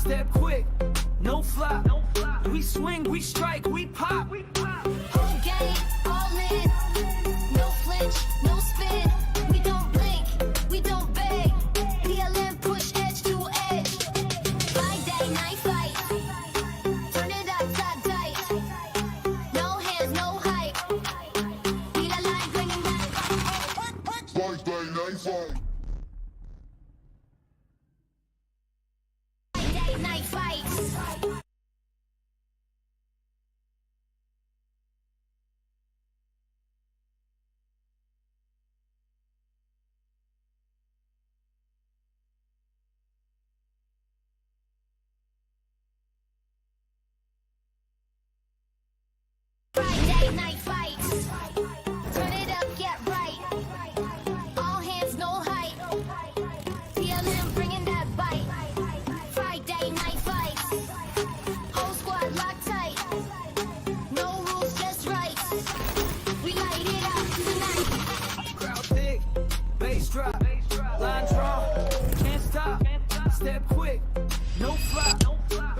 step quick, no flop. We swing, we strike, we pop. Whole game, all in. No flinch, no spin. We don't blink, we don't beg. PLN push edge to edge. Friday night fight. Turn it up, top tight. No hands, no hype. Need a line bringing back. Friday night fight. Friday night fights. Friday night fights. Turn it up, get right. All hands, no hype. PLN bringing that bite. Friday night fights. Whole squad locked tight. No rules, just right. We light it up tonight. Crowd thick, bass drop, line draw, can't stop. Step quick, no flop.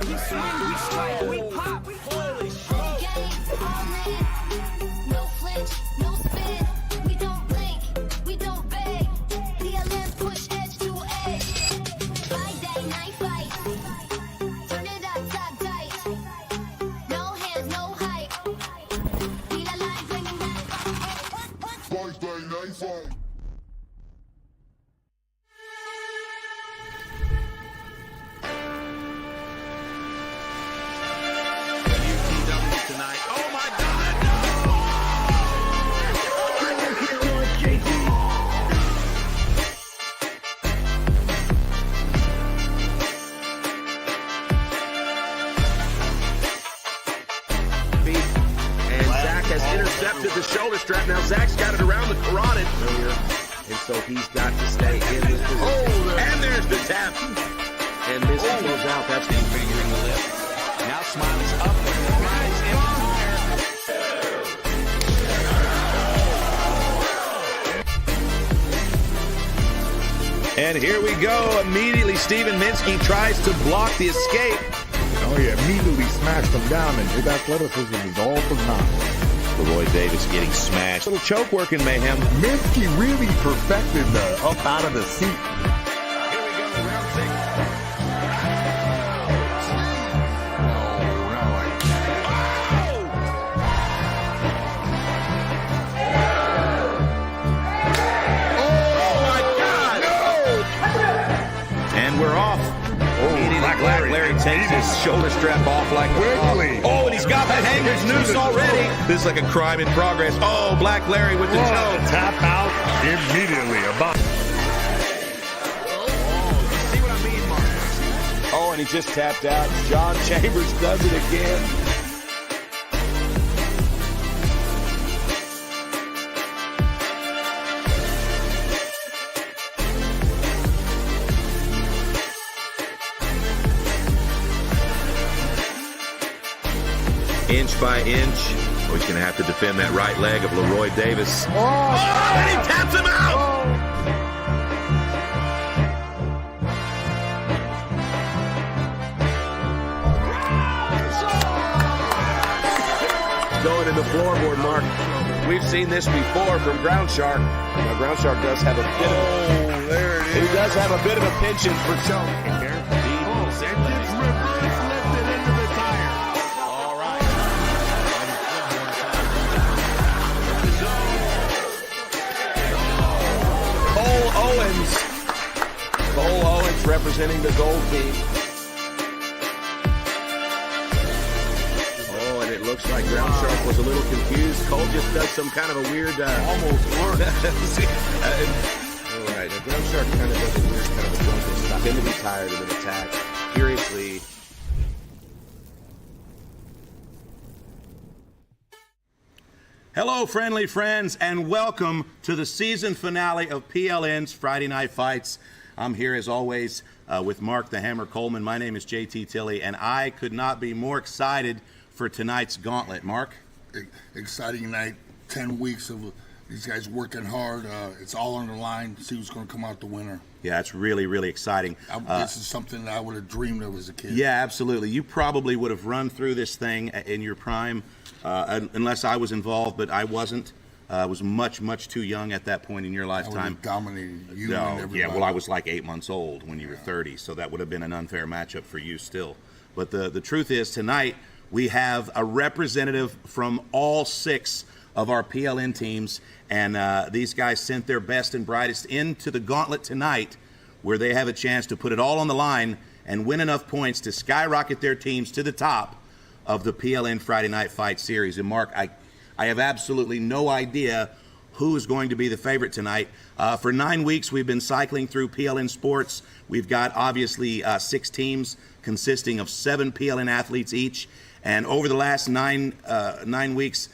We swing, we strike, we pop. Holy shit. Whole game, all in. No flinch, no spin. We don't blink, we don't beg. PLN push edge to edge. Friday night fight. Turn it up, top tight. No hands, no hype. Need a line bringing back. Friday night fight. Tonight. Oh my God! And Zac has intercepted the shoulder strap. Now Zac's got it around the carotid. And so he's got to stay in this position. And there's the tap. And Minsky goes out. That's configuring the lift. Now Smiley's up. Rise in fire. And here we go. Immediately, Steven Minsky tries to block the escape. Oh, he immediately smashed him down, and his athleticism is all for naught. Loy Davis getting smashed. Little choke work in Mayhem. Minski really perfected the up out of the seat. Here we go, round 6. And we're off. Black Larry takes his shoulder strap off like Quickly. Oh, and he's got the hanger's noose already. This is like a crime in progress. Oh, Black Larry with the toe. Tap out immediately. See what I mean, Mark? Oh, and he just tapped out. John Chambers does it again. Inch by inch. Oh, he's going to have to defend that right leg of Laroy Davis. Oh, and he taps him out! Going in the floorboard, Mark. We've seen this before from Groundshark. Now, Groundshark does have a bit of there it is. He does have a bit of a penchant for choke. Owens representing the gold team. Oh, and it looks like Groundshark was a little confused. Cole just does some kind of a weird... Almost worked. All right, now Groundshark kind of does a weird kind of a drunken stop. Him to be tired of an attack. Curiously... Hello, friendly friends, and welcome to the season finale of PLN's Friday Night Fights. I'm here, as always, with Mark the Hammer Coleman. My name is JT Tilley, and I could not be more excited for tonight's gauntlet. Mark? Exciting night, 10 weeks of These guys working hard. It's all on the line. See who's going to come out the winner. Yeah, it's really, really exciting. This is something that I would have dreamed of as a kid. Yeah, absolutely. You probably would have run through this thing in your prime, unless I was involved, but I wasn't. I was much, much too young at that point in your I would lifetime. have dominated you No, and everybody. yeah, well, I was like 8 months old when you were 30, so that would have been an unfair matchup for you still. But the truth is, tonight we have a representative from all 6 of our PLN teams, and these guys sent their best and brightest into the gauntlet tonight, where they have a chance to put it all on the line and win enough points to skyrocket their teams to the top of the PLN Friday Night Fight Series. And Mark, I have absolutely no idea who is going to be the favorite tonight. For 9 weeks, we've been cycling through PLN sports. We've got obviously 6 teams consisting of 7 PLN athletes each. And over the last 9 weeks,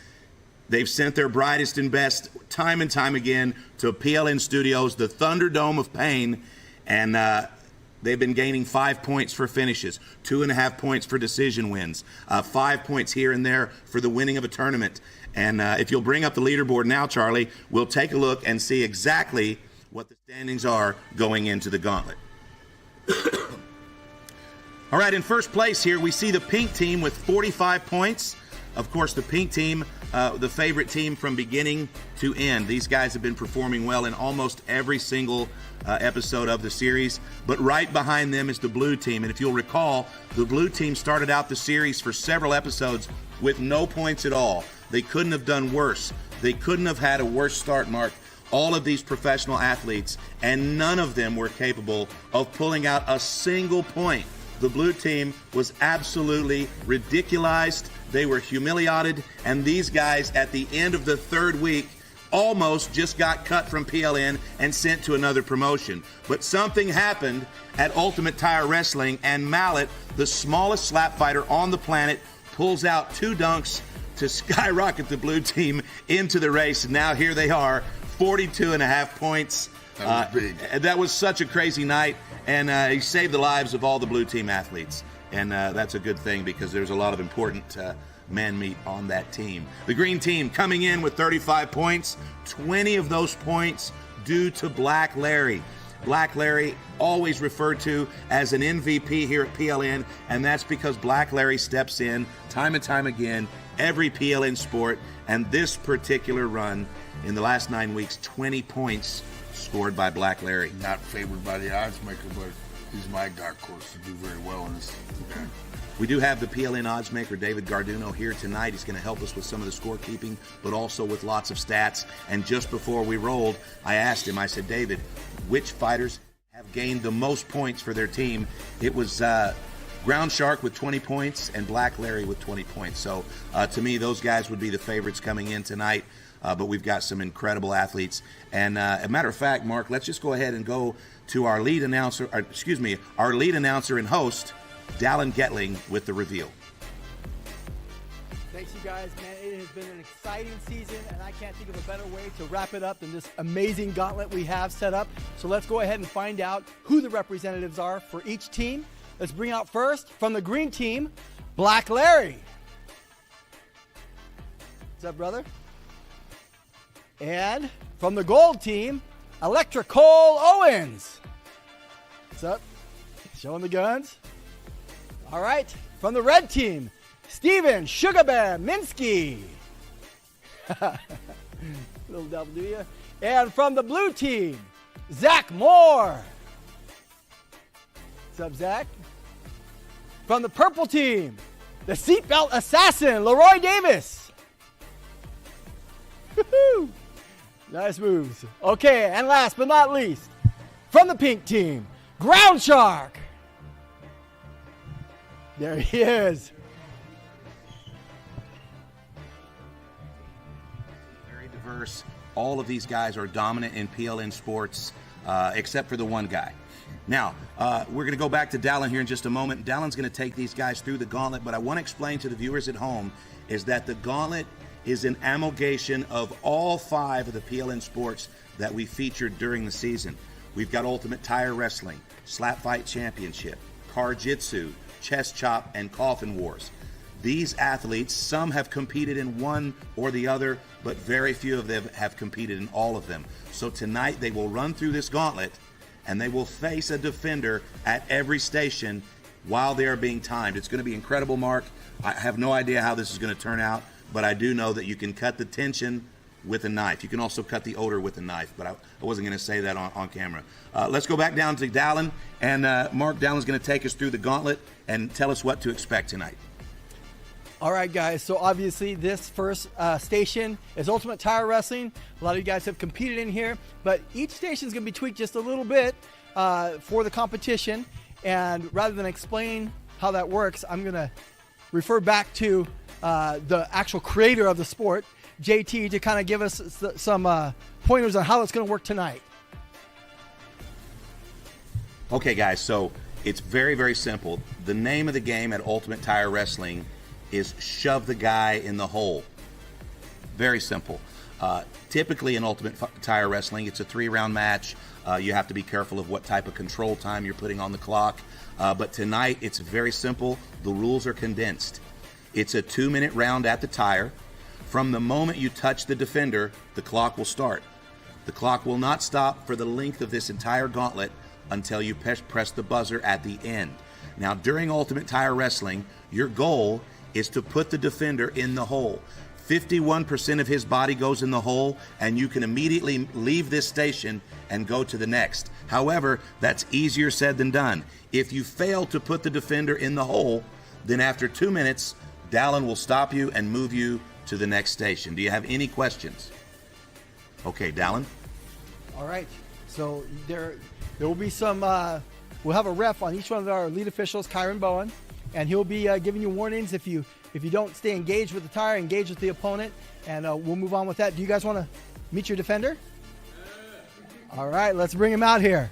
they've sent their brightest and best time and time again to PLN Studios, the Thunderdome of Pain. And they've been gaining 5 points for finishes, 2.5 points for decision wins, 5 points here and there for the winning of a tournament. And if you'll bring up the leaderboard now, Charlie, we'll take a look and see exactly what the standings are going into the gauntlet. All right, in first place here, we see the pink team with 45 points. Of course, the pink team, the favorite team from beginning to end. These guys have been performing well in almost every single episode of the series. But right behind them is the blue team. And if you'll recall, the blue team started out the series for several episodes with no points at all. They couldn't have done worse. They couldn't have had a worse start, Mark. All of these professional athletes, and none of them were capable of pulling out a single point. The blue team was absolutely ridiculized. They were humiliated, and these guys at the end of the 3rd week almost just got cut from PLN and sent to another promotion. But something happened at Ultimate Tire Wrestling, and Mallet, the smallest slap fighter on the planet, pulls out 2 dunks to skyrocket the blue team into the race. And now here they are, 42.5 points. That was big. That was such a crazy night, and he saved the lives of all the blue team athletes. And that's a good thing, because there's a lot of important man meat on that team. The green team coming in with 35 points, 20 of those points due to Black Larry. Black Larry, always referred to as an MVP here at PLN, and that's because Black Larry steps in time and time again, every PLN sport, and this particular run in the last 9 weeks, 20 points scored by Black Larry. Not favored by the odds maker, but he's my dark horse to do very well in this event. We do have the PLN odds maker, David Garduno, here tonight. He's going to help us with some of the scorekeeping, but also with lots of stats. And just before we rolled, I asked him, I said, David, which fighters have gained the most points for their team? It was Groundshark with 20 points and Black Larry with 20 points. So to me, those guys would be the favorites coming in tonight. But we've got some incredible athletes. And a matter of fact, Mark, let's just go ahead and go to our lead announcer, our lead announcer and host, Dallin Getling, with the reveal. Thanks, you guys, man. It has been an exciting season, and I can't think of a better way to wrap it up than this amazing gauntlet we have set up. So let's go ahead and find out who the representatives are for each team. Let's bring out first, from the green team, Black Larry. What's up, brother? And from the gold team, Electra Cole Owens. What's up? Showing the guns. All right. From the red team, Steven Sugar Bear Minsky. Little double, do you? And from the blue team, Zac Moore. What's up, Zach? From the purple team, the seatbelt assassin, Laroy Davis. Woohoo! Nice moves. Okay, and last but not least, from the pink team, Groundshark. There he is. Very diverse. All of these guys are dominant in PLN sports, except for the one guy. Now, we're going to go back to Dallin here in just a moment. Dallin's going to take these guys through the gauntlet, but I want to explain to the viewers at home is that the gauntlet is an amalgamation of all 5 of the PLN sports that we featured during the season. We've got Ultimate Tire Wrestling, Slap Fight Championship, Car Jitsu, Chest Chop, and Coffin Wars. These athletes, some have competed in one or the other, but very few of them have competed in all of them. So tonight they will run through this gauntlet and they will face a defender at every station while they are being timed. It's going to be incredible, Mark. I have no idea how this is going to turn out, but I do know that you can cut the tension with a knife. You can also cut the odor with a knife, but I wasn't going to say that on camera. Let's go back down to Dallin, and Mark, Dallin's going to take us through the gauntlet and tell us what to expect tonight. All right, guys, so obviously this first station is Ultimate Tire Wrestling. A lot of you guys have competed in here, but each station is going to be tweaked just a little bit for the competition. And rather than explain how that works, I'm going to refer back to the actual creator of the sport, JT, to kind of give us some pointers on how it's going to work tonight. Okay, guys, so it's very, very simple. The name of the game at Ultimate Tire Wrestling is shove the guy in the hole. Very simple. Typically in Ultimate Tire Wrestling, it's a 3-round match. You have to be careful of what type of control time you're putting on the clock. But tonight, it's very simple. The rules are condensed. It's a 2-minute round at the tire. From the moment you touch the defender, the clock will start. The clock will not stop for the length of this entire gauntlet until you press the buzzer at the end. Now, during Ultimate Tire Wrestling, your goal is to put the defender in the hole. 51% of his body goes in the hole, and you can immediately leave this station and go to the next. However, that's easier said than done. If you fail to put the defender in the hole, then after 2 minutes, Dallin will stop you and move you to the next station. Do you have any questions? Okay, Dallin. All right, so there will be some, we'll have a ref on each one of our lead officials, Kyron Bowen, and he'll be giving you warnings if you don't stay engaged with the tire, engage with the opponent, and we'll move on with that. Do you guys want to meet your defender? All right, let's bring him out here.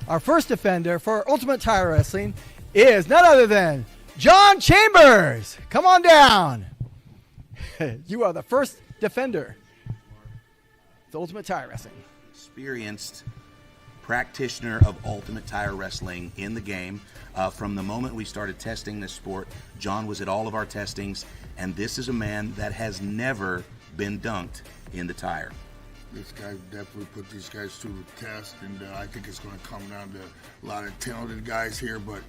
Our first defender for Ultimate Tire Wrestling is none other than John Chambers. Come on down. You are the first defender. The Ultimate Tire Wrestling. Experienced practitioner of Ultimate Tire Wrestling in the game. From the moment we started testing this sport, John was at all of our testings, and this is a man that has never been dunked in the tire. This guy definitely put these guys through the test, and I think it's going to come down to a lot of talented guys here, but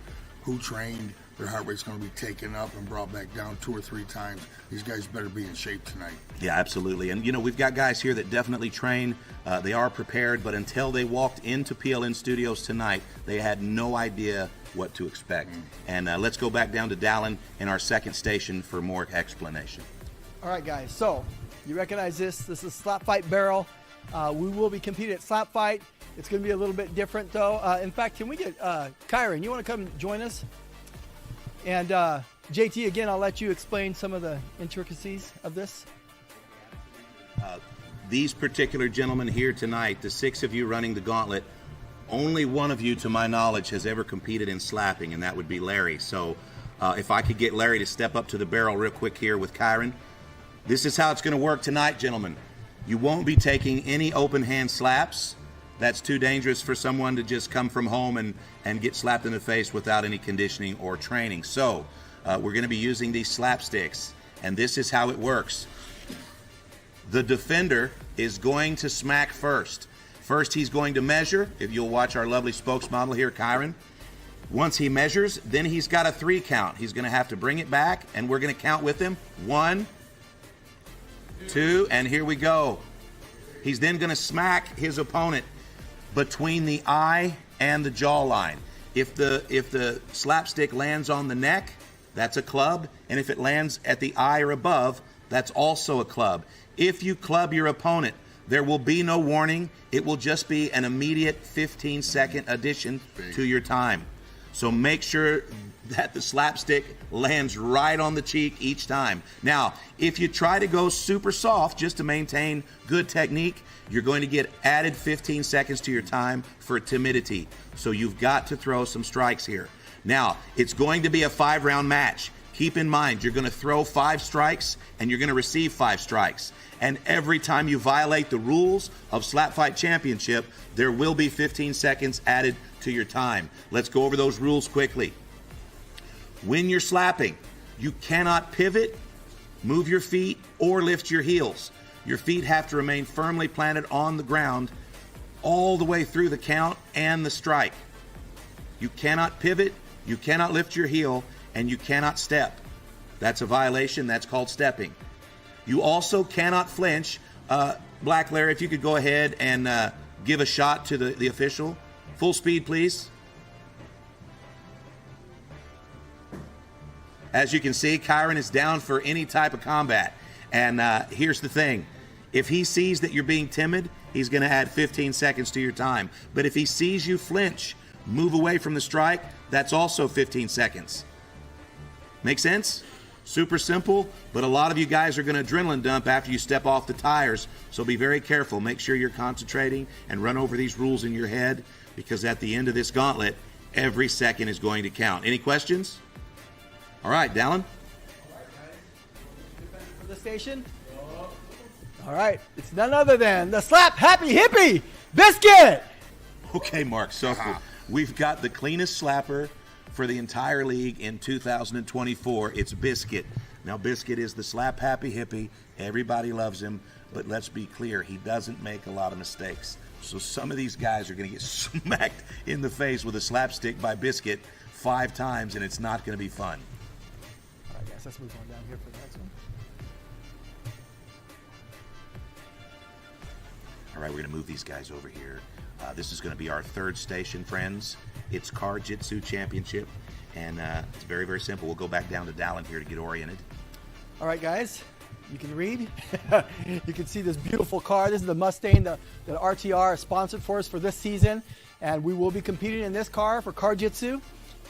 who trained, their heart rate's going to be taken up and brought back down 2 or 3 times. These guys better be in shape tonight. Yeah, absolutely. And, you know, we've got guys here that definitely train. They are prepared, but until they walked into PLN Studios tonight, they had no idea what to expect. And let's go back down to Dallin in our second station for more explanation. All right, guys, so you recognize this. This is Slap Fight Barrel. We will be competing at Slap Fight. It's going to be a little bit different, though. In fact, can we get Kyron, you want to come join us? And JT, again, I'll let you explain some of the intricacies of this. These particular gentlemen here tonight, the 6 of you running the gauntlet, only one of you, to my knowledge, has ever competed in slapping, and that would be Larry. So if I could get Larry to step up to the barrel real quick here with Kyron. This is how it's going to work tonight, gentlemen. You won't be taking any open hand slaps. That's too dangerous for someone to just come from home and get slapped in the face without any conditioning or training. So we're going to be using these slapsticks, and this is how it works. The defender is going to smack first. First, he's going to measure. If you'll watch our lovely spokesmodel here, Kyron. Once he measures, then he's got a 3 count. He's going to have to bring it back, and we're going to count with him. 1, 2, and here we go. He's then going to smack his opponent between the eye and the jawline. If the slapstick lands on the neck, that's a club, and if it lands at the eye or above, that's also a club. If you club your opponent, there will be no warning. It will just be an immediate 15-second addition to your time. So make sure that the slapstick lands right on the cheek each time. Now, if you try to go super soft just to maintain good technique, you're going to get added 15 seconds to your time for timidity. So you've got to throw some strikes here. Now, it's going to be a 5-round match. Keep in mind, you're going to throw 5 strikes and you're going to receive 5 strikes. And every time you violate the rules of Slap Fight Championship, there will be 15 seconds added to your time. Let's go over those rules quickly. When you're slapping, You cannot pivot, move your feet, or lift your heels. Your feet have to remain firmly planted on the ground all the way through the count and the strike. You cannot pivot, you cannot lift your heel, and you cannot step. That's a violation. That's called stepping. You also cannot flinch. Black Larry, if you could go ahead and give a shot to the official. Full speed, please. As you can see, Kyron is down for any type of combat. And here's the thing. If he sees that you're being timid, he's going to add 15 seconds to your time. But if he sees you flinch, move away from the strike, that's also 15 seconds. Make sense? Super simple, but a lot of you guys are going to adrenaline dump after you step off the tires, so be very careful. Make sure you're concentrating and run over these rules in your head, because at the end of this gauntlet, every second is going to count. Any questions? All right, Dallin. For the station? All right, it's none other than the Slap Happy Hippie Biscuit. Okay, Mark, so we've got the cleanest slapper for the entire league in 2024. It's Biscuit. Now, Biscuit is the Slap Happy Hippie. Everybody loves him, but let's be clear, he doesn't make a lot of mistakes. So some of these guys are going to get smacked in the face with a slapstick by Biscuit 5 times, and it's not going to be fun. All right, guys, let's move on down here for the next one. All right, we're going to move these guys over here. This is going to be our third station, friends. It's Car Jitsu Championship, and it's very, very simple. We'll go back down to Dallin here to get oriented. All right, guys, you can read. You can see this beautiful car. This is the Mustang that RTR sponsored for us for this season, and we will be competing in this car for Car Jitsu.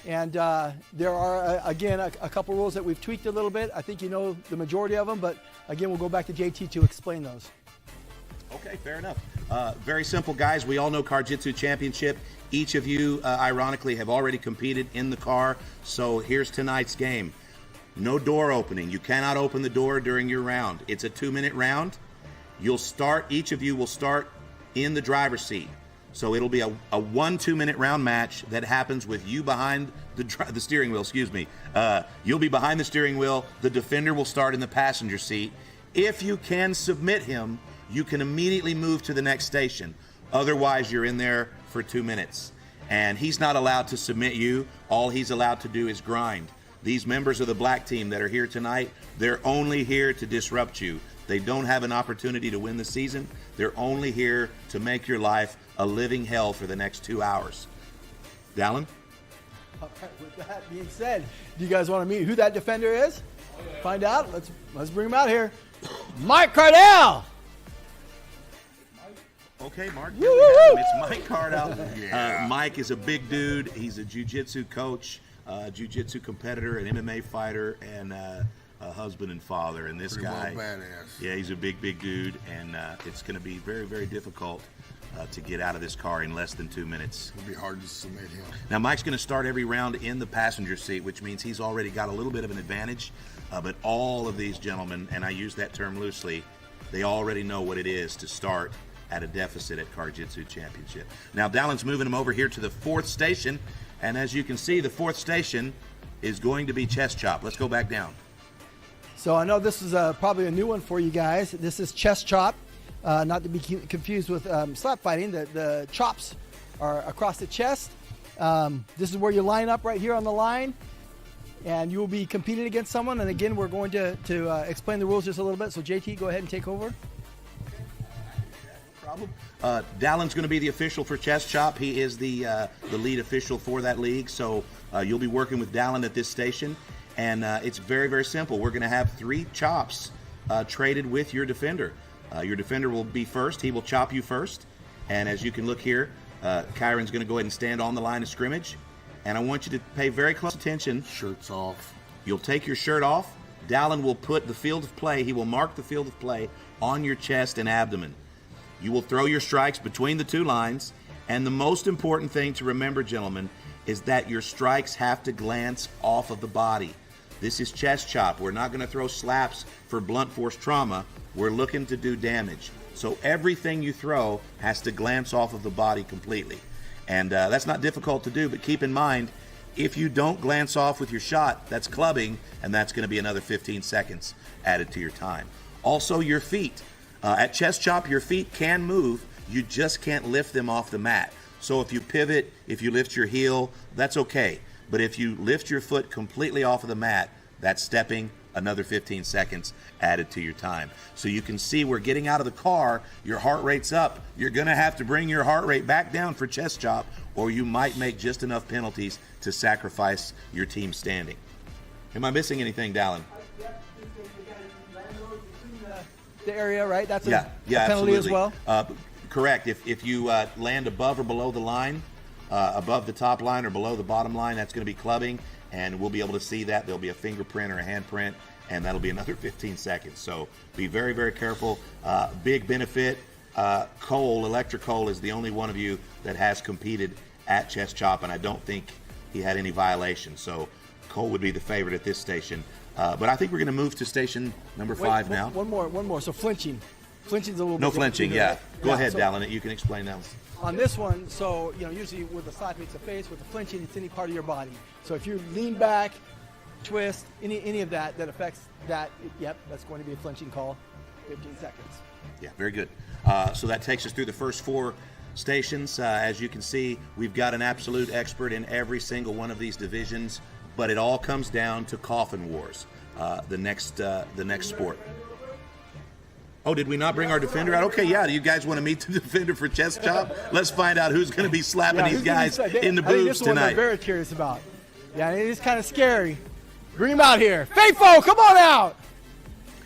And there are, again, a couple rules that we've tweaked a little bit. I think you know the majority of them, but again, we'll go back to JT to explain those. Okay, fair enough. Very simple, guys. We all know Car Jitsu Championship. Each of you, ironically, have already competed in the car. So here's tonight's game. No door opening. You cannot open the door during your round. It's a 2-minute round. Each of you will start in the driver's seat. So it'll be a 1-2-minute round match that happens with you behind the steering wheel, you'll be behind the steering wheel. The defender will start in the passenger seat. If you can submit him, you can immediately move to the next station. Otherwise, you're in there for 2 minutes. And he's not allowed to submit you. All he's allowed to do is grind. These members of the black team that are here tonight, they're only here to disrupt you. They don't have an opportunity to win the season. They're only here to make your life a living hell for the next 2 hours. Dallin? All right, with that being said, do you guys want to meet who that defender is? Find out? Let's bring him out here. Mike Cardell! Okay, Mark, here we have him. It's Mike Cardell. Mike is a big dude. He's a jiu-jitsu coach, jiu-jitsu competitor, an MMA fighter, and a husband and father. And this guy, badass. Yeah, he's a big dude, and it's going to be very, very difficult to get out of this car in less than 2 minutes. It'll be hard to submit him. Now, Mike's going to start every round in the passenger seat, which means he's already got a little bit of an advantage. But all of these gentlemen, and I use that term loosely, they already know what it is to start at a deficit at Car Jitsu Championship. Now, Dallin's moving him over here to the 4th station, and as you can see, the 4th station is going to be chest chop. Let's go back down. So I know this is probably a new one for you guys. This is chest chop, not to be confused with slap fighting. The chops are across the chest. This is where you line up right here on the line, and you will be competing against someone. And again, we're going to explain the rules just a little bit. So JT, go ahead and take over. Dallin's going to be the official for chest chop. He is the lead official for that league. So you'll be working with Dallin at this station. And it's very, very simple. We're going to have 3 chops traded with your defender. Your defender will be first. He will chop you first. And as you can look here, Kyron's going to go ahead and stand on the line of scrimmage. And I want you to pay very close attention. Shirt's off. You'll take your shirt off. Dallin will put the field of play. He will mark the field of play on your chest and abdomen. You will throw your strikes between the 2 lines. And the most important thing to remember, gentlemen, is that your strikes have to glance off of the body. This is chest chop. We're not going to throw slaps for blunt force trauma. We're looking to do damage. So everything you throw has to glance off of the body completely. And that's not difficult to do, but keep in mind, If you don't glance off with your shot, that's clubbing, and that's going to be another 15 seconds added to your time. Also, your feet. At chest chop, your feet can move. You just can't lift them off the mat. So if you pivot, if you lift your heel, that's okay. But if you lift your foot completely off of the mat, that's stepping, another 15 seconds added to your time. So you can see we're getting out of the car, your heart rate's up. You're going to have to bring your heart rate back down for chest chop, or you might make just enough penalties to sacrifice your team standing. Am I missing anything, Dallin? The area, right? That's a penalty absolutely. as well? Correct. If you land above or below the line, above the top line or below the bottom line, that's going to be clubbing, and we'll be able to see that. There'll be a fingerprint or a handprint, and that'll be another 15 seconds. So be very, very careful. Big benefit. Cole, Electric Cole, is the only one of you that has competed at chest chop, and I don't think he had any violations. So Cole would be the favorite at this station. But I think we're going to move to station number 5 now. One more. So flinching. Flinching's a little bit No different flinching, too, yeah. right? Go ahead, so Dallin. You can explain that one. On this one, so usually with the slap meets the face, with the flinching, it's any part of your body. So if you lean back, twist, any of that affects that, that's going to be a flinching call. 15 seconds. Yeah, very good. So that takes us through the first 4 stations. As you can see, we've got an absolute expert in every single one of these divisions, but it all comes down to coffin wars, the next sport. Oh, did we not bring our defender out? Okay, yeah. Do you guys want to meet the defender for chest chop? Let's find out who's going to be slapping these guys in the boobs this is one tonight. I'm very curious about. Yeah, it is kind of scary. Bring him out here. Faithful, come on out.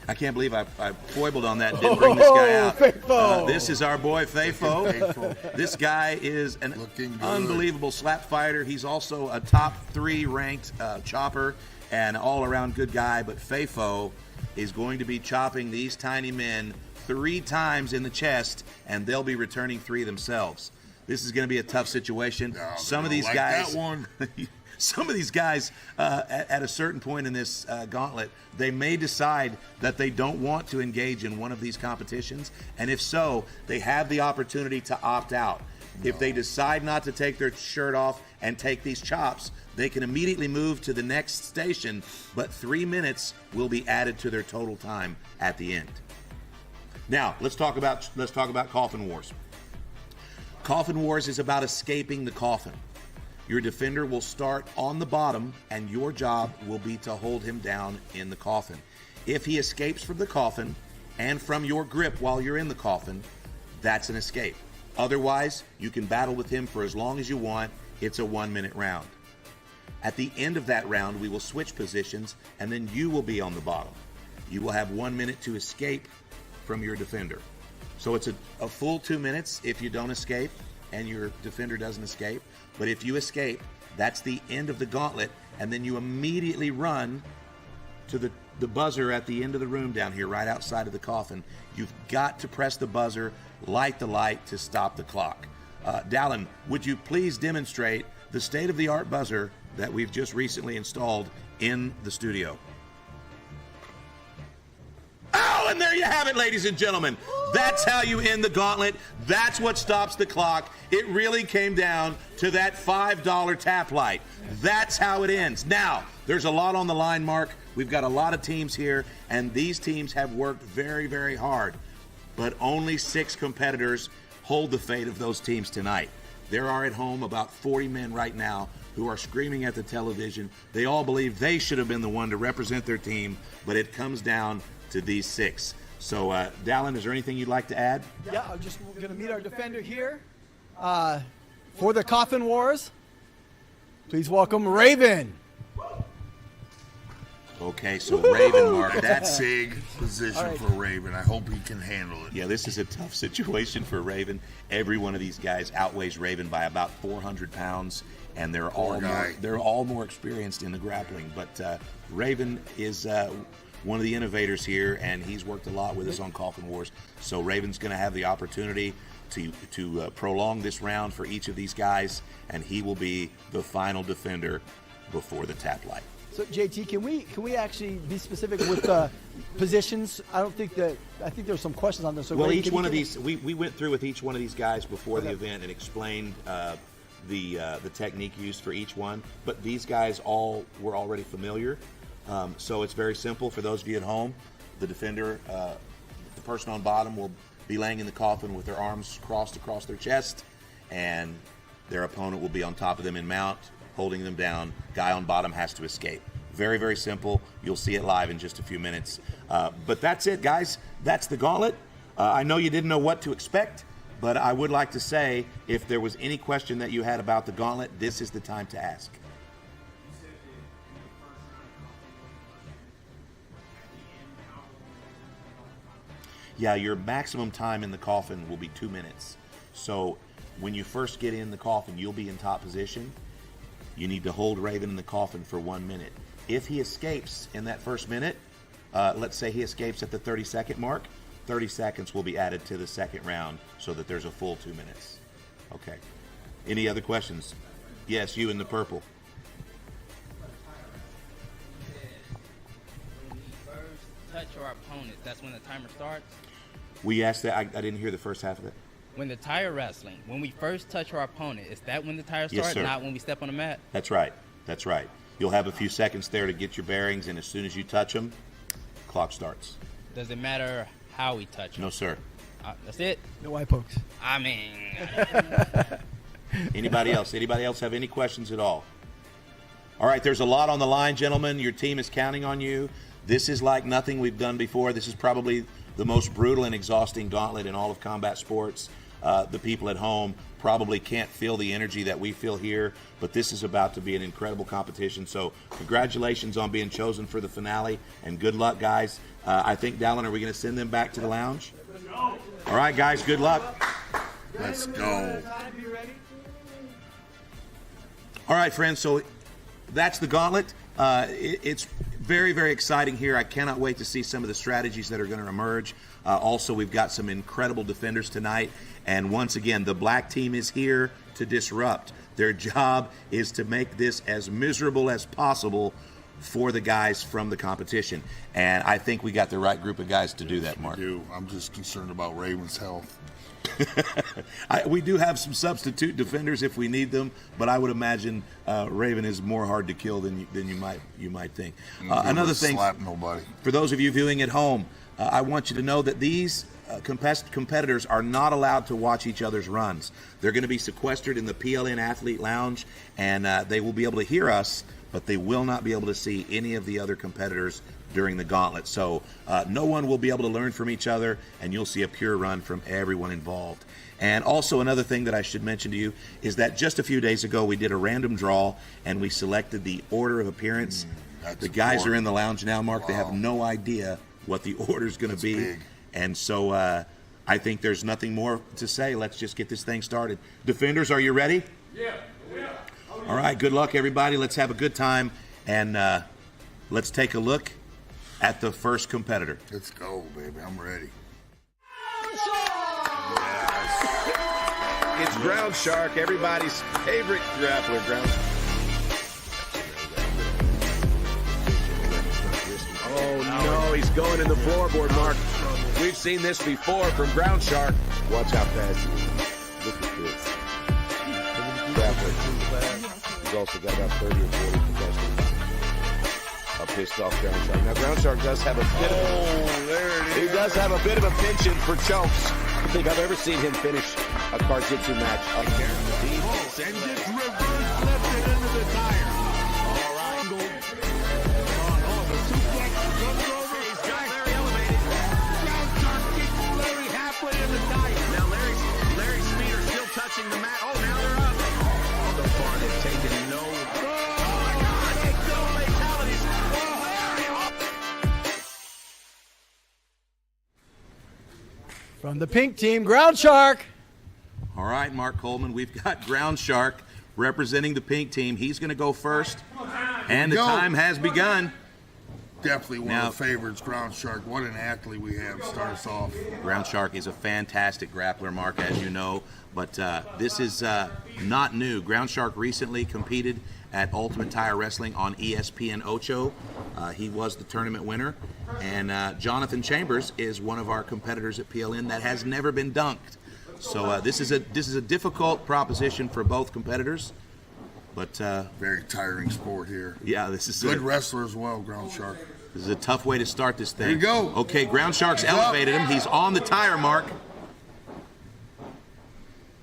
I can't believe I foibled on that and didn't bring this guy out. Faithful. This is our boy, Faithful. This guy is an unbelievable slap fighter. He's also a top 3 ranked chopper and all-around good guy. But Faithful is going to be chopping these tiny men 3 times in the chest, and they'll be returning 3 themselves. This is going to be a tough situation. No, some of these like guys, that one. some of these guys, at a certain point in this gauntlet, they may decide that they don't want to engage in one of these competitions, and if so, they have the opportunity to opt out. If they decide not to take their shirt off and take these chops, they can immediately move to the next station, but 3 minutes will be added to their total time at the end. Now, let's talk about Coffin Wars. Coffin Wars is about escaping the coffin. Your defender will start on the bottom, and your job will be to hold him down in the coffin. If he escapes from the coffin and from your grip while you're in the coffin, that's an escape. Otherwise, you can battle with him for as long as you want. It's a 1-minute round. At the end of that round, we will switch positions, and then you will be on the bottom. You will have 1 minute to escape from your defender. So it's a full 2 minutes if you don't escape and your defender doesn't escape. But if you escape, that's the end of the gauntlet, and then you immediately run to the buzzer at the end of the room down here, right outside of the coffin. You've got to press the buzzer, light the light to stop the clock. Dallin, would you please demonstrate the state-of-the-art buzzer that we've just recently installed in the studio? Oh, and there you have it, ladies and gentlemen. That's how you end the gauntlet. That's what stops the clock. It really came down to that $5 tap light. That's how it ends. Now, there's a lot on the line, Mark. We've got a lot of teams here, and these teams have worked very, very hard. But only 6 competitors hold the fate of those teams tonight. There are at home about 40 men right now who are screaming at the television. They all believe they should have been the one to represent their team, but it comes down to these 6. So, Dallin, is there anything you'd like to add? Yeah, I'm just going to meet our defender here for the Coffin Wars. Please welcome Raven. Okay, so Raven, Mark, that's Big position for Raven. I hope he can handle it. Yeah, this is a tough situation for Raven. Every one of these guys outweighs Raven by about 400 pounds, and they're all more experienced in the grappling. But Raven is one of the innovators here, and he's worked a lot with us on Coffin Wars. So Raven's going to have the opportunity to prolong this round for each of these guys, and he will be the final defender before the tap light. So JT, can we actually be specific with the positions? I think there's some questions on this. So well, each one of these, we went through with each one of these guys before the event and explained the technique used for each one, but these guys all were already familiar. So it's very simple for those of you at home. The defender, the person on bottom will be laying in the coffin with their arms crossed across their chest, and their opponent will be on top of them in mount, holding them down. Guy on bottom has to escape. Very, very simple. You'll see it live in just a few minutes. But that's it, guys. That's the gauntlet. I know you didn't know what to expect, but I would like to say, if there was any question that you had about the gauntlet, this is the time to ask. Yeah, your maximum time in the coffin will be 2 minutes. So when you first get in the coffin, you'll be in top position. You need to hold Raven in the coffin for 1 minute. If he escapes in that first minute, let's say he escapes at the 30-second mark, 30 seconds will be added to the second round so that there's a full 2 minutes. Okay. Any other questions? Yes, you in the purple. When we first touch our opponent, that's when the timer starts? We asked that. I didn't hear the first half of that. When the tire wrestling, when we first touch our opponent, is that when the tire Yes, starts, sir. not when we step on the mat? That's right. That's right. You'll have a few seconds there to get your bearings, and as soon as you touch them, clock starts. Does it matter how we touch them? No, sir. That's it? No eye pokes. I mean... Anybody else? Anybody else have any questions at all? All right, there's a lot on the line, gentlemen. Your team is counting on you. This is like nothing we've done before. This is probably the most brutal and exhausting gauntlet in all of combat sports. The people at home probably can't feel the energy that we feel here, but this is about to be an incredible competition. So congratulations on being chosen for the finale, and good luck, guys. I think, Dallin, are we going to send them back to the lounge? All right, guys, good luck. Let's go. All right, friends, so that's the gauntlet. It's very, very exciting here. I cannot wait to see some of the strategies that are going to emerge. Also, we've got some incredible defenders tonight. And once again, the black team is here to disrupt. Their job is to make this as miserable as possible for the guys from the competition. And I think we got the right group of guys to do that, Mark. I'm just concerned about Raven's health. We do have some substitute defenders if we need them, but I would imagine Raven is more hard to kill than you might think. Another thing, slap nobody. For those of you viewing at home, I want you to know that these competitors are not allowed to watch each other's runs. They're going to be sequestered in the PLN Athlete Lounge, and they will be able to hear us, but they will not be able to see any of the other competitors during the gauntlet. So no one will be able to learn from each other, and you'll see a pure run from everyone involved. And also another thing that I should mention to you is that just a few days ago we did a random draw, and we selected the order of appearance. The guys are in the lounge now, Mark. Wow. They have no idea what the order is going to be. Big. And so I think there's nothing more to say. Let's just get this thing started. Defenders, are you ready? Yeah. All right, good luck, everybody. Let's have a good time, and let's take a look at the first competitor. Let's go, baby. I'm ready. It's Groundshark, everybody's favorite grappler. Oh, no, he's going in the floorboard, Mark. We've seen this before from Groundshark. Watch how fast he is. Look at this. Grappler. He's also got about 30 or 40 professionals. A pissed off Groundshark. Now, Groundshark does have a bit of he does have a bit of a penchant for chokes. I think I've ever seen him finish a Jiu-Jitsu match. I guarantee. And just reverse lifted into the tire. All right. The suplex comes over. He's got Larry elevated. Groundshark kicks Larry halfway in the tire. Now Larry's feet are still touching the mat. Oh, now they're up. Oh, the bar has taken no. Oh my God! No fatalities. Oh, Larry. From the pink team, Groundshark. All right, Mark Coleman, we've got Groundshark representing the pink team. He's going to go first, and the time has begun. Definitely one of the favorites, Groundshark. What an athlete we have. Starts off. Groundshark is a fantastic grappler, Mark, as you know, but this is not new. Groundshark recently competed at Ultimate Tire Wrestling on ESPN Ocho. He was the tournament winner, and Jonathan Chambers is one of our competitors at PLN that has never been dunked. So this is a difficult proposition for both competitors, but very tiring sport here. Yeah, this is good wrestler as well, Groundshark. This is a tough way to start this thing. There you go. Okay, Groundshark's elevated him. He's on the tire mark.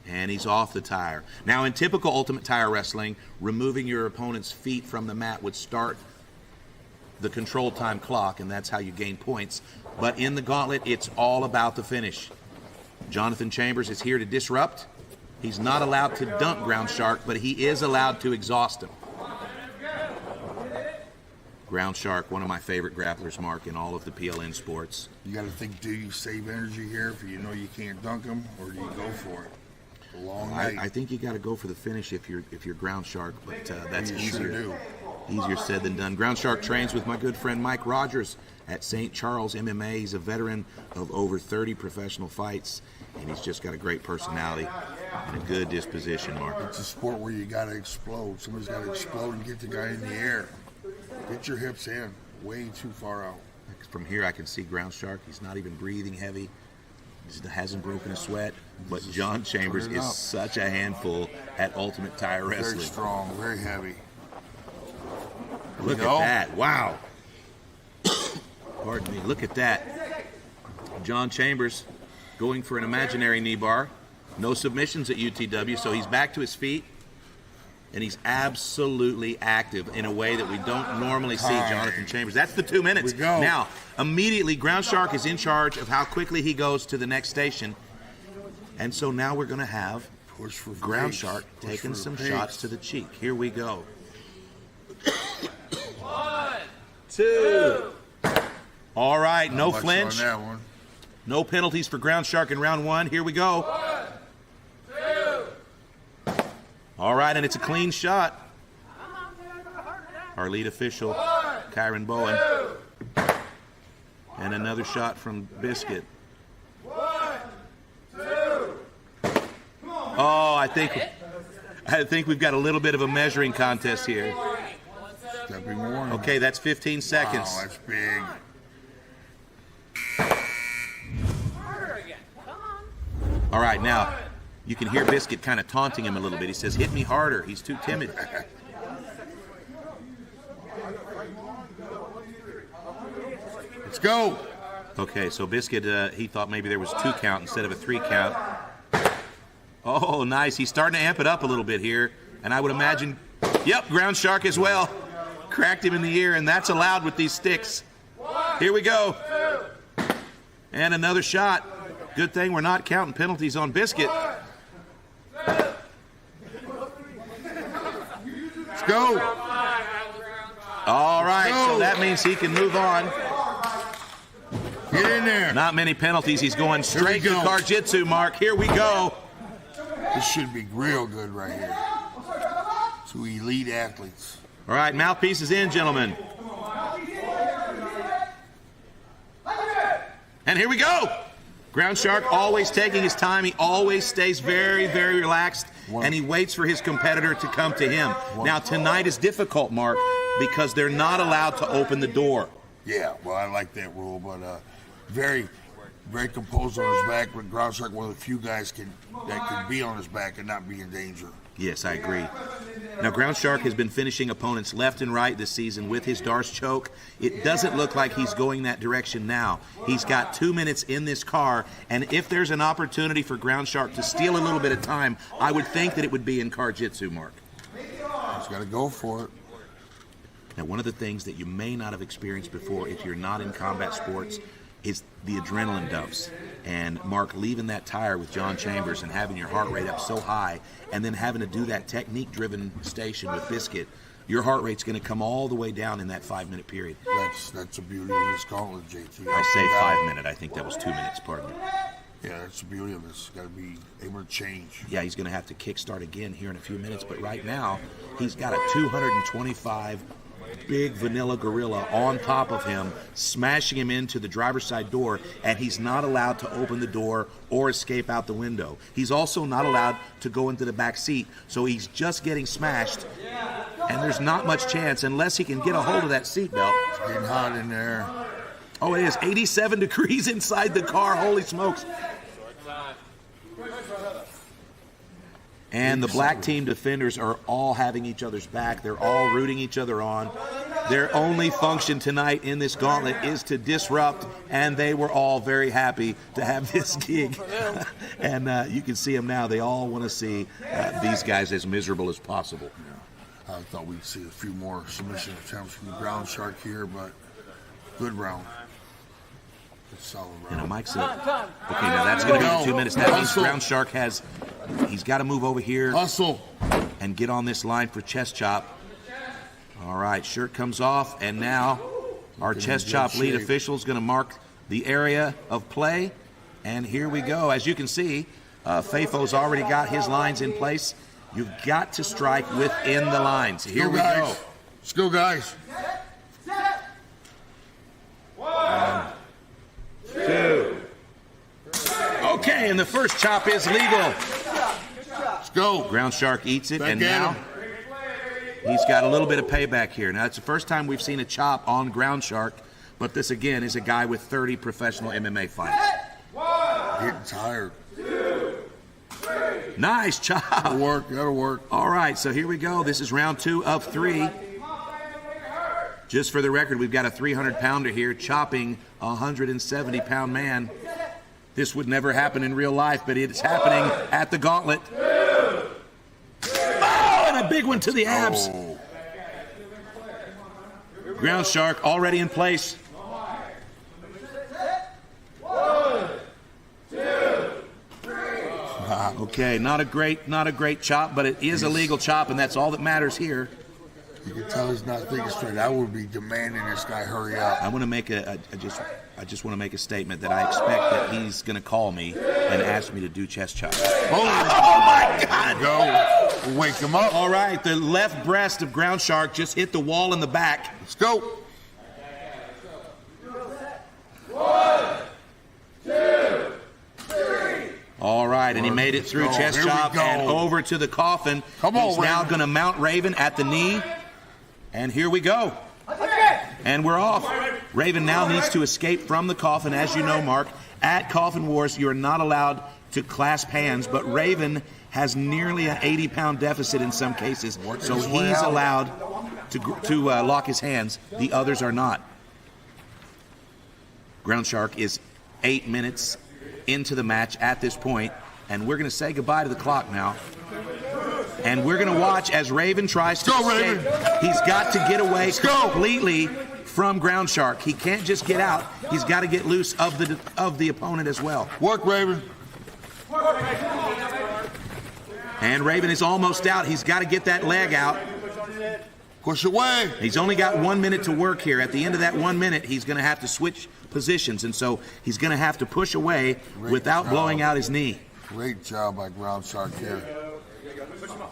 And he's off the tire. Now, in typical Ultimate Tire Wrestling, removing your opponent's feet from the mat would start the control time clock, and that's how you gain points. But in the gauntlet, it's all about the finish. Jonathan Chambers is here to disrupt. He's not allowed to dunk Groundshark, but he is allowed to exhaust him. Groundshark, one of my favorite grapplers, Mark, in all of the PLN sports. You got to think, do you save energy here if you know you can't dunk him, or do you go for it? A long night. I think you got to go for the finish if you're Groundshark, but that's easier. Sure do. Easier said than done. Groundshark trains with my good friend Mike Rogers at St. Charles MMA. He's a veteran of over 30 professional fights, and he's just got a great personality and a good disposition, Mark. It's a sport where you got to explode. Somebody's got to explode and get the guy in the air. Get your hips in, way too far out. From here, I can see Groundshark. He's not even breathing heavy. He hasn't broken a sweat. But John Chambers is such a handful at Ultimate Tire Wrestling. Very strong, very heavy. Look at that. Wow. Pardon me. Look at that. John Chambers going for an imaginary knee bar. No submissions at UTW, so he's back to his feet. And he's absolutely active in a way that we don't normally see Jonathan Chambers. That's the 2 minutes. Now, immediately, Groundshark is in charge of how quickly he goes to the next station. And so now we're going to have Groundshark taking some shots to the cheek. Here we go. 1, 2. All right, no flinch. On that one. No penalties for Groundshark in round 1. Here we go. 1, 2. All right, and it's a clean shot. Our lead official, Kyron Bowen. And another shot from Biscuit. 1, 2. Oh, I think we've got a little bit of a measuring contest here. Stepping more. Okay, that's 15 seconds. Wow, that's big. All right, now you can hear Biscuit kind of taunting him a little bit. He says, "Hit me harder." He's too timid. Let's go. Okay, so Biscuit, he thought maybe there was 2 count instead of a 3 count. Oh, nice. He's starting to amp it up a little bit here. And I would imagine, yep, Groundshark as well. Cracked him in the ear, and that's allowed with these sticks. Here we go. And another shot. Good thing we're not counting penalties on Biscuit. Let's go. All right, so that means he can move on. Get in there. Not many penalties. He's going straight to Karjitsu, Mark. Here we go. This should be real good right here. 2 elite athletes. All right, mouthpiece is in, gentlemen. And here we go. Groundshark always taking his time. He always stays very, very relaxed, and he waits for his competitor to come to him. Now, tonight is difficult, Mark, because they're not allowed to open the door. Yeah, well, I like that rule, but very, very composed on his back. But Groundshark, one of the few guys that can be on his back and not be in danger. Yes, I agree. Now, Groundshark has been finishing opponents left and right this season with his Darce choke. It doesn't look like he's going that direction now. He's got 2 minutes in this car, and if there's an opportunity for Groundshark to steal a little bit of time, I would think that it would be in Karjitsu, Mark. He's got to go for it. Now, one of the things that you may not have experienced before if you're not in combat sports is the adrenaline dumps. And Mark, leaving that tire with John Chambers and having your heart rate up so high and then having to do that technique-driven station with Biscuit, your heart rate's going to come all the way down in that 5-minute period. That's the beauty of this gauntlet, JT. I say 5 minute. I think that was 2 minutes, pardon me. Yeah, that's the beauty of this. Got to be able to change. Yeah, he's going to have to kickstart again here in a few minutes, but right now he's got a 225 big vanilla gorilla on top of him, smashing him into the driver's side door, and he's not allowed to open the door or escape out the window. He's also not allowed to go into the back seat, so he's just getting smashed, and there's not much chance unless he can get a hold of that seatbelt. It's getting hot in there. Oh, it is 87 degrees inside the car. Holy smokes. And the black team defenders are all having each other's back. They're all rooting each other on. Their only function tonight in this gauntlet is to disrupt, and they were all very happy to have this gig. And you can see them now. They all want to see these guys as miserable as possible. Yeah. I thought we'd see a few more submission attempts from the Groundshark here, but good round. Good solid round. You know, Mike said, okay, now that's going to be the 2 minutes. That means Groundshark he's got to move over here. Hustle. And get on this line for chest chop. All right, shirt comes off, and now our chest chop lead official is going to mark the area of play. And here we go. As you can see, Fafo's already got his lines in place. You've got to strike within the lines. Here we go. Let's go, guys. 1, 2. Okay, and the first chop is legal. Let's go. Groundshark eats it, Back and now he's got a little bit of payback here. Now, it's the first time we've seen a chop on Groundshark, but this, again, is a guy with 30 professional MMA fights. Getting tired. Nice chop. That'll work. That'll work. All right, so here we go. This is round 2 of 3. Just for the record, we've got a 300-pounder here chopping a 170-pound man. This would never happen in real life, but it's happening at the gauntlet. Oh, and a big one to the abs. Oh. Groundshark already in place. 1, 2, 3. Okay, not a great chop, but it is a legal chop, and that's all that matters here. You can tell he's not thinking straight. I would be demanding this guy hurry up. I want to make I just want to make a statement that I expect that he's going to call me and ask me to do chest chops. Oh my God! Go. We'll wake him up. All right, the left breast of Groundshark just hit the wall in the back. Let's go. 1, 2, 3. All right, and he made it through chest chop and over to the coffin. Come on, he's now going to mount Raven at the knee. And here we go. And we're off. Raven now needs to escape from the coffin. As you know, Mark, at Coffin Wars, you're not allowed to clasp hands, but Raven has nearly an 80-pound deficit in some cases, so he's allowed to lock his hands. The others are not. Groundshark is 8 minutes into the match at this point, and we're going to say goodbye to the clock now. And we're going to watch as Raven tries to escape. He's got to get away completely from Groundshark. He can't just get out. He's got to get loose of the opponent as well. Work, Raven. And Raven is almost out. He's got to get that leg out. Push away. He's only got 1 minute to work here. At the end of that 1 minute, he's going to have to switch positions, and so he's going to have to push away without blowing out his knee. Great job by Groundshark here.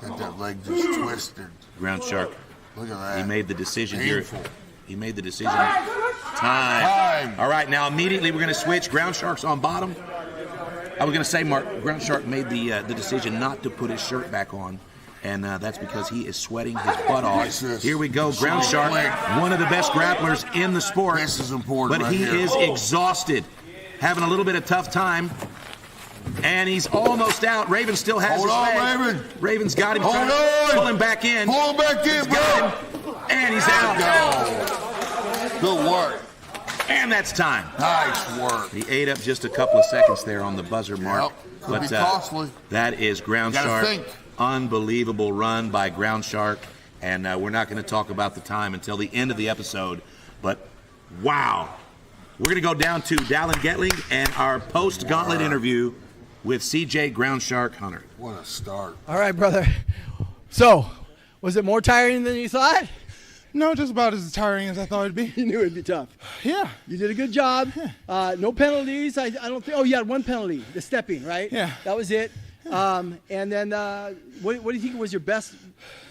Got that leg just twisted. Groundshark. Look at that. He made the decision Painful. here. He made the decision. Time. All right, now immediately we're going to switch. Groundshark's on bottom. I was going to say, Mark, Groundshark made the decision not to put his shirt back on, and that's because he is sweating his butt off. Here we go. Groundshark, one of the best grapplers in the sport. This is important. But he is exhausted, having a little bit of tough time. And he's almost out. Raven still has his leg. Raven. Raven's got him. Hold on. Pull him back in. Pull him back in, bro. And he's out. Good work. And that's time. Nice work. He ate up just a couple of seconds there on the buzzer mark. Could be costly. That is Groundshark. Unbelievable run by Groundshark. And we're not going to talk about the time until the end of the episode. But wow. We're going to go down to Dallin Getling and our post-gauntlet interview with CJ Groundshark Hunter. What a start. All right, brother. So, was it more tiring than you thought? No, just about as tiring as I thought it'd be. You knew it'd be tough. Yeah. You did a good job. No penalties. I don't think. Oh, you had one penalty, the stepping, right? Yeah. That was it. And then what do you think was your best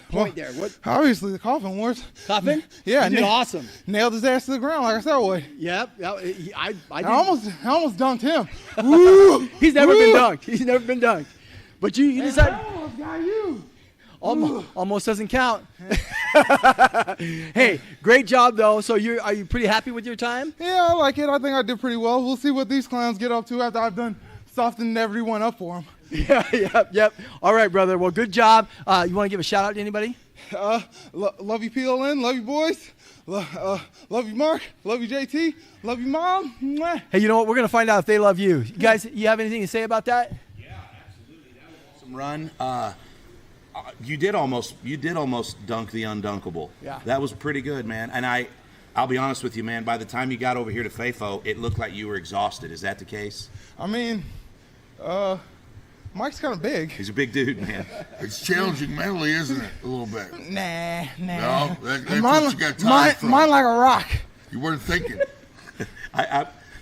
point there? What? Obviously, the Coffin Wars. Coffin? Yeah. You did awesome. Nailed his ass to the ground like I said I would. Yep. I almost dunked him. Woo! He's never been dunked. He's never been dunked. But you decided. I almost got you. Almost doesn't count. Hey, great job though. So are you pretty happy with your time? Yeah, I like it. I think I did pretty well. We'll see what these clowns get up to after I've done softened everyone up for them. Yep. All right, brother. Well, good job. You want to give a shout out to anybody? Love you, PLN. Love you, boys. Love you, Mark. Love you, JT. Love you, Mom. Mwah. Hey, you know what? We're going to find out if they love you. You guys, you have anything to say about that? Yeah, absolutely. That was an awesome run. You did almost dunk the undunkable. Yeah. That was pretty good, man. And I'll be honest with you, man. By the time you got over here to FAFO, it looked like you were exhausted. Is that the case? I mean, Mike's kind of big. He's a big dude, man. It's challenging mentally, isn't it? A little bit. Nah. No, that's mine, what you got time from. mine like a rock. You weren't thinking.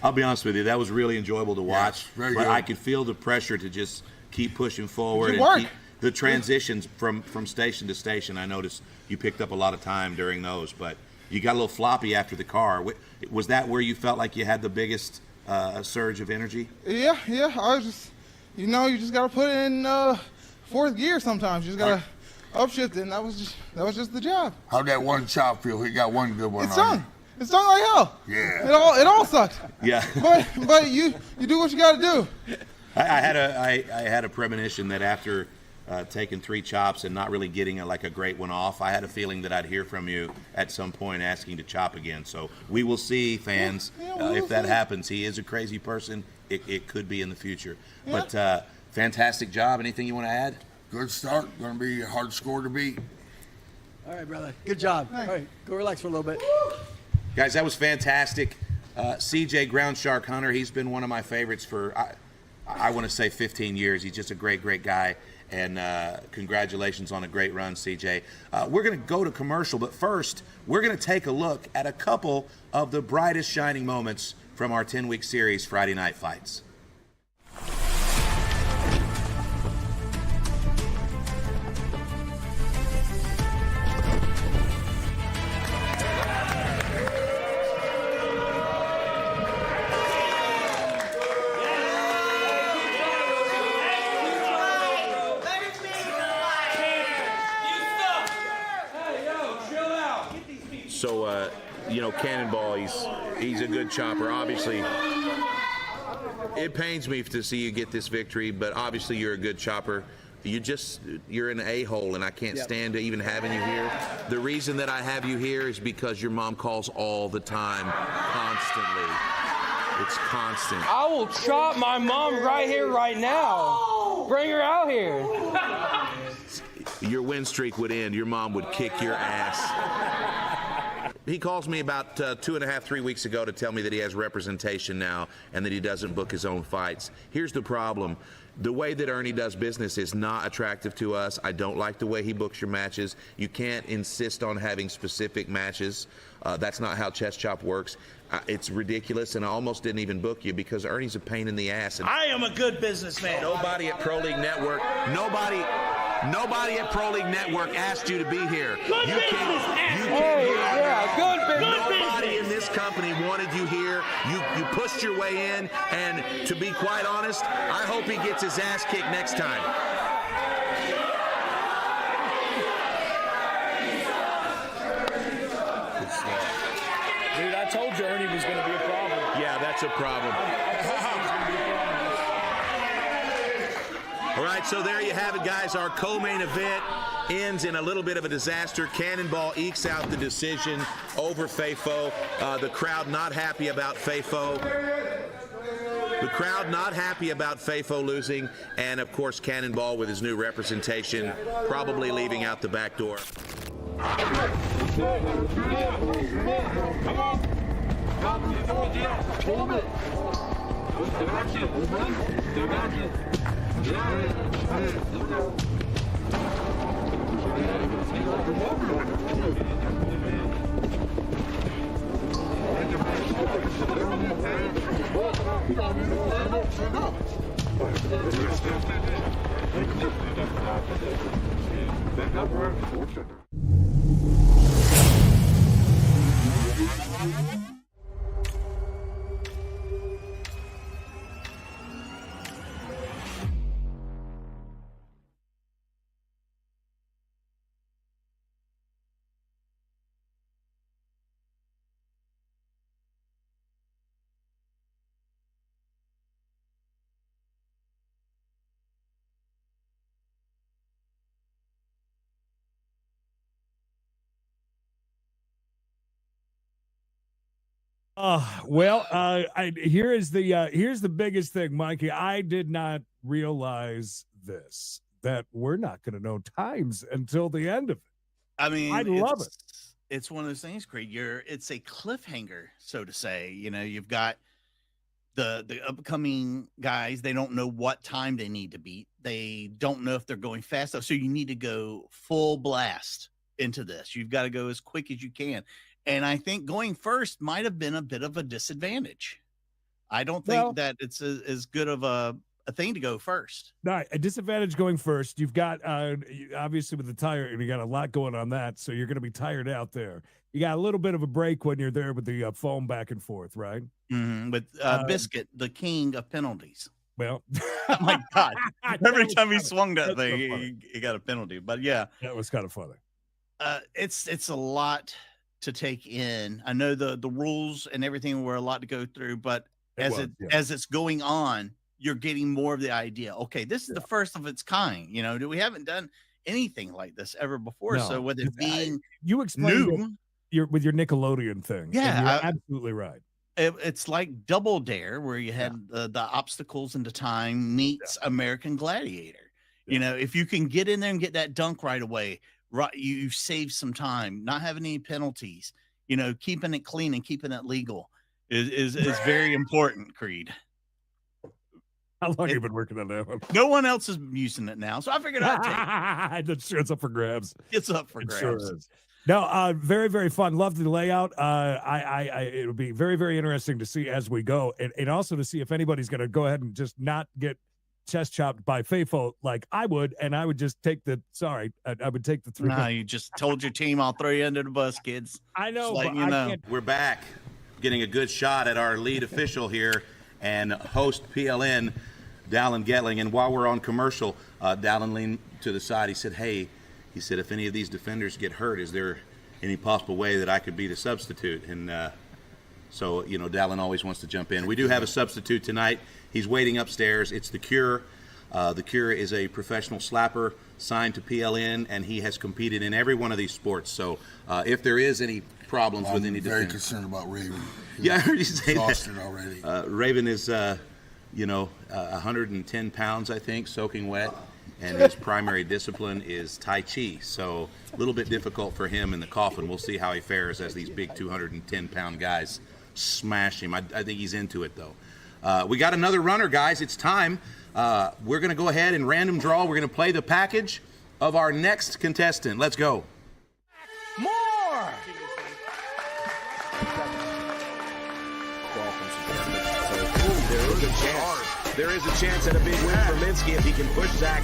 I'll be honest with you. That was really enjoyable to watch. Yes, very but good. I could feel the pressure to just keep pushing forward Good and work. keep the transitions from station to station. I noticed you picked up a lot of time during those, but you got a little floppy after the car. Was that where you felt like you had the biggest surge of energy? Yeah. I was just, you just gotta put it in fourth gear sometimes. You just gotta upshift it, and that was just the job. How'd that one chop feel? He got one good one It on stung. It stung like hell. Yeah. It all sucked. Yeah. But you do what you gotta do. I had a premonition that after taking 3 chops and not really getting a great one off, I had a feeling that I'd hear from you at some point asking to chop again. So we will see, fans, if that happens. He is a crazy person. It could be in the future. Yeah. But fantastic job. Anything you want to add? Good start. Going to be a hard score to beat. All right, brother. Good job. All right, go relax for a little bit. Guys, that was fantastic. CJ Groundshark Hunter, he's been one of my favorites for, I want to say 15 years. He's just a great guy. And congratulations on a great run, CJ. We're going to go to commercial, but first, we're going to take a look at a couple of the brightest shining moments from our 10-week series, Friday Night Fights. So, Cannonball, he's a good chopper. Obviously, it pains me to see you get this victory, but obviously you're a good chopper. You're an a-hole, and I can't stand to even having you here. The reason that I have you here is because your mom calls all the time, constantly. It's constant. I will chop my mom right here, right now. Bring her out here. Your win streak would end. Your mom would kick your ass. He calls me about 2.5, 3 weeks ago to tell me that he has representation now and that he doesn't book his own fights. Here's the problem. The way that Ernie does business is not attractive to us. I don't like the way he books your matches. You can't insist on having specific matches. That's not how Chest Chop works. It's ridiculous, and I almost didn't even book you because Ernie's a pain in the ass. And I am a good businessman. Nobody at Pro League Network, nobody at Pro League Network asked you to be here. Good business. Nobody in this company wanted you here. You pushed your way in, and to be quite honest, I hope he gets his ass kicked next time. Dude, I told you Ernie was going to be a problem. Yeah, that's a problem. All right, so there you have it, guys. Our co-main event ends in a little bit of a disaster. Cannonball ekes out the decision over FAFO. The crowd not happy about FAFO. The crowd not happy about FAFO losing. And, of course, Cannonball with his new representation probably leaving out the back door. Here's the biggest thing, Mikey. I did not realize this, that we're not going to know times until the end of it. I mean, I love it. It's one of those things, Creed. It's a cliffhanger, so to say. You know, you've got the upcoming guys. They don't know what time they need to beat. They don't know if they're going fast enough. So you need to go full blast into this. You've got to go as quick as you can. And I think going first might have been a bit of a disadvantage. I don't think that it's as good of a thing to go first. No, a disadvantage going first. You've got, obviously with the tire, you got a lot going on that, so you're going to be tired out there. You got a little bit of a break when you're there with the foam back and forth, right? Mm-hmm. With Biscuit, the king of penalties. Well, oh my God. Every time he swung that thing, he got a penalty. But yeah. That was kind of funny. It's a lot to take in. I know the rules and everything were a lot to go through, but as it's going on, you're getting more of the idea. Okay, this is the first of its kind. You know, we haven't done anything like this ever before. No, so with it being you explained new, with your Nickelodeon thing. Yeah, you're absolutely right. It's like Double Dare, where you had the obstacles into time meets American Gladiator. Yeah. You know, if you can get in there and get that dunk right away, right, you save some time. Not having any penalties. You know, keeping it clean and keeping it legal is very important, Creed. How long have you been working on that one? No one else is using it now, so I figured I'd take it. It's up for grabs. It's up for grabs. Sure is. No, very, very fun. Love the layout. It'll be very, very interesting to see as we go, and also to see if anybody's going to go ahead and just not get chest chopped by Faithful like I would, and I would just take the. Sorry, I would take the 3. No, you just told your team I'll throw you under the bus, kids. I know, but you know. We're back, getting a good shot at our lead official here and host PLN, Dallin Getling. And while we're on commercial, Dallin leaned to the side. He said, "Hey," he said, "if any of these defenders get hurt, is there any possible way that I could be the substitute?" And so, you know, Dallin always wants to jump in. We do have a substitute tonight. He's waiting upstairs. It's The Cure. The Cure is a professional slapper signed to PLN, and he has competed in every one of these sports. So if there is any problems with any defense. I'm very concerned about Raven. Yeah, I heard you say exhausted that. Already. Raven is, 110 pounds, I think, soaking wet, and his primary discipline is Tai Chi. So a little bit difficult for him in the coffin. We'll see how he fares as these big 210-pound guys smash him. I think he's into it, though. We got another runner, guys. It's time. We're going to go ahead and random draw. We're going to play the package of our next contestant. Let's go. More! There is a chance at a big win for Minsky if he can push Zac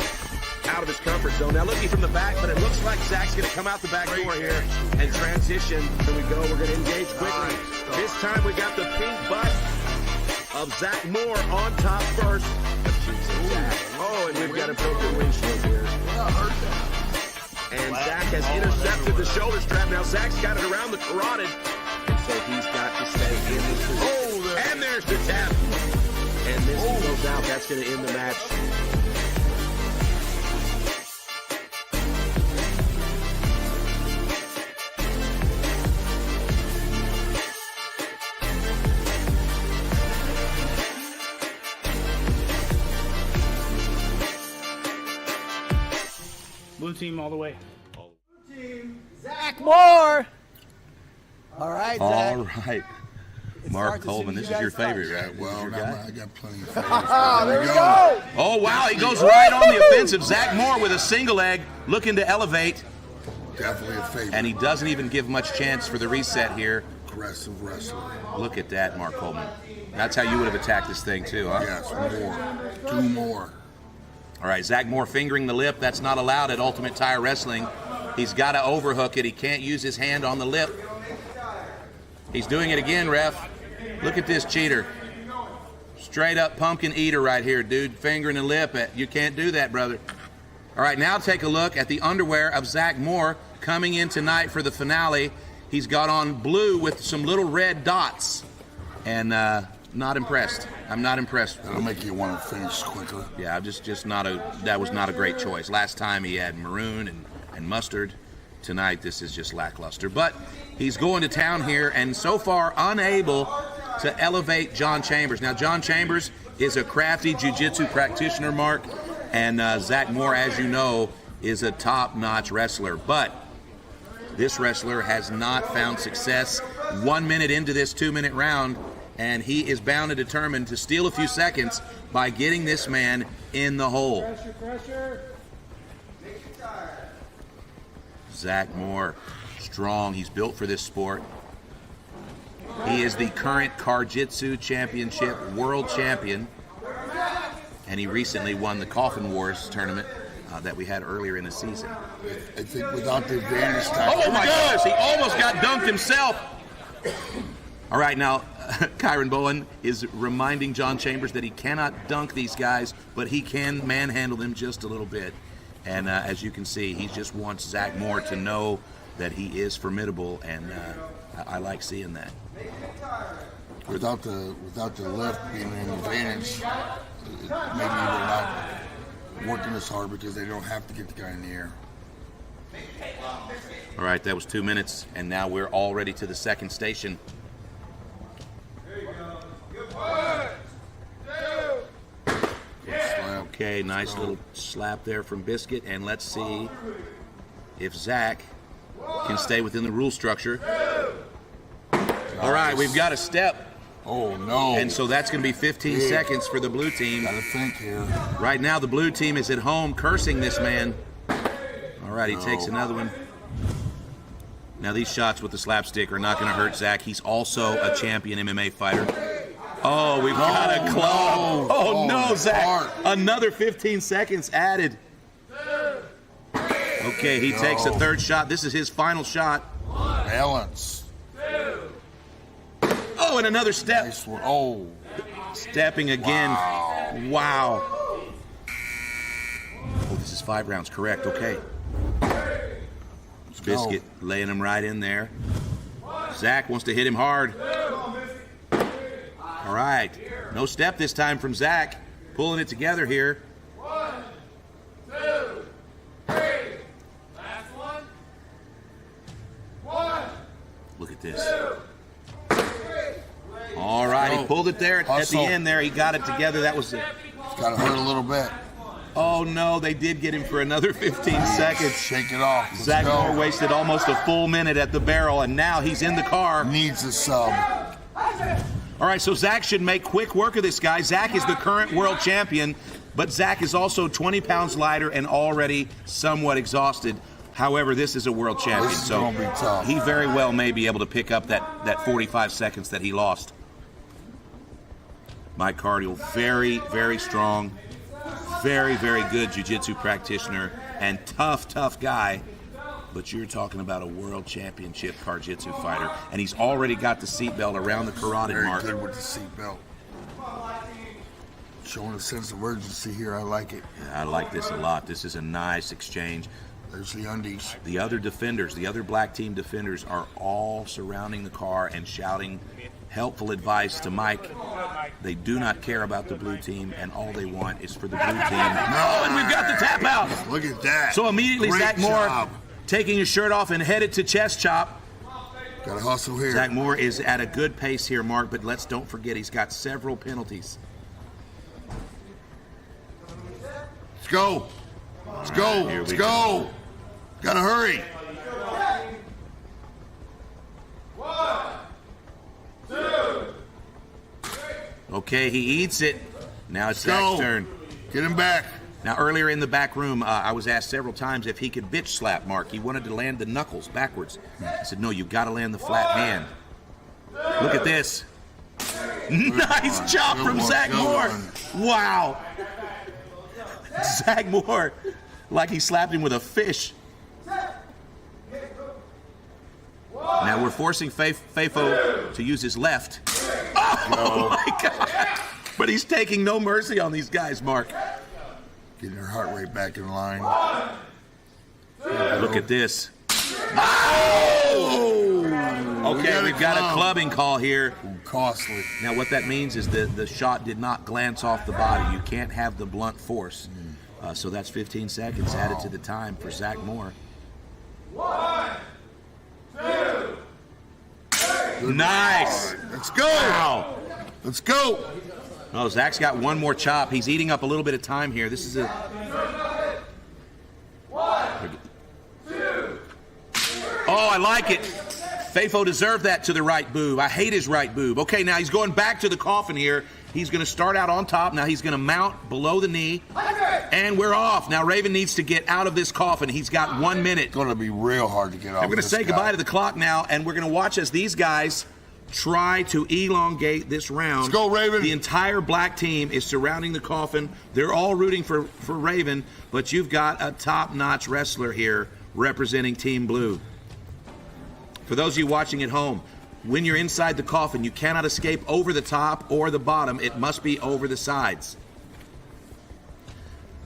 out of his comfort zone. Now looking from the back, but it looks like Zac's going to come out the back door here and transition. Here we go. We're going to engage quickly. This time we got the pink bust of Zac Moore on top first. Oh, and we've got a broken windshield here. And Zac has intercepted the shoulder strap. Now Zac's got it around the carotid. And so he's got to stay in this position. And there's the tap. And Minsky goes out. That's going to end the match. Blue team all the way. Blue team, Zac Moore. All right, Zac. All right. Mark Coleman, this is your favorite, right? Well, I got plenty of favorites. There we go. Oh, wow, he goes right on the offensive. Zac Moore with a single leg, looking to elevate. Definitely a favorite. And he doesn't even give much chance for the reset here. Aggressive wrestler. Look at that, Mark Coleman. That's how you would have attacked this thing, too, huh? Yes, more. 2 more. All right, Zac Moore fingering the lip. That's not allowed at Ultimate Tire Wrestling. He's got to overhook it. He can't use his hand on the lip. He's doing it again, ref. Look at this cheater. Straight up pumpkin eater right here, dude. Fingering the lip. You can't do that, brother. All right, now take a look at the underwear of Zac Moore coming in tonight for the finale. He's got on blue with some little red dots. And not impressed. I'm not impressed. That'll make you want to finish quicker. Yeah, that was not a great choice. Last time he had maroon and mustard. tonight this is just lackluster. But he's going to town here, and so far unable to elevate John Chambers. Now, John Chambers is a crafty jiu-jitsu practitioner, Mark, and Zac Moore, as you know, is a top-notch wrestler. But this wrestler has not found success 1 minute into this 2-minute round, and he is bound and determined to steal a few seconds by getting this man in the hole. Zac Moore, strong. He's built for this sport. He is the current Karjitsu Championship world champion, and he recently won the Coffin Wars tournament that we had earlier in the season. I think without the advantage time. Oh my gosh, he almost got dunked himself. All right, now Kyron Bowen is reminding John Chambers that he cannot dunk these guys, but he can manhandle them just a little bit. And as you can see, he just wants Zac Moore to know that he is formidable, and I like seeing that. Without the lift being an advantage, maybe they're not working as hard because they don't have to get the guy in the air. All right, that was 2 minutes, and now we're already to the second station. Okay, nice little slap there from Biscuit, and let's see if Zac can stay within the rule structure. All right, we've got a step. Oh, no. And so that's going to be 15 seconds for the blue team. Gotta think here. Right now, the blue team is at home cursing this man. All right, he takes another one. Now, these shots with the slapstick are not going to hurt Zac. He's also a champion MMA fighter. Oh, we've got a club. Oh, no, Zac. Another 15 seconds added. Okay, he takes a third shot. This is his final shot. Balance. Oh, and another step. Nice one. Oh. Stepping again. Wow. Oh, this is 5 rounds, correct. Okay. Biscuit laying him right in there. Zac wants to hit him hard. All right. No step this time from Zac. Pulling it together here. 1, 2, 3. Last one. 1. Look at this. All right, he pulled it there at the end there. He got it together. That was it. Got to hurt a little bit. Oh, no, they did get him for another 15 seconds. Shake it off. Zac Moore wasted almost a full minute at the barrel, and now he's in the car. Needs a sub. All right, so Zac should make quick work of this guy. Zac is the current world champion, but Zac is also 20 pounds lighter and already somewhat exhausted. However, this is a world champion, so he very well may be able to pick up that 45 seconds that he lost. Mike Cardiel, very, very strong, very, very good jiu-jitsu practitioner, and tough guy. But you're talking about a world championship Karjitsu fighter, and he's already got the seatbelt around the carotid mark. Very good with the seatbelt. Showing a sense of urgency here. I like it. Yeah, I like this a lot. This is a nice exchange. There's the undies. The other defenders, the other black team defenders, are all surrounding the car and shouting helpful advice to Mike. They do not care about the blue team, and all they want is for the blue team. Oh, and we've got the tap out. Look at that. So immediately Zac Moore taking his shirt off and headed to chest chop. Got to hustle here. Zac Moore is at a good pace here, Mark, but don't forget he's got several penalties. Let's go. Let's go. Let's go. Got to hurry. 1, 2, 3. Okay, he eats it. Now it's Zac's turn. Get him back. Now, earlier in the back room, I was asked several times if he could bitch slap Mark. He wanted to land the knuckles backwards. I said, no, you've got to land the flat hand. Look at this. Nice chop from Zac Moore. Wow. Zac Moore, like he slapped him with a fish. Now we're forcing Fafo to use his left. Oh, my God. But he's taking no mercy on these guys, Mark. Getting her heart rate back in line. Look at this. Oh! Okay, we've got a clubbing call here. Costly. Now what that means is that the shot did not glance off the body. You can't have the blunt force. So that's 15 seconds added to the time for Zac Moore. 1, 2, 3. Nice. Let's go. Wow. Let's go. Oh, Zach's got one more chop. He's eating up a little bit of time here. This is a... 1, 2. Oh, I like it. Fafo deserved that to the right boob. I hate his right boob. Okay, now he's going back to the coffin here. He's going to start out on top. Now he's going to mount below the knee. And we're off. Now Raven needs to get out of this coffin. He's got 1 minute. It's going to be real hard to get off. I'm going to say goodbye to the clock now, and we're going to watch as these guys try to elongate this round. Let's go, Raven. The entire black team is surrounding the coffin. They're all rooting for Raven, but you've got a top-notch wrestler here representing Team Blue. For those of you watching at home, when you're inside the coffin, you cannot escape over the top or the bottom. It must be over the sides.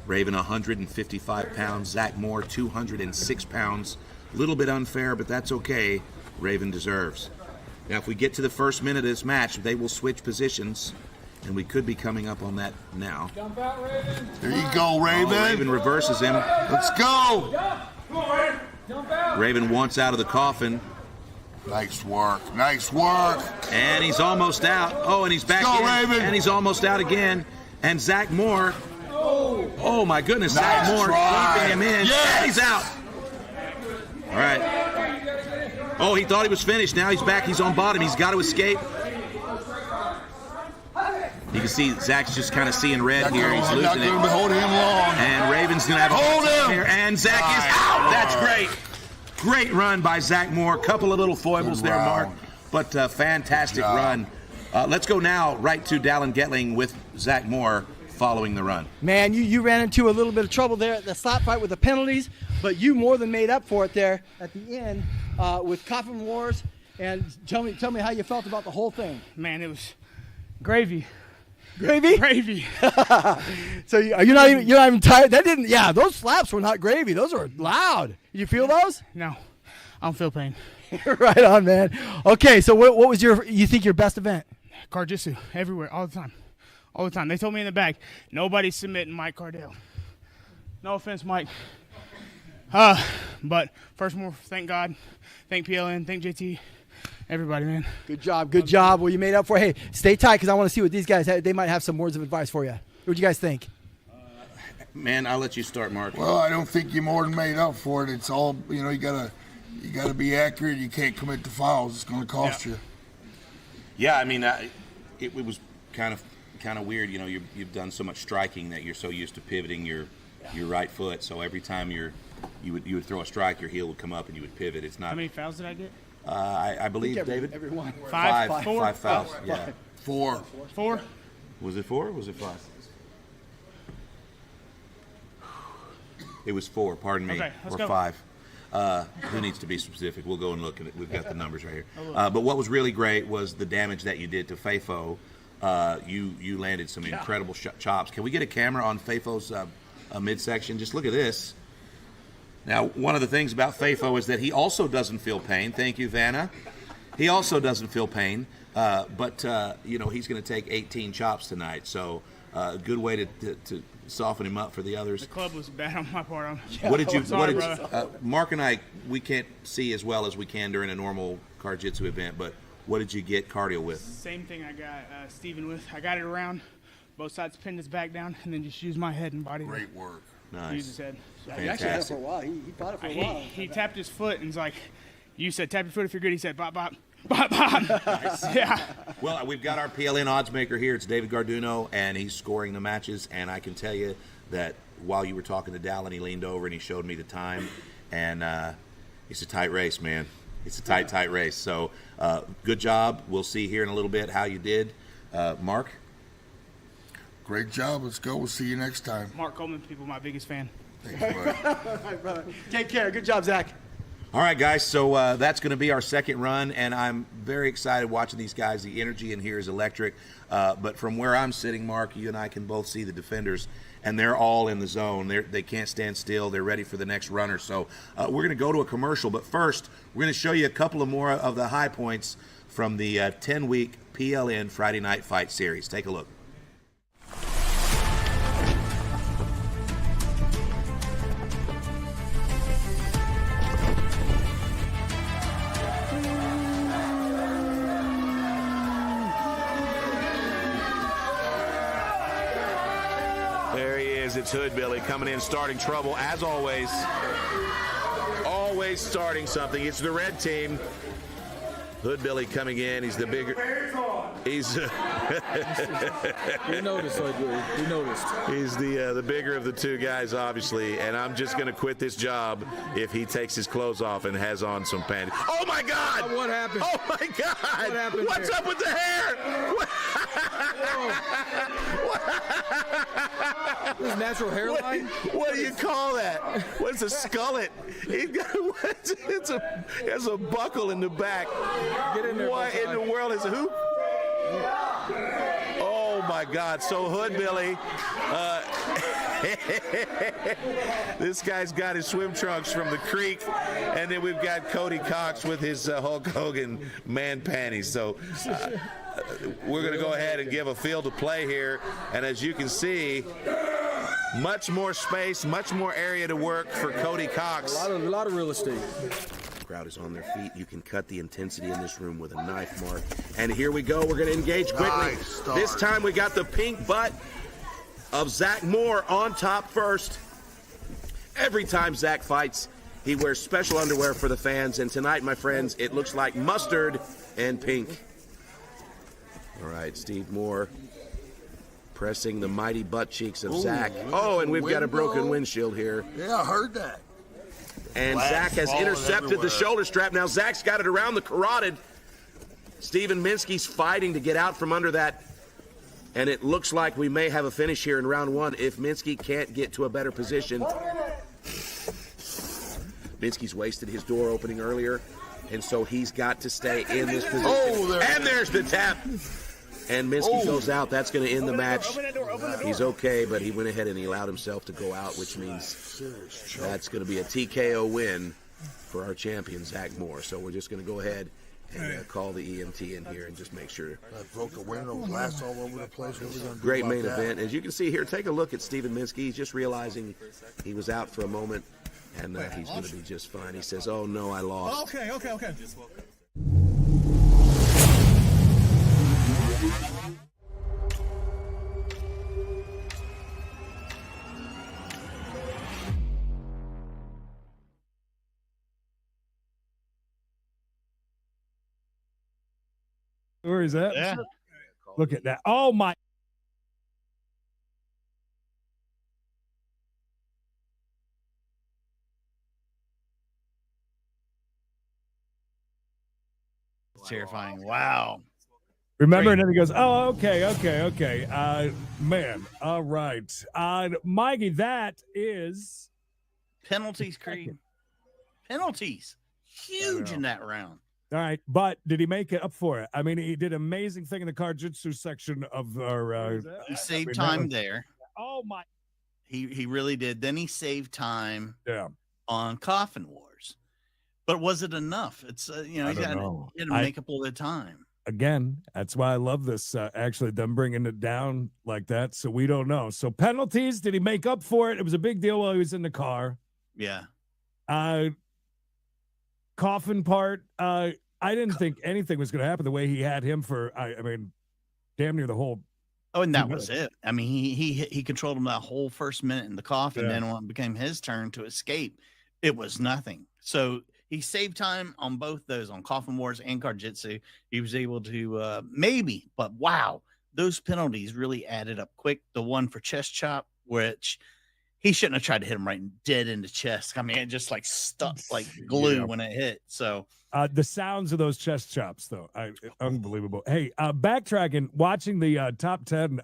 Raven, 155 pounds. Zac Moore, 206 pounds. A little bit unfair, but that's okay. Raven deserves. Now, if we get to the first minute of this match, they will switch positions, and we could be coming up on that now. Jump out, Raven. There you go, Raven. Oh, Raven reverses him. Let's go. Come on, Raven. Jump out. Raven wants out of the coffin. Nice work. Nice work. And he's almost out. Oh, and he's back Let's go, in. Raven. And he's almost out again. And Zac Moore. Oh my goodness. Nice Zac Moore try. keeping him in. Yes. And he's out. All right. Oh, he thought he was finished. Now he's back. He's on bottom. He's got to escape. You can see Zach's just kind of seeing red here. He's losing it. Not going to be holding him long. And Raven's going to have a Hold him. here. And Zach is out. That's great. Great run by Zac Moore. Couple of little foibles there, Mark. But fantastic run. Let's go now right to Dallin Getling with Zac Moore following the run. Man, you ran into a little bit of trouble there at the slap fight with the penalties, but you more than made up for it there at the end with Coffin Wars. And tell me how you felt about the whole thing. Man, it was gravy. Gravy? Gravy. So you're not even tired. That didn't. Yeah, those slaps were not gravy. Those were loud. You feel those? No, I don't feel pain. Right on, man. Okay, so what was you think your best event? Jiu-Jitsu everywhere, all the time. All the time. They told me in the back, nobody's submitting Mike Cardell. No offense, Mike. But first more, thank God. Thank PLN. Thank JT. Everybody, man. Good job. Good job. Well, you made up for it. Hey, stay tight because I want to see what these guys have. They might have some words of advice for you. What do you guys think? Man, I'll let you start, Mark. Well, I don't think you more than made up for it. It's all, you gotta be accurate. You can't commit to fouls. It's going to cost you. Yeah, I mean, it was kind of weird. You've done so much striking that you're so used to pivoting your right foot. So every time you would throw a strike, your heel would come up and you would pivot. It's not. How many fouls did I get? I believe, Everyone. David. Five. Five fouls. Yeah. Four. Was it 4 or was it 5? It was 4. Pardon me. Okay, let's or go. 5. Who needs to be specific? We'll go and look at it. We've got the numbers right here. But what was really great was the damage that you did to Fafo. You landed some incredible chops. Can we get a camera on Fafo's midsection? Just look at this. Now, one of the things about Fafo is that he also doesn't feel pain. Thank you, Vanna. He also doesn't feel pain, but he's going to take 18 chops tonight. So, a good way to soften him up for the others. The club was bad on my part. What did you? Sorry, Mark and I, we can't see as well as we can during a normal Jiu-Jitsu event, but what did you get cardio with? Same thing I got Steven with. I got it around, both sides pinned his back down, and then just used my head and body. Great work. Nice. Use his head. He actually had it for a while. He fought it for a while. He tapped his foot and was like, you said tap your foot if you're good. He said bop, bop, bop, bop. Yeah. Well, we've got our PLN odds maker here. It's David Garduno, and he's scoring the matches. And I can tell you that while you were talking to Dallin, he leaned over and he showed me the time. And it's a tight race, man. It's a tight race. So good job. We'll see here in a little bit how you did. Mark? Great job. Let's go. We'll see you next time. Mark Coleman, people, my biggest fan. Thanks, buddy. All right, brother. Take care. Good job, Zach. All right, guys, so that's going to be our second run, and I'm very excited watching these guys. The energy in here is electric. But from where I'm sitting, Mark, you and I can both see the defenders, and they're all in the zone. They can't stand still. They're ready for the next runner. So we're going to go to a commercial, but first we're going to show you a couple of more of the high points from the 10-week PLN Friday Night Fight Series. Take a look. It's Hoodbilly coming in, starting trouble, as always. Always starting something. It's the red team. Hoodbilly coming in. He's the bigger. He's. You noticed, Hoodbilly. You noticed. He's the bigger of the two guys, obviously. And I'm just going to quit this job if he takes his clothes off and has on some panties. Oh my God! What happened? Oh my God! What happened? What's up with the hair? This is natural hairline. What do you call that? What's a skullet? There's a buckle in the back. Get in there. What in the world is a hoop? Oh my God! So Hoodbilly, this guy's got his swim trunks from the creek, and then we've got Cody Cox with his Hulk Hogan man panties. So we're going to go ahead and give a field of play here, and as you can see, much more space, much more area to work for Cody Cox. A lot of real estate. Crowd is on their feet. You can cut the intensity in this room with a knife mark. And here we go. We're going to engage quickly. Nice This time we got the pink butt of Zac Moore on top first. Every time Zac fights, he wears special underwear for the fans. And tonight, my friends, it looks like mustard and pink. All right, Steve Moore pressing the mighty butt cheeks of Zac. Oh, and we've got a broken windshield here. Yeah, I heard that. And Glass Zac has falling intercepted everywhere. the shoulder strap. Now Zac's got it around the carotid. Steven Minsky's fighting to get out from under that. And it looks like we may have a finish here in round one if Minsky can't get to a better position. Minsky's wasted his door opening earlier, and so he's got to stay in this position. And there's the tap. And Minsky goes out. That's going to end the match. He's okay, but he went ahead and he allowed himself to go out, which means that's going to be a TKO win for our champion, Zac Moore. So we're just going to go ahead and call the EMT in here and just make sure. I broke the window, glass all over the place. What are we gonna do Great about main that? event. As you can see here, take a look at Steven Minsky. He's just realizing he was out for a moment, and he's going to be just fine. He says, oh, no, I lost. Okay. Where is that? Yeah. Look at that. Oh my. Terrifying. Wow. Remember, and then he goes, oh, okay. Man, all right. Mikey, that is Penalties, Creed. Penalties. Huge in that round. all right. But did he make it up for it? I mean, he did an amazing thing in the Karjitsu section of our. He saved time there. Oh my. He really did. Then he saved time Yeah. on Coffin Wars. But was it enough? It's you know, I he's don't got know. to make up all the time. Again, that's why I love this. Actually, them bringing it down like that. So we don't know. So penalties, did he make up for it? It was a big deal while he was in the car. Yeah. Coffin part. I didn't think anything was going to happen the way he had him for. I mean, damn near the whole. Oh, and that was it. I mean, he controlled him that whole first minute in the coffin. Yeah. Then when it became his turn to escape, it was nothing. So he saved time on both those, on Coffin Wars and Karjitsu. He was able to maybe, but wow, those penalties really added up quick. The one for chest chop, which he shouldn't have tried to hit him right dead in the chest. I mean, it just like stuck like glue when it hit. So the sounds of those chest chops, though, unbelievable. Hey, backtracking, watching the top 10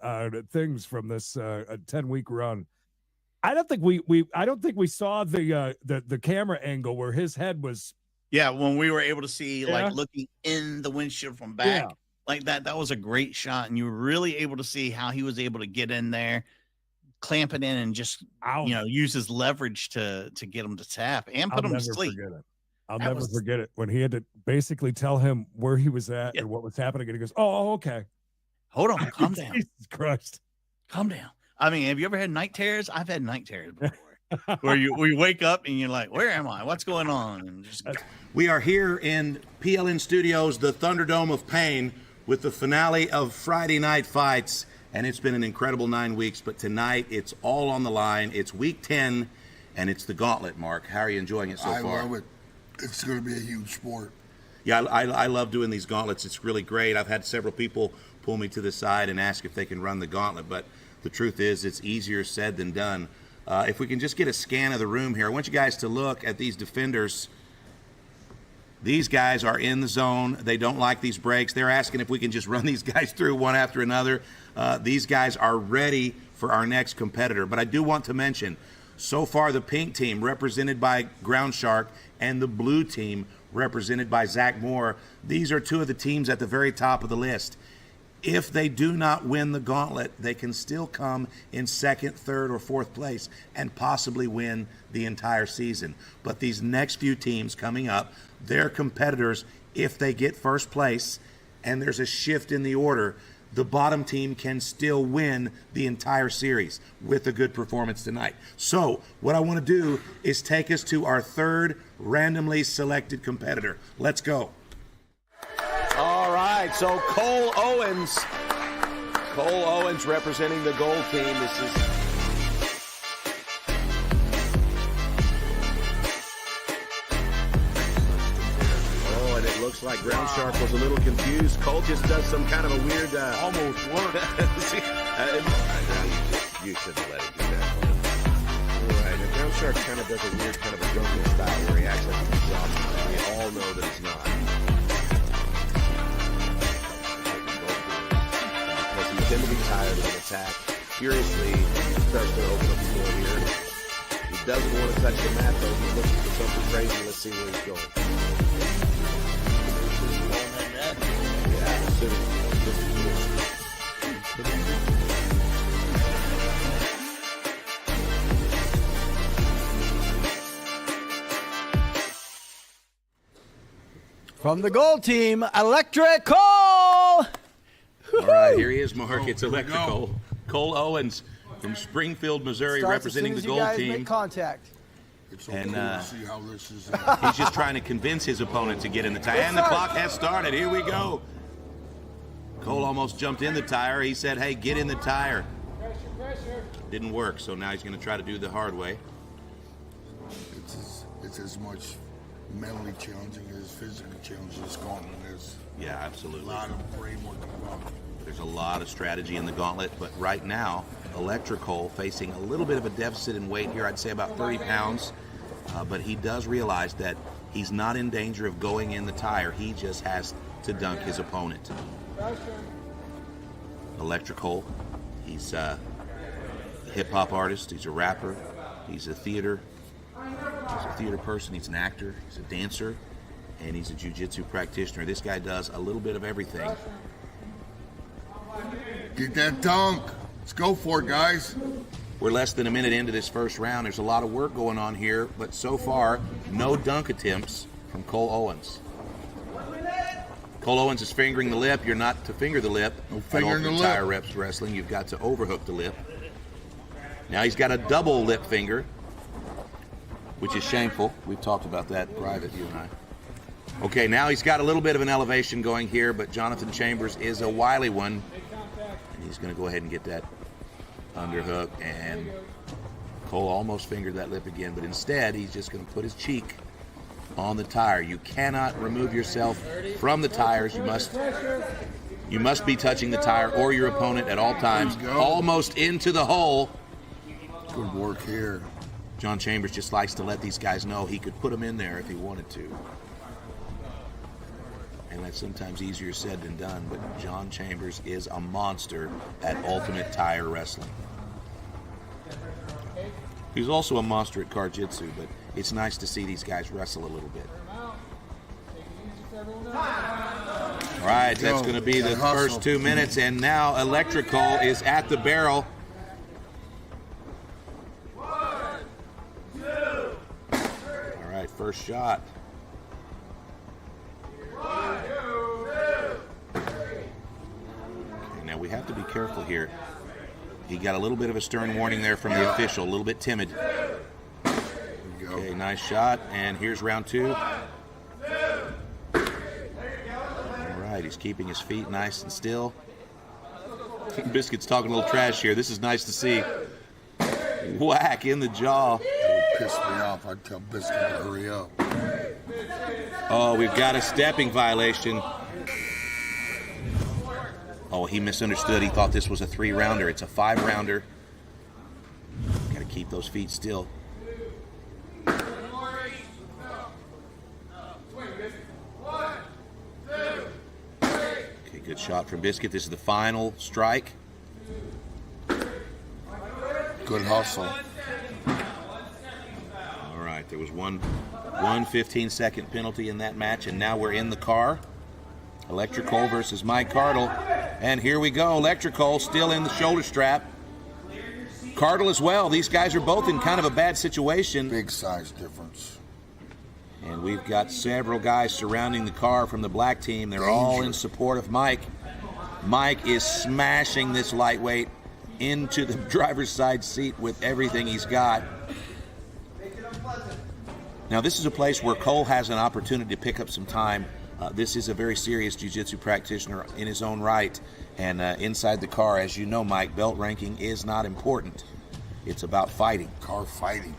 things from this 10-week run. I don't think we saw the camera angle where his head was. Yeah, when we were able to see like looking in the windshield from back like that was a great shot, and you were really able to see how he was able to get in there, clamp it in, and just use his leverage to get him to tap and put him to sleep. I'll never forget it when he had to basically tell him where he was at and what was happening, and he goes, "Oh, okay, hold on, calm down, Jesus Christ, calm down." I mean, have you ever had night terrors? I've had night terrors before, where you wake up and you're like, "Where am I? What's going on?" And just... We are here in PLN Studios, the Thunderdome of Pain, with the finale of Friday Night Fights. and it's been an incredible 9 weeks, but tonight it's all on the line. It's week 10, and it's the gauntlet, Mark. How are you enjoying it so far? I love it. It's going to be a huge sport. Yeah, I love doing these gauntlets. It's really great. I've had several people pull me to the side and ask if they can run the gauntlet, but the truth is it's easier said than done. If we can just get a scan of the room here, I want you guys to look at these defenders. These guys are in the zone. They don't like these breaks. They're asking if we can just run these guys through one after another. These guys are ready for our next competitor. But I do want to mention, so far the pink team represented by Groundshark and the blue team represented by Zac Moore, these are two of the teams at the very top of the list. If they do not win the gauntlet, they can still come in second, third, or fourth place and possibly win the entire season. But these next few teams coming up, they're competitors. If they get first place and there's a shift in the order, the bottom team can still win the entire series with a good performance tonight. So what I want to do is take us to our third randomly selected competitor. Let's go. All right, so Cole Owens representing the gold team. This is and it looks like Groundshark was a little confused. Cole just does some kind of a weird almost work. You shouldn't let him do that. All right, and Groundshark kind of does a weird kind of a drunken style where he acts like he's exhausted. We all know that he's not. Tend to be tired of an attack. Furiously, he starts to open up the door here. He doesn't want to touch the mat, though. He's looking for something crazy. Let's see where he's going. Yeah, as soon as From the gold team, Electrical! All right, here he is, Mark. It's Electrical. Cole Owens from Springfield, Missouri, Starts representing as the soon as gold you guys team. Make contact. It's so And, cool to see how this is. He's just trying to convince his opponent to get in the tire. And the clock has started. Here we go. Cole almost jumped in the tire. He said, hey, get in the tire. Didn't work, so now he's going to try to do the hard way. It's as much mentally challenging as physically challenging as gauntlet is. Yeah, absolutely. A lot of brain work involved. There's a lot of strategy in the gauntlet, but right now, Electrical facing a little bit of a deficit in weight here. I'd say about 30 pounds, but he does realize that he's not in danger of going in the tire. He just has to dunk his opponent. Electrical, he's a hip-hop artist, he's a rapper, he's a theater person, he's an actor, he's a dancer, and he's a jiu-jitsu practitioner. This guy does a little bit of everything. Get that dunk. Let's go for it, guys. We're less than a minute into this first round. There's a lot of work going on here, but so far, no dunk attempts from Cole Owens. Cole Owens is fingering the lip. You're not to finger the lip. No fingering the lip. Tire reps wrestling. You've got to overhook the lip. Now he's got a double lip finger, which is shameful. We've talked about that in private, you and I. Okay, now he's got a little bit of an elevation going here, but Jonathan Chambers is a wily one. And he's going to go ahead and get that underhook. And Cole almost fingered that lip again, but instead he's just going to put his cheek on the tire. You cannot remove yourself from the tires. You must be touching the tire or your opponent at all times. Almost into the hole. Good work here. John Chambers just likes to let these guys know he could put them in there if he wanted to. And that's sometimes easier said than done, but John Chambers is a monster at Ultimate Tire Wrestling. He's also a monster at Karjitsu, but it's nice to see these guys wrestle a little bit. All right, that's going to be the first 2 minutes, and now Electrical is at the barrel. All right, first shot. Okay, now we have to be careful here. He got a little bit of a stern warning there from the official, a little bit timid. Okay, nice shot, and here's round two. All right, he's keeping his feet nice and still. Biscuit's talking a little trash here. This is nice to see. Whack in the jaw. It would piss me off. I'd tell Biscuit to hurry up. Oh, we've got a stepping violation. Oh, he misunderstood. He thought this was a 3-rounder. It's a 5-rounder. Got to keep those feet still. Okay, good shot from Biscuit. This is the final strike. Good hustle. All right, there was one 15-second penalty in that match, and now we're in the car. Electrical versus Mike Cardle. And here we go. Electrical still in the shoulder strap. Cardle as well. These guys are both in kind of a bad situation. Big size difference. And we've got several guys surrounding the car from the black team. They're all in support of Mike. Mike is smashing this lightweight into the driver's side seat with everything he's got. Now, this is a place where Cole has an opportunity to pick up some time. This is a very serious jiu-jitsu practitioner in his own right. And inside the car, as you know, Mike, belt ranking is not important. It's about fighting. Car fighting.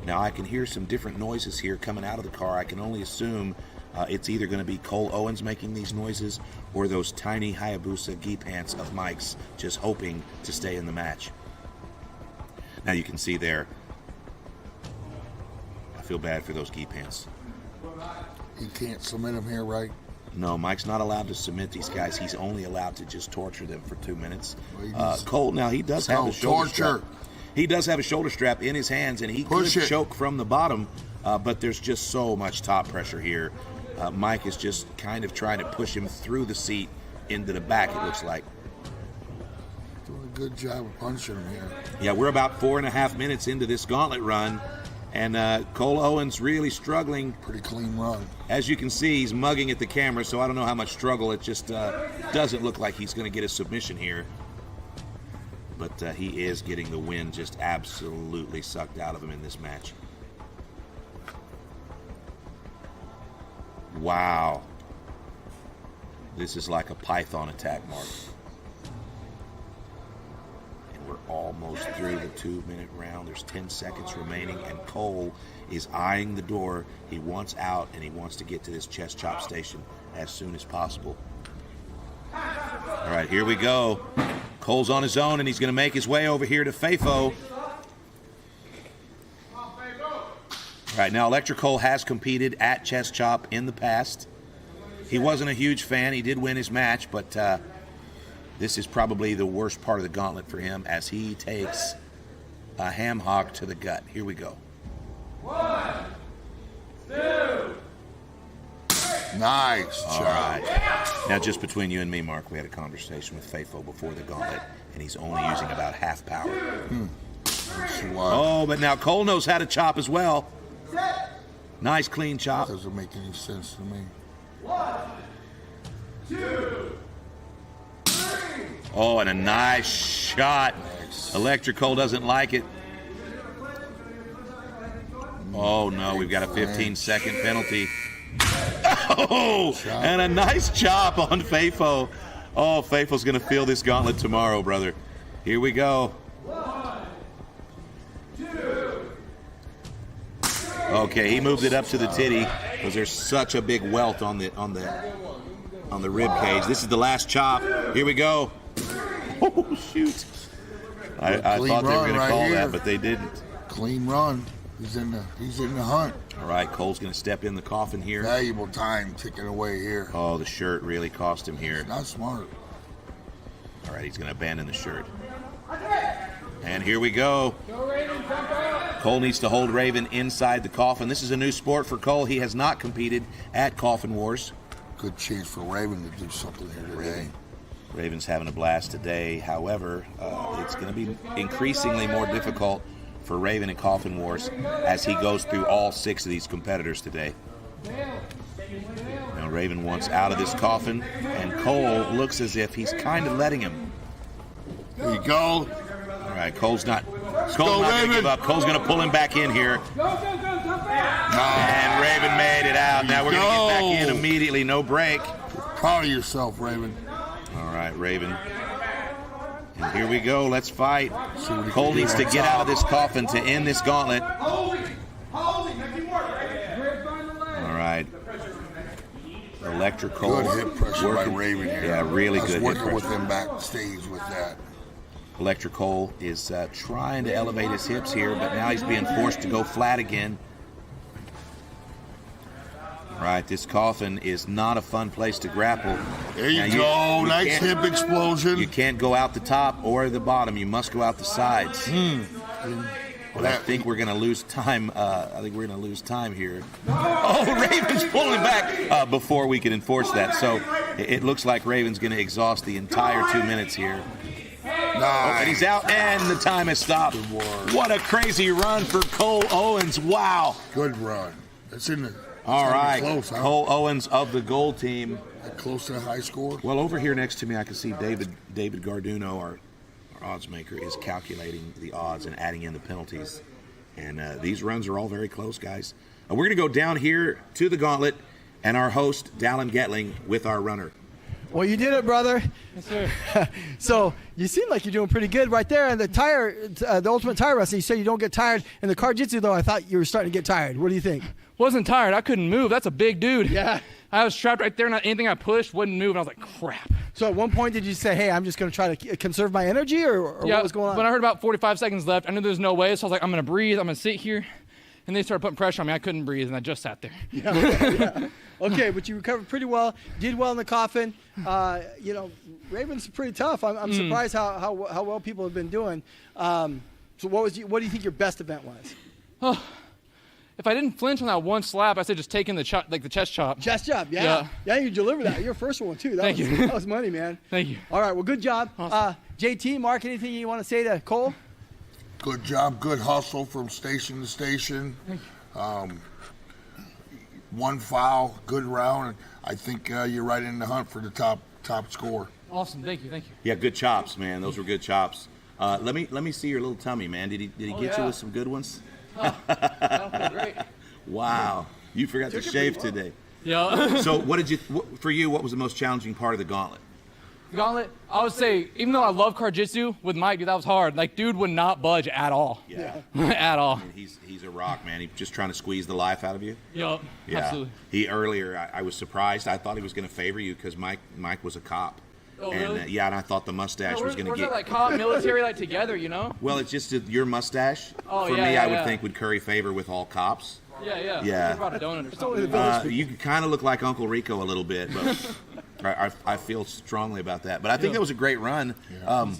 Now, I can hear some different noises here coming out of the car. I can only assume it's either going to be Cole Owens making these noises or those tiny Hayabusa gi pants of Mike's just hoping to stay in the match. Now, you can see there, I feel bad for those gi pants. You can't submit him here, right? No, Mike's not allowed to submit these guys. He's only allowed to just torture them for 2 minutes. Cole, now he does have a shoulder strap. He does have a shoulder strap in his hands, and he could choke from the bottom, but there's just so much top pressure here. Mike is just kind of trying to push him through the seat into the back, it looks like. Doing a good job of punching him here. Yeah, we're about 4.5 minutes into this gauntlet run. And Cole Owens really struggling. Pretty clean run. As you can see, he's mugging at the camera, so I don't know how much struggle. It just doesn't look like he's going to get a submission here. But he is getting the wind just absolutely sucked out of him in this match. Wow. This is like a python attack, Mark. We're almost through the 2-minute round. There's 10 seconds remaining, and Cole is eyeing the door. He wants out, and he wants to get to this chest chop station as soon as possible. All right, here we go. Cole's on his own, and he's going to make his way over here to Fafo. All right, now Electric Cole has competed at chest chop in the past. He wasn't a huge fan. He did win his match, but this is probably the worst part of the gauntlet for him as he takes a ham hock to the gut. Here we go. 1, 2, 3. Nice job. All right. Now, just between you and me, Mark, we had a conversation with Fafo before the gauntlet, and he's only using about half power. Oh, but now Cole knows how to chop as well. Nice, clean chop. Doesn't make any sense to me. 1, 2. Oh, and a nice shot. Electric Cole doesn't like it. Oh, no, we've got a 15-second penalty. Oh, and a nice chop on Fafo. Oh, Fafo's going to feel this gauntlet tomorrow, brother. Here we go. 1, 2. Okay, he moved it up to the titty because there's such a big welt on the rib cage. This is the last chop. Here we go. Oh, shoot. I thought they were going to call that, but they didn't. Clean run. He's in the hunt. All right, Cole's going to step in the coffin here. Valuable time ticking away here. Oh, the shirt really cost him here. It's not smart. All right, he's going to abandon the shirt. And here we go. Cole needs to hold Raven inside the coffin. This is a new sport for Cole. He has not competed at Coffin Wars. Good chance for Raven to do something here today. Raven's having a blast today. However, it's going to be increasingly more difficult for Raven in Coffin Wars as he goes through all 6 of these competitors today. Now Raven wants out of this coffin, and Cole looks as if he's kind of letting him. There you go. All right, Cole's not going to give up. Cole's going to pull him back in here. And Raven made it out. Now we're going to get back in immediately. No break. Proud of yourself, Raven. All right, Raven. And here we go. Let's fight. Cole needs to get out of this coffin to end this gauntlet. All right. Electrical. Good hip pressure by Raven here. Yeah, really good hip working pressure. with him backstage with that. Electrical is trying to elevate his hips here, but now he's being forced to go flat again. All right, this coffin is not a fun place to grapple. There you go. Nice hip explosion. You can't go out the top or the bottom. You must go out the sides. But I think we're going to lose time. Here. Oh, Raven's pulling back before we can enforce that. So it looks like Raven's going to exhaust the entire 2 minutes here. Nice. And he's out, and the time has stopped. What a crazy run for Cole Owens. Wow. Good run. It's in the... All right, close, huh? Cole Owens of the gold team. Close to the high score. Well, over here next to me, I can see David Garduno, our odds maker, is calculating the odds and adding in the penalties. And these runs are all very close, guys. We're going to go down here to the gauntlet and our host, Dallin Getling, with our runner. Well, you did it, brother. Yes, sir. So you seem like you're doing pretty good right there. And the ultimate tire wrestling, you said you don't get tired. In the car jitsu, though, I thought you were starting to get tired. What do you think? Wasn't tired. I couldn't move. That's a big dude. Yeah. I was strapped right there, and anything I pushed wouldn't move. And I was like, crap. So at one point, did you say, hey, I'm just going to try to conserve my energy, or what was going on? When I heard about 45 seconds left, I knew there was no way. So I was like, I'm going to breathe. I'm going to sit here. And they started putting pressure on me. I couldn't breathe, and I just sat there. Yeah. Okay, but you recovered pretty well. Did well in the coffin. Raven's pretty tough. I'm surprised how well people have been doing. So what do you think your best event was? Oh, if I didn't flinch on that one slap, I said just taking the chest chop. Chest chop, yeah. You delivered that. Your first one too. Thank you. That was money, man. Thank you. All right, well, good job. Awesome. JT, Mark, anything you want to say to Cole? Good job. Good hustle from station to station. One foul, good round. I think you're right in the hunt for the top score. Awesome. Thank you. Yeah, good chops, man. Those were good chops. Let me see your little tummy, man. Did he get you with some good ones? Oh, that felt great. Wow. You forgot to shave today. Yeah. So what was the most challenging part of the gauntlet? The gauntlet, I would say, even though I love Jiu-Jitsu with Mike, dude, that was hard. Like, dude would not budge at all. Yeah. At all. I mean, he's a rock, man. He's just trying to squeeze the life out of you. Yep. Yeah. Absolutely. Earlier, I was surprised. I thought he was going to favor you because Mike was a cop. Oh, and really? and I thought the mustache was going to We're get. like cop, military, like together, you know? Well, it's just that your mustache. Oh, for yeah, me, yeah, I would yeah. think would curry favor with all cops. Yeah. Yeah. What about a donut or something? You kind of look like Uncle Rico a little bit, but I feel strongly about that. But I think that was a great run. Yeah.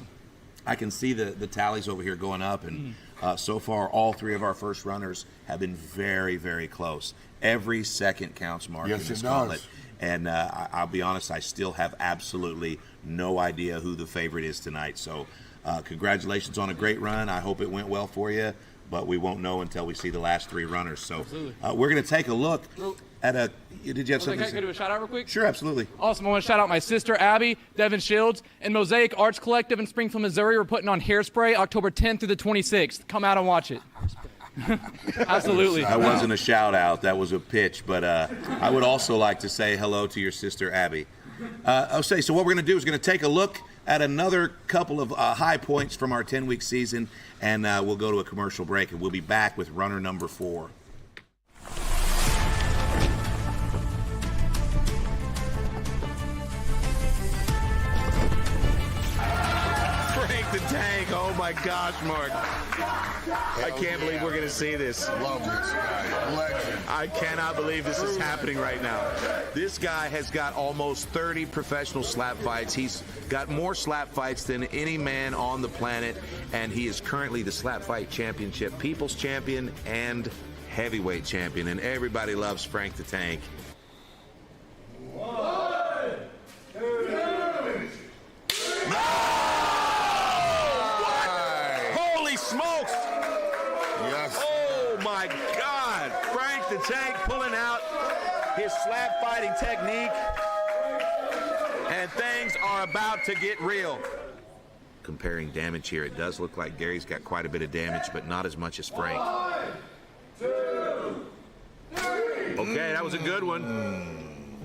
I can see the tallies over here going up, and so far all three of our first runners have been very, very close. Every second counts, Mark, Yes, in this it does. gauntlet. And I'll be honest, I still have absolutely no idea who the favorite is tonight. So congratulations on a great run. I hope it went well for you, but we won't know until we see the last three runners. So we're going to take a look at a – did you have something? Can I do a shout out real quick? Sure, absolutely. Awesome. I want to shout out my sister, Abby, Devin Shields, and Mosaic Arts Collective in Springfield, Missouri. We're putting on Hairspray October 10th through the 26th. Come out and watch it. Absolutely. That wasn't a shout out. That was a pitch. But I would also like to say hello to your sister, Abby. So what we're going to do is going to take a look at another couple of high points from our 10-week season, and we'll go to a commercial break, and we'll be back with runner number 4. Frank the Tank. Oh my gosh, Mark. I can't believe we're going to see this. Love this guy. Legend. I cannot believe this is happening right now. This guy has got almost 30 professional slap fights. He's got more slap fights than any man on the planet, and he is currently the Slap Fight Championship People's Champion and Heavyweight Champion, and everybody loves Frank the Tank. 1, 2, Holy smokes! Yes. Oh my God! Frank the Tank pulling out his slap fighting technique, and things are about to get real. Comparing damage here, it does look like Gary's got quite a bit of damage, but not as much as Frank. 1, 2, 3. Okay, that was a good one.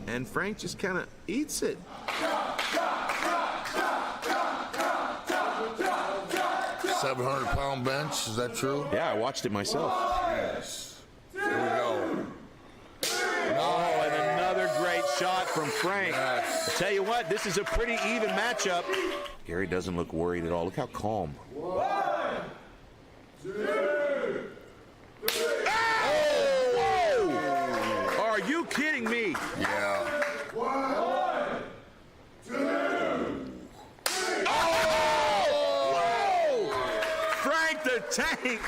And Frank just kind of eats it. 700-pound bench. Is that true? Yeah, I watched it myself. Yes. Here we go. Oh, and another great shot from Frank. Yes. I'll tell you what, this is a pretty even matchup. Gary doesn't look worried at all. Look how calm. 1, 2, 3. Oh! Are you kidding me? Yeah. 1, 2, 3. Oh! Frank the Tank,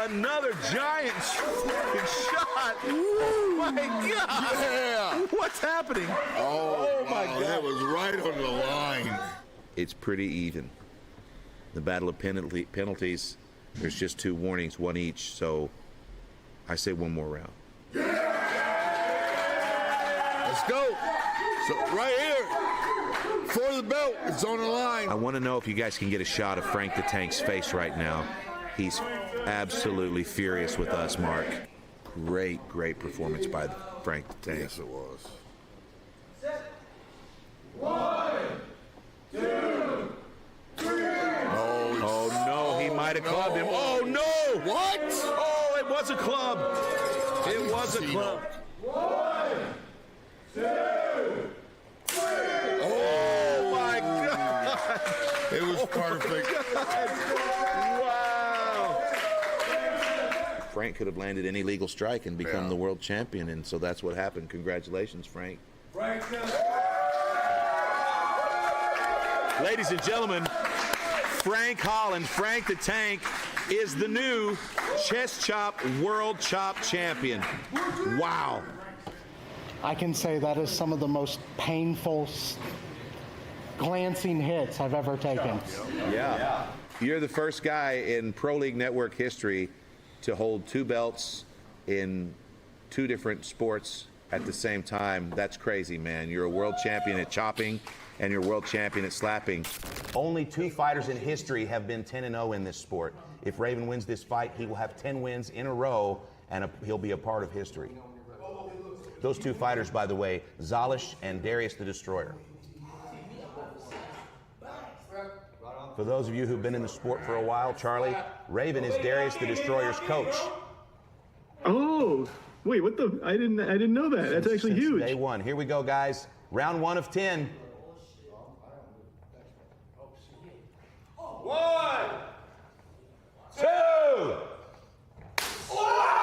another giant shot. Oh my God! Yeah. What's happening? Oh my wow, God! That was right on the line. It's pretty even. The battle of penalties. There's just 2 warnings, 1 each. So I say 1 more round. Let's go. So right here for the belt. It's on the line. I want to know if you guys can get a shot of Frank the Tank's face right now. He's absolutely furious with us, Mark. Great performance by Frank the Tank. Yes, it was. 1, 2, 3. Oh no, he might have clubbed him. Oh no! What? Oh, it was a club. It was a club. 1, 2, 3. Oh my God! It was perfect. Wow! Frank could have landed any legal strike and become the world champion, and so that's what happened. Congratulations, Frank. Ladies and gentlemen, Frank Holland, Frank the Tank, is the new chest chop world chop champion. Wow. I can say that is some of the most painful glancing hits I've ever taken. Yeah. You're the first guy in Pro League Network history to hold 2 belts in 2 different sports at the same time. That's crazy, man. You're a world champion at chopping, and you're a world champion at slapping. Only 2 fighters in history have been 10-0 in this sport. If Raven wins this fight, he will have 10 wins in a row, and he'll be a part of history. Those 2 fighters, by the way, Zalish and Darius the Destroyer. For those of you who've been in the sport for a while, Charlie, Raven is Darius the Destroyer's coach. Oh, wait, what the? I didn't know that. That's actually Since huge. Day 1. Here we go, guys. Round 1 of 10. 1, 2. Oh!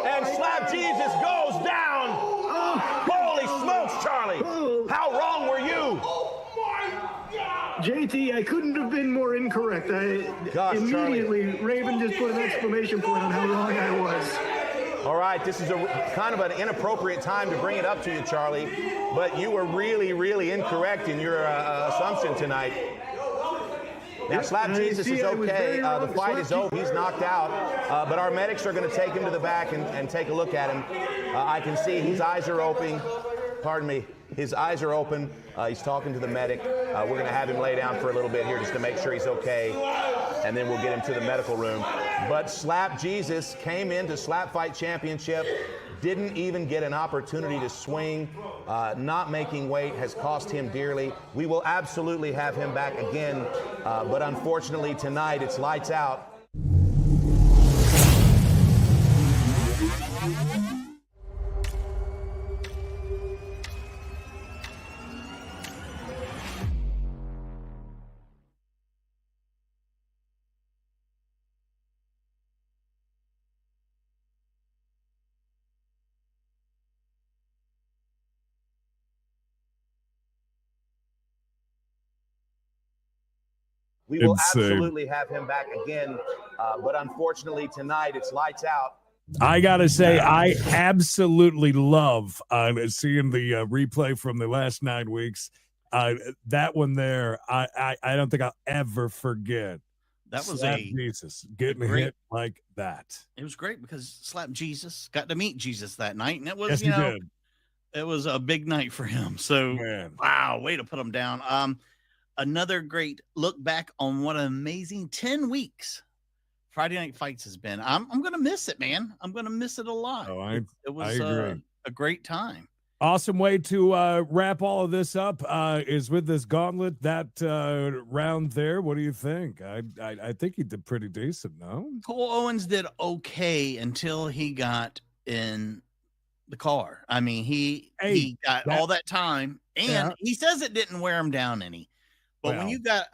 And Slap Jesus goes down. Holy smokes, Charlie. How wrong were you? JT, I couldn't have been more incorrect. Gosh, Immediately, Raven just put an exclamation point on how wrong I was. All right, this is a kind of an inappropriate time to bring it up to you, Charlie, but you were really incorrect in your assumption tonight. Now, Slap Jesus is okay. The fight is over. He's knocked out, but our medics are going to take him to the back and take a look at him. I can see his eyes are open. Pardon me. His eyes are open. He's talking to the medic. We're going to have him lay down for a little bit here just to make sure he's okay, and then we'll get him to the medical room. But Slap Jesus came into Slap Fight Championship, didn't even get an opportunity to swing. Not making weight has cost him dearly. We will absolutely have him back again, but unfortunately tonight it's lights out. We will absolutely have him back again, but unfortunately tonight it's lights out. I gotta say, I absolutely love seeing the replay from the last 9 weeks. That one there, I don't think I'll ever forget. That was Slap Jesus getting hit like that. It was great because Slap Jesus got to meet Jesus that night, and it was Yes, he did. It was a big night for him. So wow, way to put him down. Another great look back on what an amazing 10 weeks Friday Night Fights has been. I'm gonna miss it, man. I'm gonna miss it a lot. Oh, I it was agree. A great time. Awesome way to wrap all of this up is with this gauntlet, that round there. What do you think? I think he did pretty decent, no? Cole Owens did okay until he got in the car. I mean, he got all that time, and he says it didn't wear him down any. But when you got,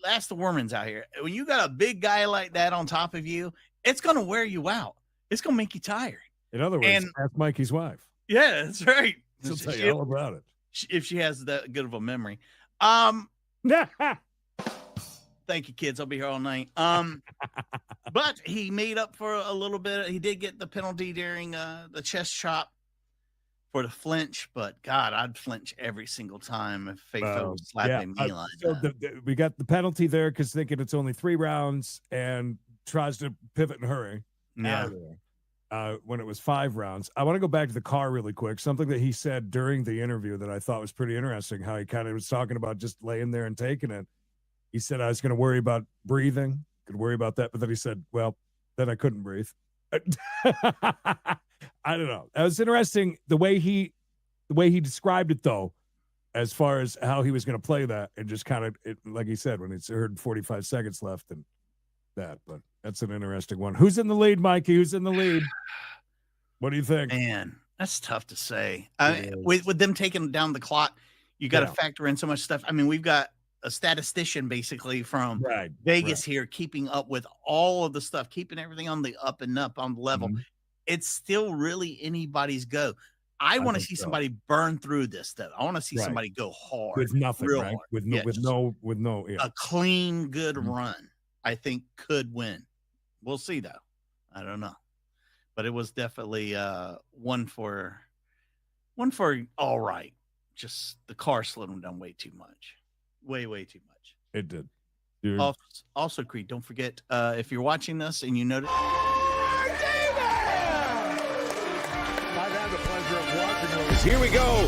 ask the Wormans out here, when you got a big guy like that on top of you, it's going to wear you out. It's going to make you tired. In other words, ask Mikey's wife. Yeah, that's right. She'll tell you all about it. If she has that good of a memory. Thank you, kids. I'll be here all night. But he made up for a little bit. He did get the penalty during the chest chop for the flinch, but God, I'd flinch every single time if Faithful was slapping me like that. We got the penalty there because thinking it's only 3 rounds and tries to pivot and hurry. Yeah. When it was 5 rounds. I want to go back to the car really quick. Something that he said during the interview that I thought was pretty interesting, how he kind of was talking about just laying there and taking it. He said, I was going to worry about breathing, could worry about that. But then he said, well, then I couldn't breathe. I don't know. That was interesting. The way he described it, though, as far as how he was going to play that, and just kind of, like he said, when it's heard 45 seconds left and that, but that's an interesting one. Who's in the lead, Mikey? Who's in the lead? What do you think? Man, that's tough to say. With them taking down the clock, you got to factor in so much stuff. I mean, we've got a statistician basically from Vegas here keeping up with all of the stuff, keeping everything on the up and up on the level. It's still really anybody's go. I want to see somebody burn through this, though. I want to see somebody go hard with nothing, real right? hard. With no, a clean, good run. I think could win. We'll see, though. I don't know, but it was definitely one for all right. Just the car slowed him down way too much, way too much. It did. Also, Creed, don't forget if you're watching this and you notice. Here we go,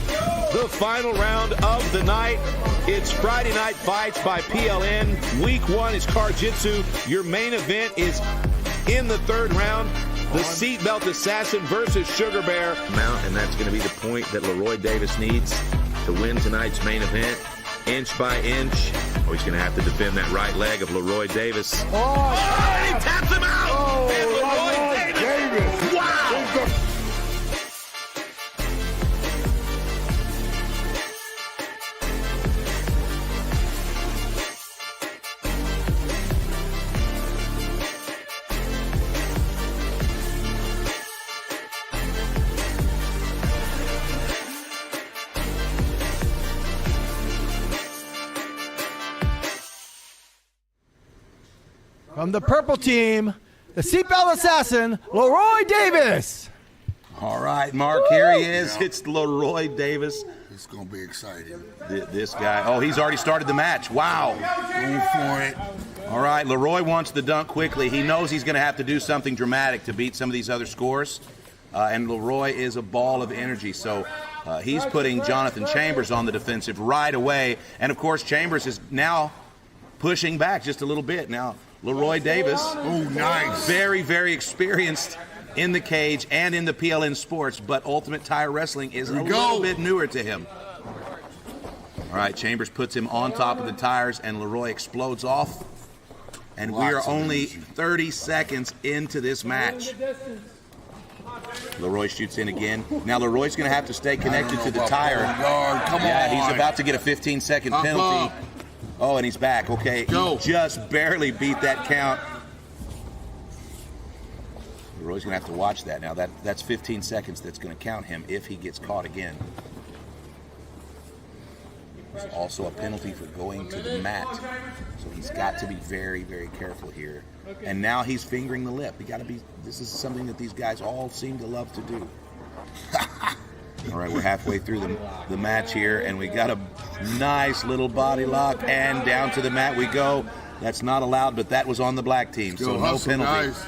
the final round of the night. It's Friday Night Fights by PLN. Week 1 is Car Jitsu. Your main event is in the 3rd round. The Seatbelt Assassin versus Sugar Bear. And that's going to be the point that Laroy Davis needs to win tonight's main event. Inch by inch. Oh, he's going to have to defend that right leg of Laroy Davis. And he taps him out! And Laroy Davis! Wow! From the purple team, the seatbelt assassin, Laroy Davis. All right, Mark, here he is. It's Laroy Davis. It's going to be exciting. This guy. Oh, he's already started the match. Wow. Going for it. All right, Laroy wants the dunk quickly. He knows he's going to have to do something dramatic to beat some of these other scores. And Laroy is a ball of energy. So he's putting Jonathan Chambers on the defensive right away. And, of course, Chambers is now pushing back just a little bit. Now, Laroy Davis. Oh, nice. Very, very experienced in the cage and in the PLN sports, but Ultimate Tire Wrestling is a little bit newer to him. All right, Chambers puts him on top of the tires, and Laroy explodes off. And we are only 30 seconds into this match. Leroy shoots in again. Now Leroy's going to have to stay connected to the tire. He's about to get a 15-second penalty. Oh, and he's back. Okay, he just barely beat that count. Leroy's going to have to watch that now. That's 15 seconds that's going to count him if he gets caught again. There's also a penalty for going to the mat. So he's got to be very, very careful here. And now he's fingering the lip. This is something that these guys all seem to love to do. All right, we're halfway through the match here, and we got a nice little body lock, and down to the mat we go. That's not allowed, but that was on the black team, so no penalty. Guys.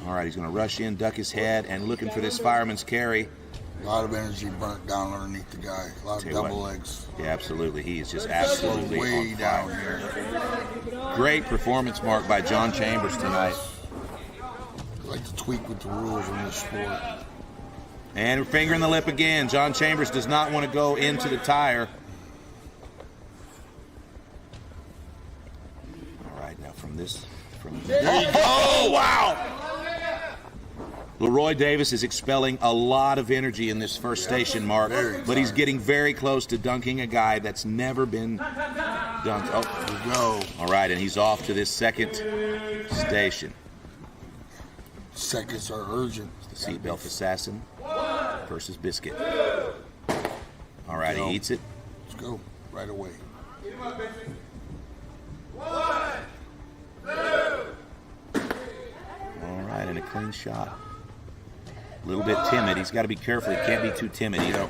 All right, he's going to rush in, duck his head, and looking for this fireman's carry. A lot of energy burnt down underneath the guy. A lot of double legs. Yeah, absolutely. He is just absolutely way on down fire. here. Great performance mark by John Chambers tonight. I like to tweak with the rules in this sport. And finger in the lip again. John Chambers does not want to go into the tire. All right, now from this. Oh, wow! Laroy Davis is expelling a lot of energy in this first station, Mark, but he's getting very close to dunking a guy that's never been dunked. Oh, here we go. All right, and he's off to this second station. Seconds are urgent. It's the seatbelt assassin versus Biscuit. All right, he eats it. Let's go right away. All right, and a clean shot. A little bit timid. He's got to be careful. He can't be too timid either.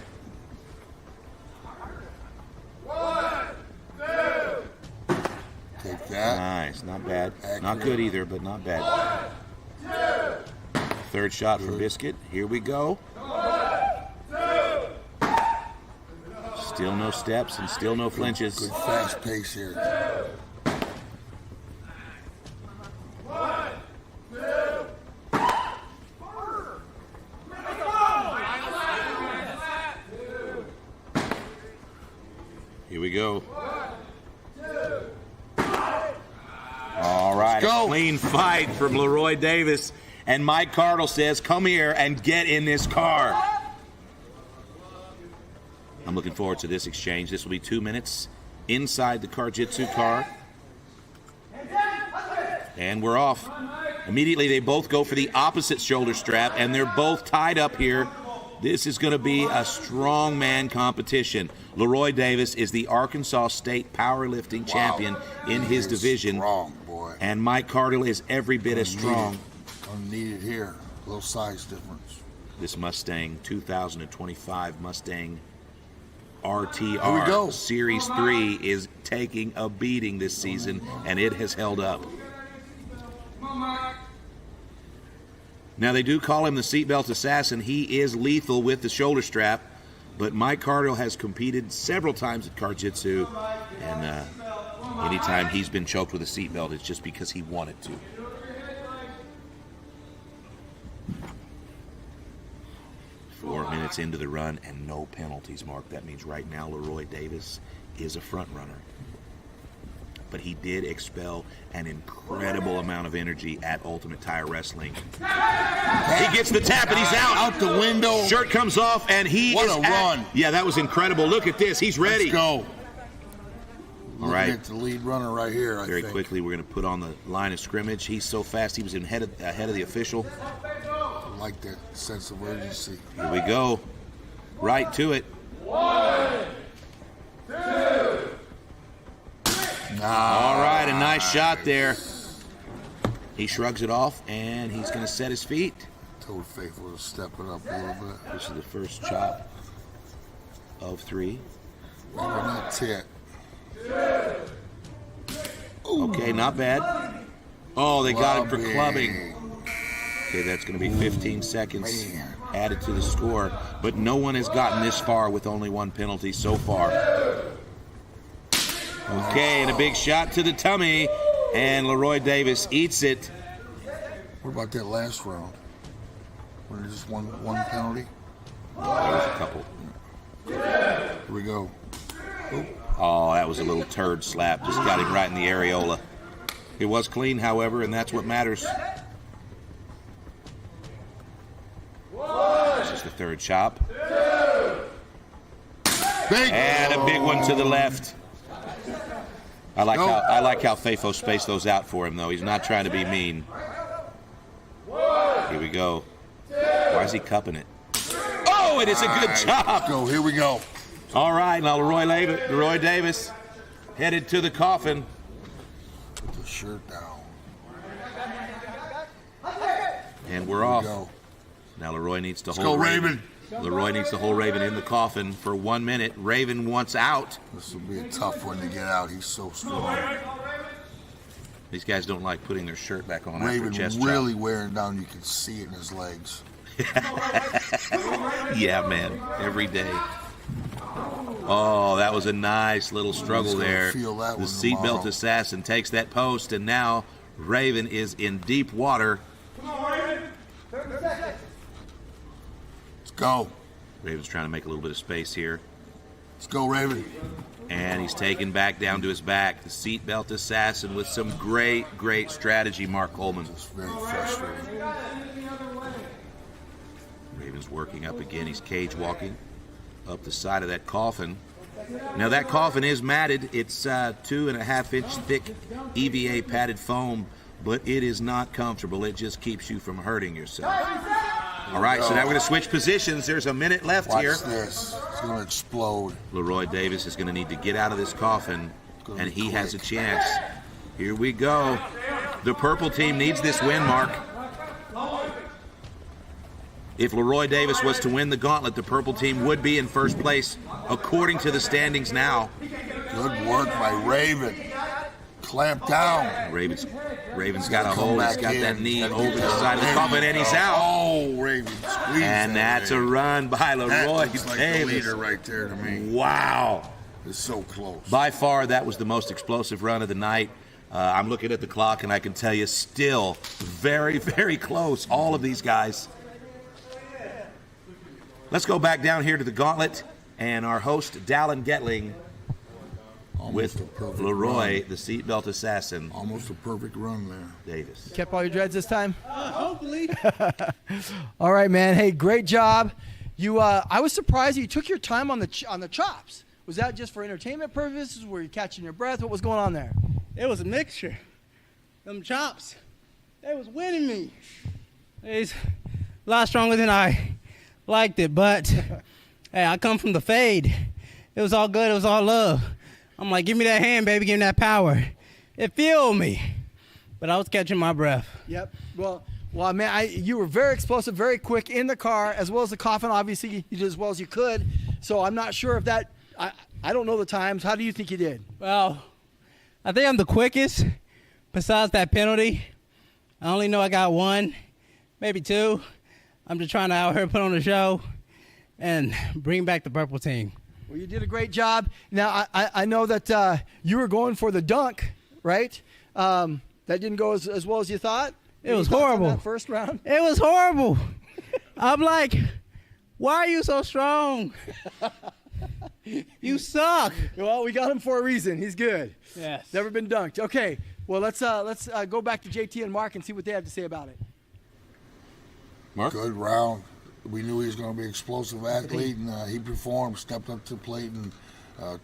Take that. Nice, not bad. Accurate. Not good either, but not bad. Third shot for Biscuit. Here we go. Still no steps and still no flinches. Good fast pace here. Here we go. All right, a clean fight from Laroy Davis. And Mike Cardle says, come here and get in this car. I'm looking forward to this exchange. This will be 2 minutes inside the Car-Jitsu car. And we're off. Immediately, they both go for the opposite shoulder strap, and they're both tied up here. This is going to be a strongman competition. Laroy Davis is the Arkansas State powerlifting champion in his division. Strong, boy. And Mike Cardle is every bit as strong. Unneeded here. A little size difference. This Mustang 2025 Mustang Here we RTR go. Series 3 is taking a beating this season, and it has held up. Now, they do call him the seatbelt assassin. He is lethal with the shoulder strap, but Mike Cardle has competed several times at Car-Jitsu, and anytime he's been choked with a seatbelt, it's just because he wanted to. Four minutes into the run and no penalties, Mark. That means right now Laroy Davis is a front runner. But he did expel an incredible amount of energy at Ultimate Tire Wrestling. He gets the tap and he's out. Out the window. Shirt comes off and he What is a run. Yeah, that was incredible. Look at this. He's ready. Let's go. All right. Looking at the lead runner right here, I Very think. quickly, we're going to put on the line of scrimmage. He's so fast, he was ahead of the official. I like that sense of urgency. Here we go. Right to it. 1, 2, 3. All right, a nice shot there. He shrugs it off, and he's going to set his feet. Told Faithful to step it up a little bit. This is the first chop of 3. Maybe not 10. Okay, not bad. Oh, they got him for clubbing. Okay, that's going to be 15 seconds added to the score. But no one has gotten this far with only one penalty so far. Okay, and a big shot to the tummy. And Laroy Davis eats it. What about that last round? Was it just one penalty? There was a couple. Here we go. Oh, that was a little turd slap. Just got him right in the areola. It was clean, however, and that's what matters. This is the third chop. And a big one to the left. I like how Fafo spaced those out for him, though. He's not trying to be mean. Here we go. Why is he cupping it? Oh, it is a good chop. Go. Here we go. All right, now Laroy Davis headed to the coffin. Put the shirt down. And we're off. Now Laroy needs to hold Raven. Laroy needs to hold Raven in the coffin for 1 minute. Raven wants out. This will be a tough one to get out. He's so strong. These guys don't like putting their shirt back on Raven after chest really wearing down. You can see it in his legs. Yeah, man. Every day. Oh, that was a nice little struggle there. Feel that the one seatbelt tomorrow. assassin takes that post, and now Raven is in deep water. Let's Go. Raven's trying to make a little bit of space here. Let's go, Raven. And he's taken back down to his back. The seatbelt assassin with some great, great strategy, Mark Coleman. It's very frustrating. Raven's working up again. He's cage walking up the side of that coffin. Now that coffin is matted. It's 2.5-inch thick EVA padded foam, but it is not comfortable. It just keeps you from hurting yourself. All right, so now we're going to switch positions. There's a minute left here. Watch this. It's going to explode. Laroy Davis is going to need to get out of this coffin, and he has a chance. Here we go. The purple team needs this win, Mark. If Laroy Davis was to win the gauntlet, the purple team would be in first place, according to the standings now. Good work by Raven. Clamp down. Raven's got a hold. He's got that knee over the side of the coffin, and he's out. Oh, Raven squeezed. And that's a run by Laroy Davis. Like the leader right there to me. Wow. It's so close. By far, that was the most explosive run of the night. I'm looking at the clock, and I can tell you still very, very close, all of these guys. Let's go back down here to the gauntlet, and our host, Dallin Getling, with Laroy, the seatbelt assassin. Almost a perfect run there. Davis. You kept all your dreads this time? Hopefully. All right, man. Hey, great job. You, I was surprised you took your time on the chops. Was that just for entertainment purposes? Were you catching your breath? What was going on there? It was a mixture. Them chops, they was winning me. It's a lot stronger than I liked it, but hey, I come from the fade. It was all good. It was all love. I'm like, give me that hand, baby. Give me that power. It fueled me, but I was catching my breath. Yep. Well, man, you were very explosive, very quick in the car, as well as the coffin. Obviously, you did as well as you could. So I'm not sure if that. I don't know the times. How do you think you did? Well, I think I'm the quickest. Besides that penalty, I only know I got one, maybe two. I'm just trying to out here put on a show and bring back the purple team. Well, you did a great job. Now, I know that you were going for the dunk, right? That didn't go as well as you thought? It was horrible. That first round? It was horrible. I'm like, why are you so strong? You suck. Well, we got him for a reason. He's good. Yes. Never been dunked. Okay. Well, let's go back to JT and Mark and see what they have to say about it. Mark? Good round. We knew he was going to be an explosive athlete, and he performed, stepped up to the plate, and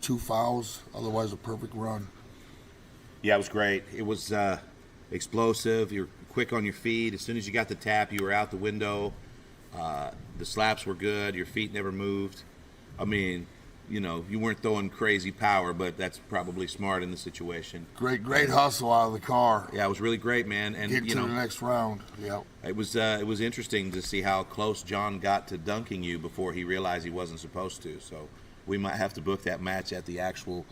2 fouls. Otherwise, a perfect run. Yeah, it was great. It was explosive. You're quick on your feet. As soon as you got the tap, you were out the window. The slaps were good. Your feet never moved. I mean, you know, you weren't throwing crazy power, but that's probably smart in the situation. Great hustle out of the car. Yeah, it was really great, man. And Get to the next round. Yep. It was interesting to see how close John got to dunking you before he realized he wasn't supposed to. So we might have to book that match at the actual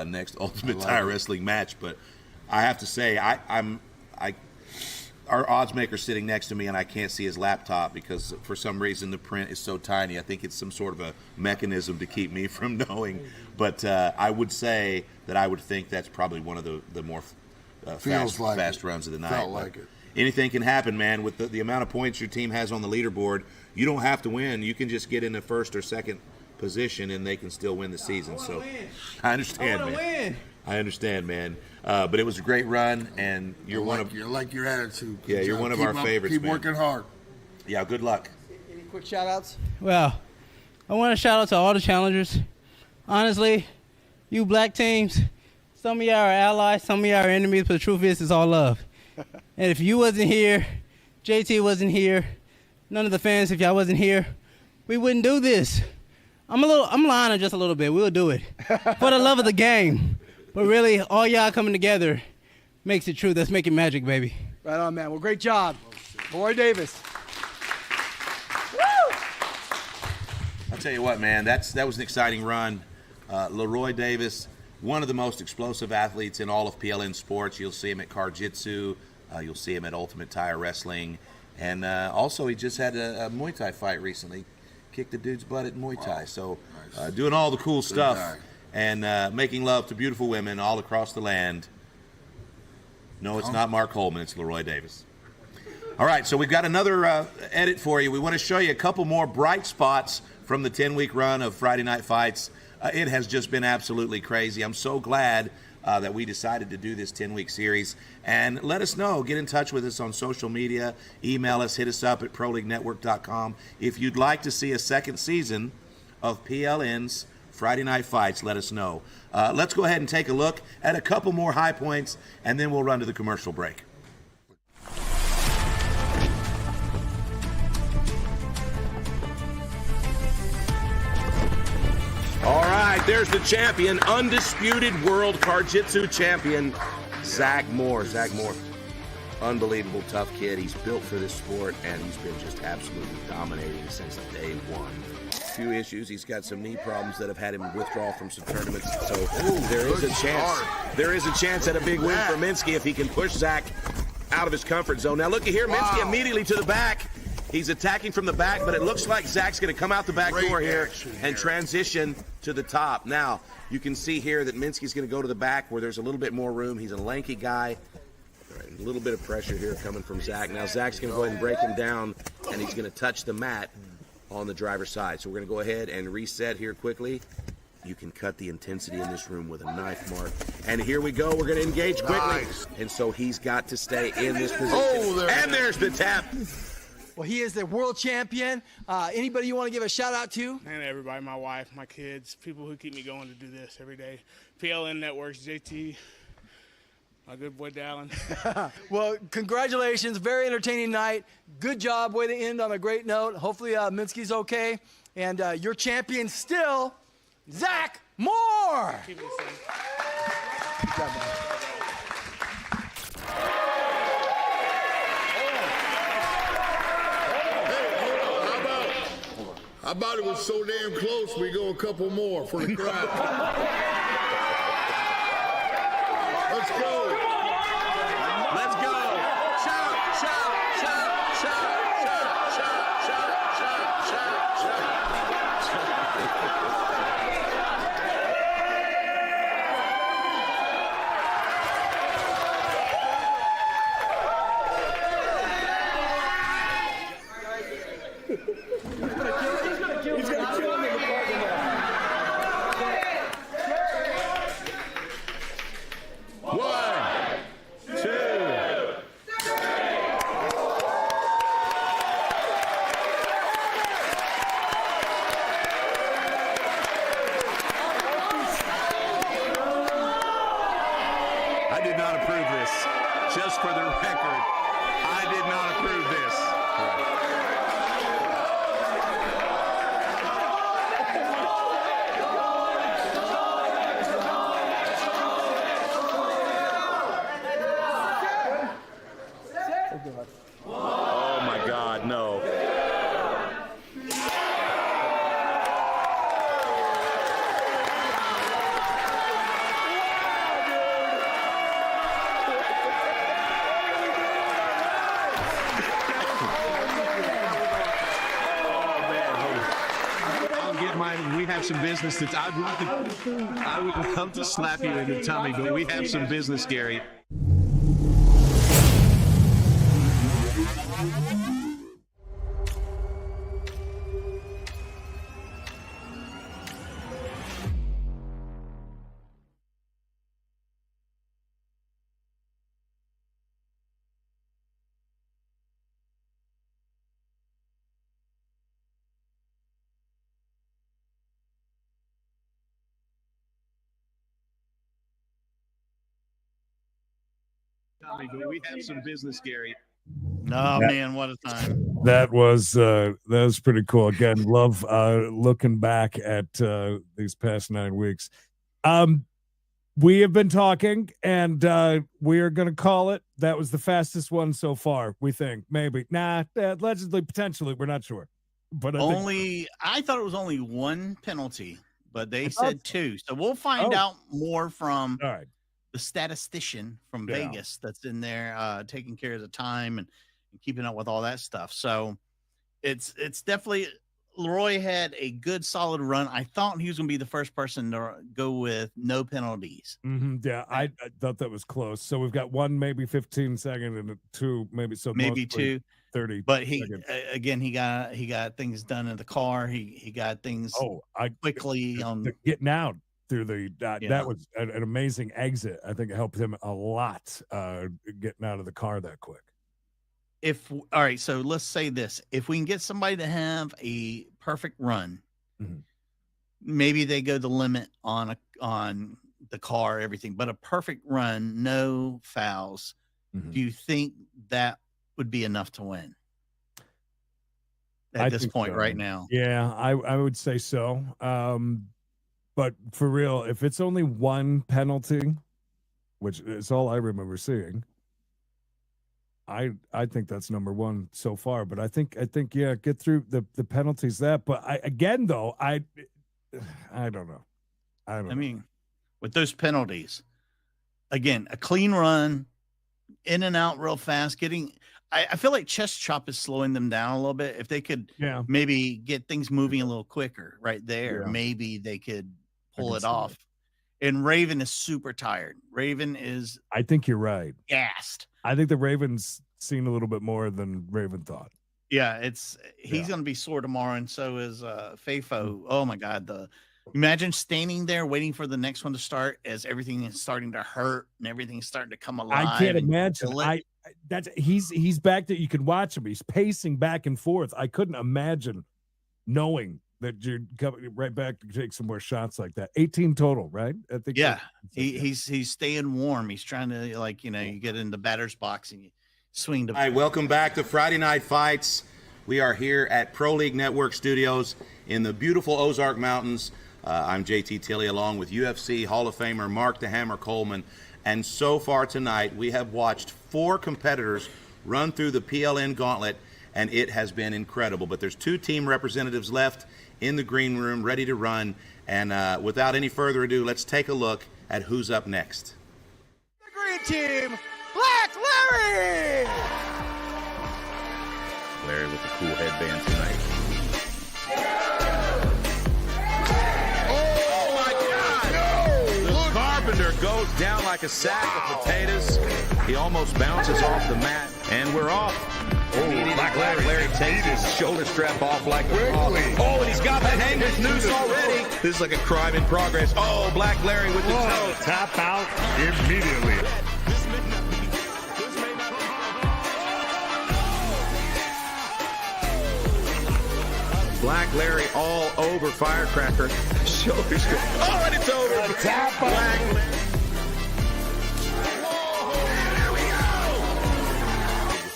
next Ultimate Tire Wrestling match. But I have to say, our odds maker's sitting next to me, and I can't see his laptop because for some reason the print is so tiny. I think it's some sort of a mechanism to keep me from knowing. But I would say that I would think that's probably one of the more fast runs of the night. Felt like it. Anything can happen, man. With the amount of points your team has on the leaderboard, you don't have to win. You can just get in the first or second position, and they can still win the season. So I understand, man. I understand, man. But it was a great run, and you're one of. You like your attitude. Yeah, you're one of our favorites. Keep working hard. Yeah, good luck. Any quick shout-outs? Well, I want to shout out to all the challengers. Honestly, you black teams, some of y'all are allies, some of y'all are enemies, but the truth is, it's all love. And if you wasn't here, JT wasn't here, none of the fans, if y'all wasn't here, we wouldn't do this. I'm lying just a little bit. We'll do it for the love of the game. But really, all y'all coming together makes it true. That's making magic, baby. Right on, man. Well, great job. Loy Davis. I'll tell you what, man, that was an exciting run. Laroy Davis, one of the most explosive athletes in all of PLN sports. You'll see him at Car Jitsu. You'll see him at Ultimate Tire Wrestling. And also, he just had a Muay Thai fight recently. Kicked the dude's butt at Muay Thai. So doing all the cool stuff. And making love to beautiful women all across the land. No, it's not Mark Holman. It's Laroy Davis. All right, so we've got another edit for you. We want to show you a couple more bright spots from the 10-week run of Friday Night Fights. It has just been absolutely crazy. I'm so glad that we decided to do this 10-week series. And let us know. Get in touch with us on social media. Email us. Hit us up at ProLeagueNetwork.com. If you'd like to see a second season of PLN's Friday Night Fights, let us know. Let's go ahead and take a look at a couple more high points, and then we'll run to the commercial break. All right, there's the champion, undisputed world Jiu-Jitsu champion, Zac Moore. Zac Moore, unbelievable tough kid. He's built for this sport, and he's been just absolutely dominating since day one. Few issues. He's got some knee problems that have had him withdraw from some tournaments. So there is a chance. There is a chance at a big win for Minsky if he can push Zac out of his comfort zone. Now look at here, Minsky immediately to the back. He's attacking from the back, but it looks like Zac's going to come out the back door here and transition to the top. Now, you can see here that Minsky's going to go to the back where there's a little bit more room. He's a lanky guy. A little bit of pressure here coming from Zac. Now, Zac's going to go ahead and break him down, and he's going to touch the mat on the driver's side. So we're going to go ahead and reset here quickly. You can cut the intensity in this room with a knife mark. And here we go. We're going to engage quickly. Nice. And so he's got to stay in this position. And there's the tap. Well, he is the world champion. Anybody you want to give a shout out to? And everybody, my wife, my kids, people who keep me going to do this every day. PLN Networks, JT, my good boy Dallin. Well, congratulations. Very entertaining night. Good job. Way to end on a great note. Hopefully Minsky's okay. And your champion still, Zac Moore. Keep it the same. Good job, man. How about it was so damn close, we go a couple more for the crowd. Let's go. Let's go. Shout, shout, shout, shout, shout, shout, shout, shout, shout, He's gonna kill him in the parking lot. I did not approve this. Just for the record, I did not approve this. Oh my God, no. We have some business that I would love to slap you in the tummy, but we have some business, Gary. But we have some business, Gary. Oh man, what a time! That was pretty cool. Again, love looking back at these past 9 weeks. We have been talking, and we are going to call it. That was the fastest one so far. We think maybe allegedly, potentially, we're not sure. But I thought it was only one penalty, but they said two. So we'll find out more from the statistician from Vegas that's in there taking care of the time and keeping up with all that stuff. So it's definitely Leroy had a good solid run. I thought he was going to be the first person to go with no penalties. Yeah, I thought that was close. So we've got one maybe 15 second and two maybe maybe two 30. But he again he got things done in the car. He got things quickly on getting out through the that was an amazing exit. I think it helped him a lot getting out of the car that quick. All right, so let's say this. If we can get somebody to have a perfect run, maybe they go the limit on the car, everything, but a perfect run, no fouls. Do you think that would be enough to win at this point right now? Yeah, I would say so. But for real, if it's only one penalty, which is all I remember seeing, I think that's number one so far. But I think yeah, get through the penalties but I don't know. I mean, with those penalties, again, a clean run, in and out real fast, I feel like Chest Chop is slowing them down a little bit. If they could maybe get things moving a little quicker right there, maybe they could pull it off. And Raven is super tired. Raven is, I think you're right, gassed. I think the Ravens seen a little bit more than Raven thought. Yeah, he's going to be sore tomorrow, and so is Fafo. Oh my God, imagine standing there waiting for the next one to start as everything is starting to hurt and everything's starting to come alive. I can't imagine. He's back there. You can watch him. He's pacing back and forth. I couldn't imagine knowing that you're coming right back to take some more shots like that. 18 total, right? I think. Yeah, he's staying warm. He's trying to you get in the batter's box and you swing to. All right, welcome back to Friday Night Fights. We are here at Pro League Network Studios in the beautiful Ozark Mountains. I'm JT Tilley along with UFC Hall of Famer Mark the Hammer Coleman. And so far tonight, we have watched 4 competitors run through the PLN gauntlet, and it has been incredible. But there's 2 team representatives left in the green room ready to run. And without any further ado, let's take a look at who's up next. The green team, Black Larry! Larry with the cool headband tonight. Carpenter goes down like a sack of potatoes. He almost bounces off the mat, and we're off. Black Larry takes his shoulder strap off like quickly. And he's got the hangman's noose already. This is like a crime in progress. Oh, Black Larry with the toe. Tap out immediately. Black Larry all over Firecracker. Shoulders go. Oh, and it's over. Tap Black Larry. There we go.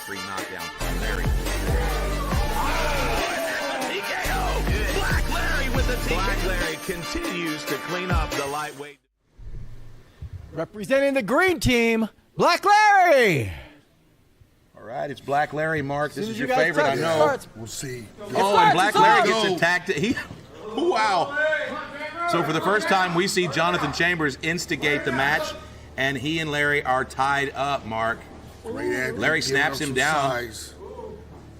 3 knockdown from Larry. TKO. Black Larry with the TKO. Black Larry continues to clean up the lightweight. Representing the green team, Black Larry. All right, it's Black Larry, Mark. This is your favorite, I know. Starts. We'll see. And Black Larry gets attacked. Wow. So for the first time, we see Jonathan Chambers instigate the match, and he and Larry are tied up, Mark. Larry snaps him down.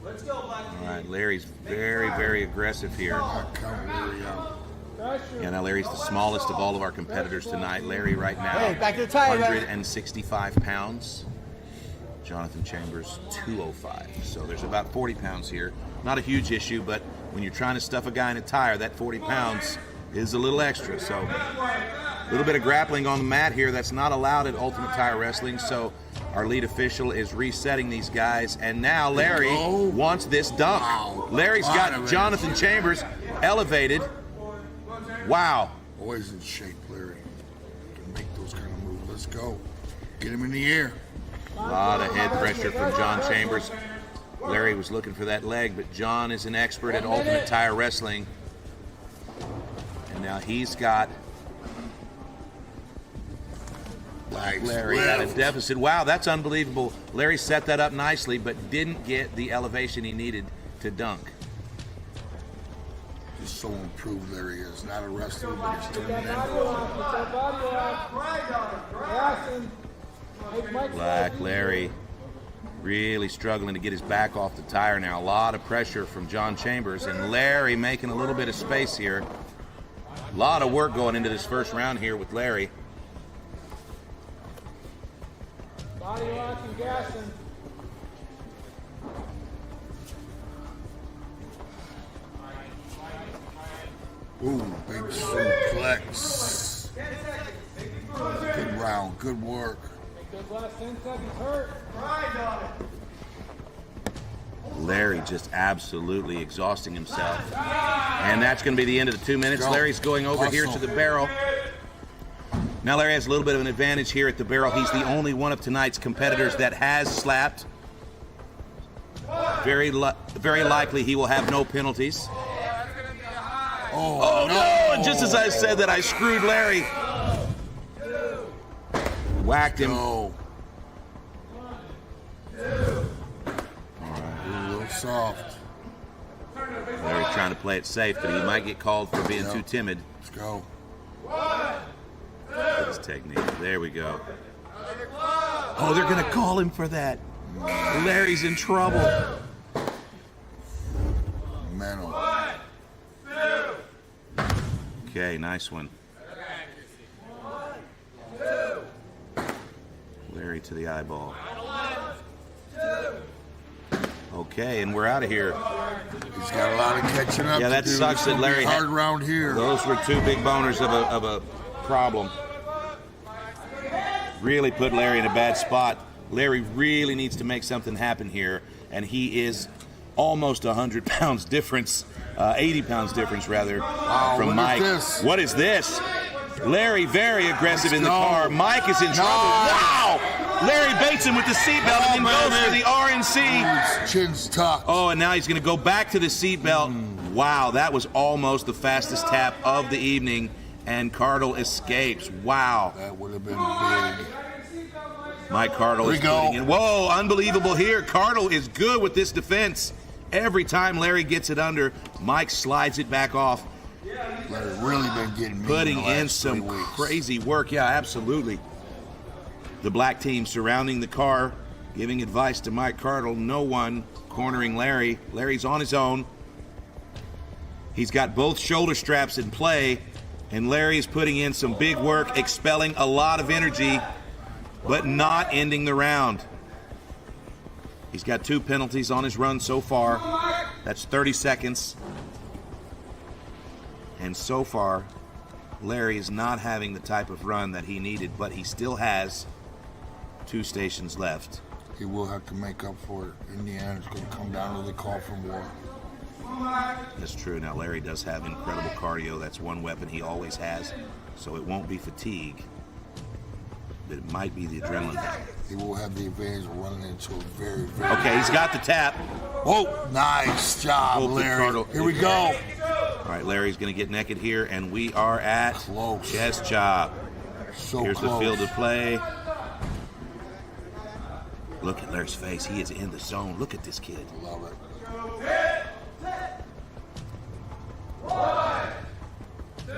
Let's go, Black. All right, Larry's very, very aggressive here. Yeah, now Larry's the smallest of all of our competitors tonight. Larry right now, back to the tie, 165 pounds. Jonathan Chambers, 205. So there's about 40 pounds here. Not a huge issue, but when you're trying to stuff a guy in a tire, that 40 pounds is a little extra. So a little bit of grappling on the mat here. That's not allowed at Ultimate Tire Wrestling. So our lead official is resetting these guys. And now Larry wants this dunk. Larry's got Jonathan Chambers elevated. Wow. Always in shape, Larry. Can make those kind of moves. Let's go. Get him in the air. A lot of head pressure from John Chambers. Larry was looking for that leg, but John is an expert at Ultimate Tire Wrestling. And now he's got Larry at a deficit. Wow, that's unbelievable. Larry set that up nicely, but didn't get the elevation he needed to dunk. Just so improved Larry is. Not a wrestler, but he's turning in. Black Larry Really struggling to get his back off the tire now. A lot of pressure from John Chambers, and Larry making a little bit of space here. A lot of work going into this first round here with Larry. Body lock and gassing. Ooh, big suplex. Good round, good work. Make those last 10 seconds hurt. Grind on it. Larry just absolutely exhausting himself. And that's going to be the end of the 2 minutes. Larry's going over here to the barrel. Now Larry has a little bit of an advantage here at the barrel. He's the only one of tonight's competitors that has slapped. Very likely he will have no penalties. Oh no! And just as I said that, I screwed Larry. Whacked him. All right, a little soft. Larry's trying to play it safe, but he might get called for being too timid. Let's go. Look at his technique. There we go. Oh, they're going to call him for that. Larry's in trouble. Mental. Okay, nice one. Larry to the eyeball. Okay, and we're out of here. He's got a lot of catching up. Yeah, that sucks that Larry hard round here. Those were two big boners of a problem. Really put Larry in a bad spot. Larry really needs to make something happen here, and he is almost 100 pounds difference, 80 pounds difference rather, from Mike. What is this? Larry very aggressive in the car. Mike is in trouble. Wow! Larry baits him with the seatbelt and then goes for the RNC. Chin's tucked. Oh, and now he's going to go back to the seatbelt. Wow, that was almost the fastest tap of the evening, and Cardle escapes. Wow. That would have been big. Mike Cardle is putting in. Whoa, unbelievable here. Cardle is good with this defense. Every time Larry gets it under, Mike slides it back off. Larry really been getting putting in some crazy work. Yeah, absolutely. The black team surrounding the car, giving advice to Mike Cardle. No one cornering Larry. Larry's on his own. He's got both shoulder straps in play, and Larry is putting in some big work, expelling a lot of energy, but not ending the round. He's got 2 penalties on his run so far. That's 30 seconds. And so far, Larry is not having the type of run that he needed, but he still has 2 stations left. He will have to make up for it. In the end, it's going to come down to the call for more. That's true. Now, Larry does have incredible cardio. That's one weapon he always has. So it won't be fatigue, but it might be the adrenaline. He will have the advantage of running into a very, very... Okay, he's got the tap. Oh, nice job, Larry. Here we go. All right, Larry's going to get naked here, and we are at chest chop. Here's the field of play. Look at Larry's face. He is in the zone. Look at this kid. Love it. 1, 2.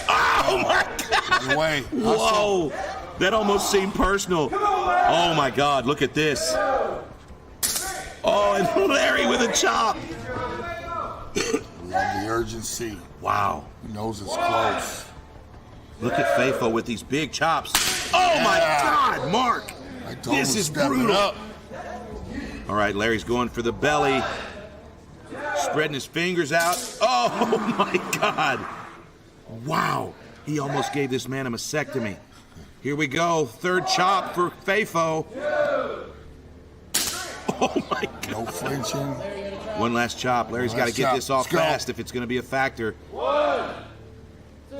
Oh, my God. Whoa. That almost seemed personal. Oh, my God. Look at this. Oh, and Larry with a chop. Love the urgency. Wow. He knows it's close. Look at Faithful with these big chops. Oh, my God, Mark. This is brutal. All right, Larry's going for the belly. Spreading his fingers out. Oh, my God. Wow. He almost gave this man a mastectomy. Here we go. 3rd chop for Faithful. Oh, my God. No flinching. One last chop. Larry's got to get this off fast if it's going to be a factor. 1, 2.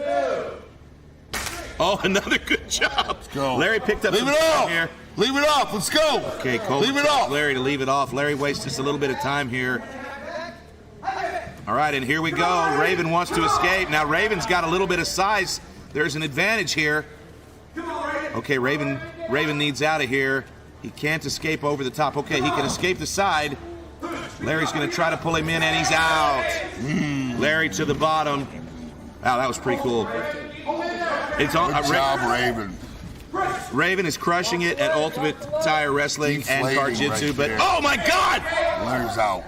Oh, another good chop. Let's go. Larry picked up Leave some it off. here. Leave it off. Let's go. Okay, Cole. Leave it off. Larry to leave it off. Larry wastes just a little bit of time here. All right, and here we go. Raven wants to escape. Now, Raven's got a little bit of size. There's an advantage here. Okay, Raven needs out of here. He can't escape over the top. Okay, he can escape the side. Larry's going to try to pull him in, and he's out. Larry to the bottom. Wow, that was pretty cool. It's on. Good job, Raven. Raven is crushing it at Ultimate Tire Wrestling and Karjitsu, but oh my God! Larry's out.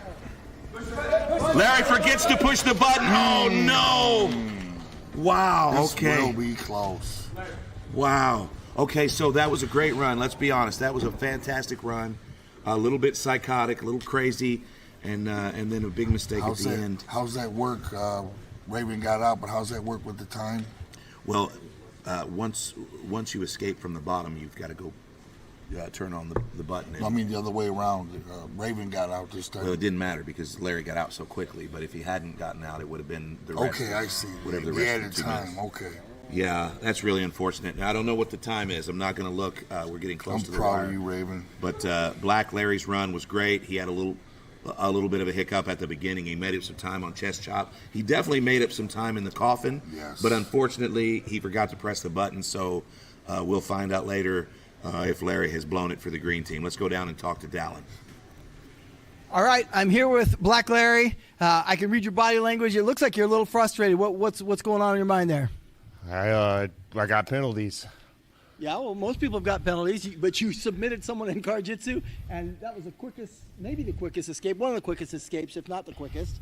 Larry forgets to push the button. Oh no! Wow. This Okay. will be close. Wow. Okay, so that was a great run. Let's be honest. That was a fantastic run. A little bit psychotic, a little crazy, and then a big mistake at the end. How's that work? Raven got out, but how's that work with the time? Well, once you escape from the bottom, you've got to go turn on the button. I mean the other way around. Raven got out this time. Well, it didn't matter because Larry got out so quickly. But if he hadn't gotten out, it would have been the rest. Okay, I see. Whatever the The rest added of the 2 time. minutes. Okay. Yeah, that's really unfortunate. Now, I don't know what the time is. I'm not going to look. We're getting close to the wire. I'm proud of you, Raven. But Black Larry's run was great. He had a little bit of a hiccup at the beginning. He made up some time on chest chop. He definitely made up some time in the coffin. Yes. But unfortunately, he forgot to press the button. So we'll find out later if Larry has blown it for the green team. Let's go down and talk to Dallin. All right, I'm here with Black Larry. I can read your body language. It looks like you're a little frustrated. What's going on in your mind there? I got penalties. Yeah, well, most people have got penalties, but you submitted someone in Karjitsu, and that was maybe the quickest escape, one of the quickest escapes, if not the quickest.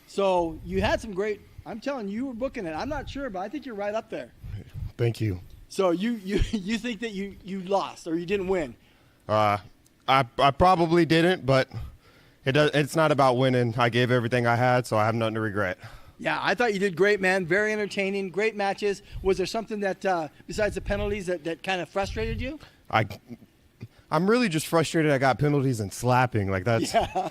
So you had some great, I'm telling you, you were booking it. I'm not sure, but I think you're right up there. Thank you. So you think that you lost or you didn't win? I probably didn't, but it's not about winning. I gave everything I had, so I have nothing to regret. Yeah, I thought you did great, man. Very entertaining, great matches. Was there something that, besides the penalties, that kind of frustrated you? I'm really just frustrated I got penalties and slapping. Like that's. Yeah.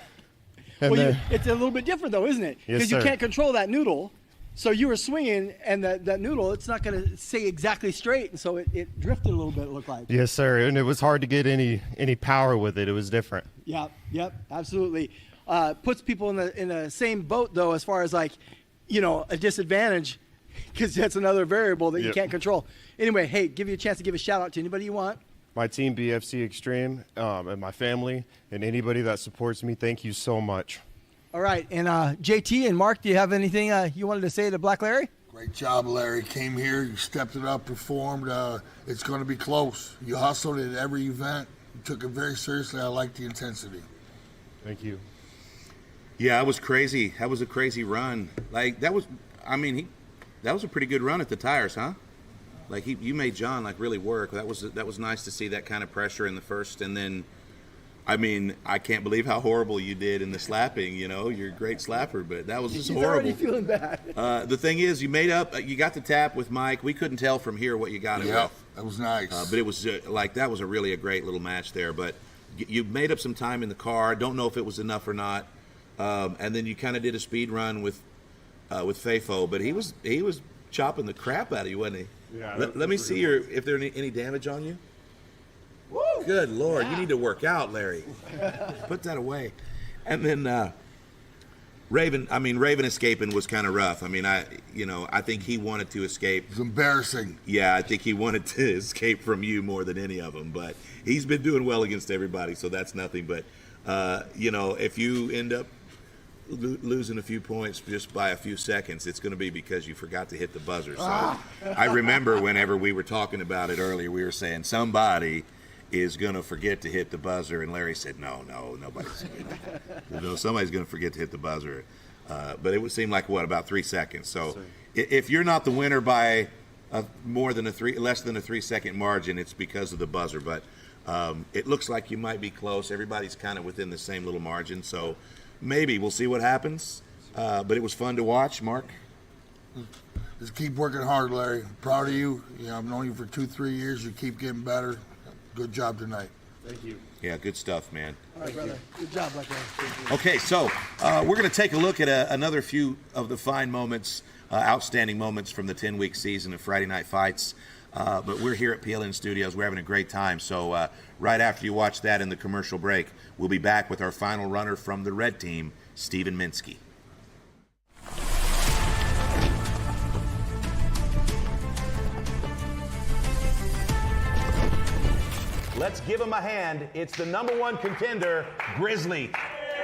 And Well, then, it's a little bit different, though, isn't it? Yes, Because you sir. can't control that noodle. So you were swinging, and that noodle, it's not going to stay exactly straight, and so it drifted a little bit, it looked like. yes, sir. And it was hard to get any power with it. It was different. Yep, absolutely. Puts people in the same boat, though, as far as, like, a disadvantage, because that's another variable that you Yep. can't control. Anyway, hey, give you a chance to give a shout-out to anybody you want. My team, BFC Extreme, and my family, and anybody that supports me, thank you so much. All right, and JT and Mark, do you have anything you wanted to say to Black Larry? Great job, Larry. Came here, you stepped it up, performed. It's going to be close. You hustled at every event. You took it very seriously. I like the intensity. Thank you. Yeah, it was crazy. That was a crazy run. Like that was a pretty good run at the tires, huh? Like you made John really work. That was nice to see that kind of pressure in the first, and then, I can't believe how horrible you did in the slapping. You're a great slapper, but that was just He's horrible. already feeling bad. The thing is, you made up. You got the tap with Mike. We couldn't tell from here what you got it Yeah, with. that was nice. But it was that was a really great little match there. But you made up some time in the car. Don't know if it was enough or not. And then you kind of did a speed run with Fafo, but he was chopping the crap out of you, wasn't he? Yeah. Let me see if there any damage on you. Woo! Good Lord, you need to work out, Larry. Put that away. And then Raven escaping was kind of rough. I think he wanted to escape. It's embarrassing. Yeah, I think he wanted to escape from you more than any of them, but he's been doing well against everybody, so that's nothing. But if you end up losing a few points just by a few seconds, it's going to be because you forgot to hit the buzzer. So I remember whenever we were talking about it earlier, we were saying somebody is going to forget to hit the buzzer, and Larry said, no, nobody's somebody's going to forget to hit the buzzer. But it would seem like about 3 seconds. So if you're not the winner by less than a 3 second margin, it's because of the buzzer. But it looks like you might be close. Everybody's kind of within the same little margin. So maybe we'll see what happens. But it was fun to watch, Mark. Just keep working hard, Larry. Proud of you. I've known you for 2-3 years. You keep getting better. Good job tonight. Thank you. Yeah, good stuff, man. All right, brother. Good job, Black Larry. Okay, so we're going to take a look at another few of the fine moments, outstanding moments from the 10-week season of Friday Night Fights. But we're here at PLN Studios. We're having a great time. So right after you watch that in the commercial break, we'll be back with our final runner from the red team, Steven Minsky. Let's give him a hand. It's the #1 contender, Grizzly.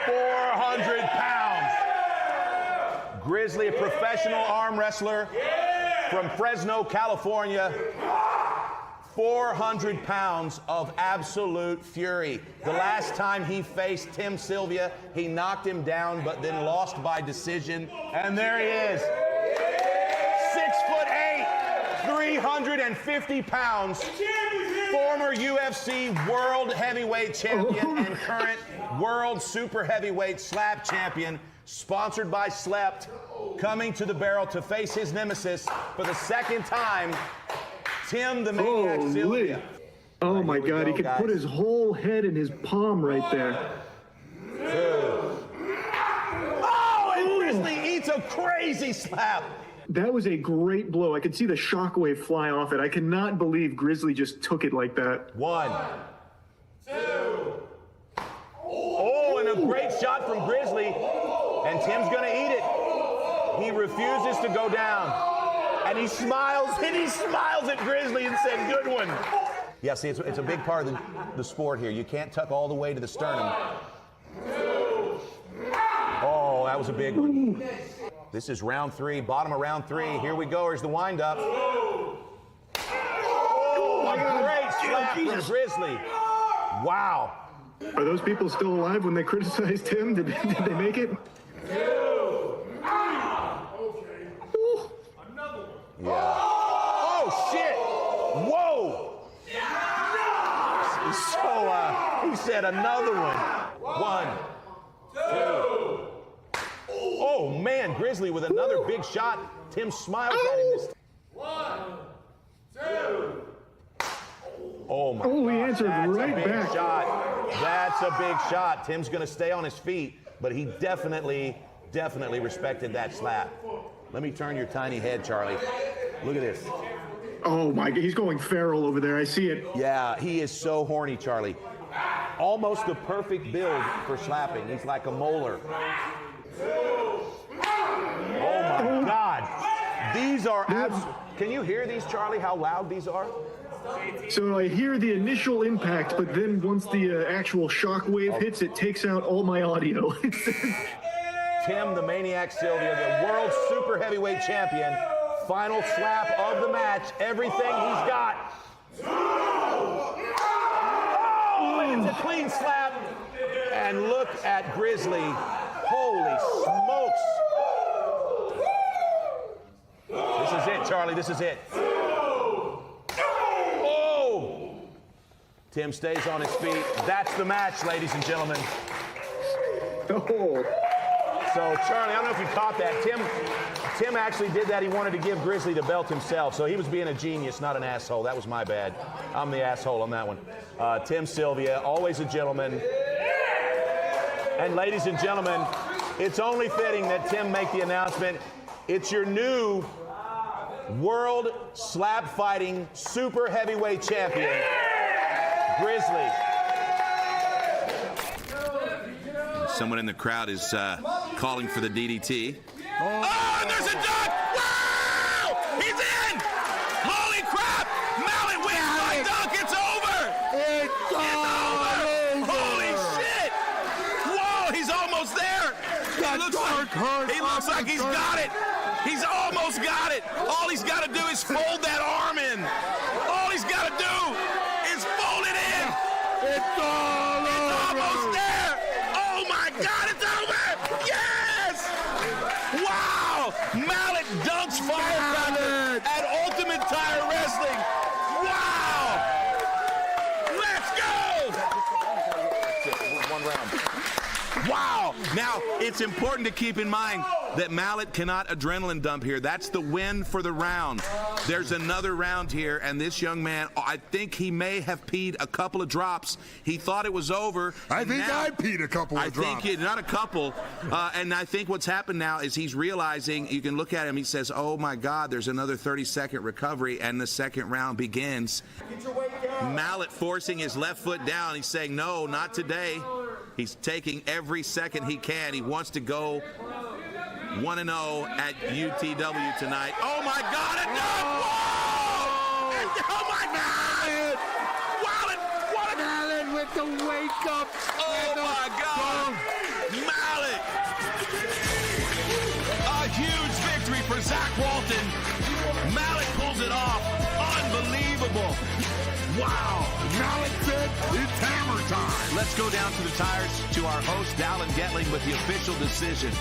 400 pounds. Grizzly, a professional arm wrestler from Fresno, California. 400 pounds of absolute fury. The last time he faced Tim Sylvia, he knocked him down, but then lost by decision. And there he is. 6'8", 350 pounds. Former UFC World Heavyweight Champion and current World Super Heavyweight Slap Champion, sponsored by Slept, coming to the barrel to face his nemesis for the second time, Tim the Maniac Sylvia. Oh my God, he could put his whole head in his palm right there. Oh, and Grizzly eats a crazy slap. That was a great blow. I could see the shockwave fly off it. I cannot believe Grizzly just took it like that. 1, 2. Oh, and a great shot from Grizzly. And Tim's gonna eat it. He refuses to go down. And he smiles at Grizzly and said, good one. Yeah, see, it's a big part of the sport here. You can't tuck all the way to the sternum. Oh, that was a big one. This is round 3, bottom of round 3. Here we go, here's the windup. Oh, a great slap from Grizzly. Wow. Are those people still alive when they criticized him? Did they make it? Yeah. Oh, shit. Whoa. So, he said another one. 1, 2. Oh, man, Grizzly with another big shot. Tim smiles at him this time. 1, 2. Oh, my God. He answered right back. That's a big shot. Tim's going to stay on his feet, but he definitely respected that slap. Let me turn your tiny head, Charlie. Look at this. Oh my God, he's going feral over there. I see it. Yeah, he is so horny, Charlie. Almost the perfect build for slapping. He's like a molar. Oh my God. These are Can you hear these, Charlie, how loud these are? So I hear the initial impact, but then once the actual shock wave hits, it takes out all my audio. Tim the Maniac Sylvia, the world super heavyweight champion. Final slap of the match. Everything he's got. Oh, and it's a clean slap. And look at Grizzly. Holy smokes. This is it, Charlie. This is it. Oh! Tim stays on his feet. That's the match, ladies and gentlemen. Oh. So, Charlie, I don't know if you caught that. Tim actually did that. He wanted to give Grizzly the belt himself, so he was being a genius, not an asshole. That was my bad. I'm the asshole on that one. Tim Sylvia, always a gentleman. And ladies and gentlemen, it's only fitting that Tim make the announcement. It's your new world slap fighting super heavyweight champion, Grizzly. Someone in the crowd is calling for the DDT. Oh, and there's a duck! Wow! He's in! Holy crap! Mallet wins by duck! It's over! It's over! Holy shit! Whoa, he's almost there! He looks like he's got it! He's almost got it! All he's got to do is fold that arm in! All he's got to do is fold it in! It's almost there! Oh my God, it's over! Yes! Wow! Mallet dunks firecracker at Ultimate Tire Wrestling! Wow! Let's go! One round. Wow! Now, it's important to keep in mind that Mallet cannot adrenaline dump here. That's the win for the round. There's another round here, and this young man, I think he may have peed a couple of drops. He thought it was over. I think I peed a couple of drops. I think not a couple. And I think what's happened now is he's realizing, you can look at him, he says, oh my God, there's another 30-second recovery, and the second round begins. Mallet forcing his left foot down. He's saying, no, not today. He's taking every second he can. He wants to go 1-0 at UTW tonight. Oh my God, a dunk! Whoa! Oh my God! Mallet with the wake up. Oh my God! Mallet! A huge victory for Zach Walton. Mallet pulls it off. Unbelievable. Wow. Mallet said it's hammer time. Let's go down to the tires to our host, Dallin Getling, with the official decision.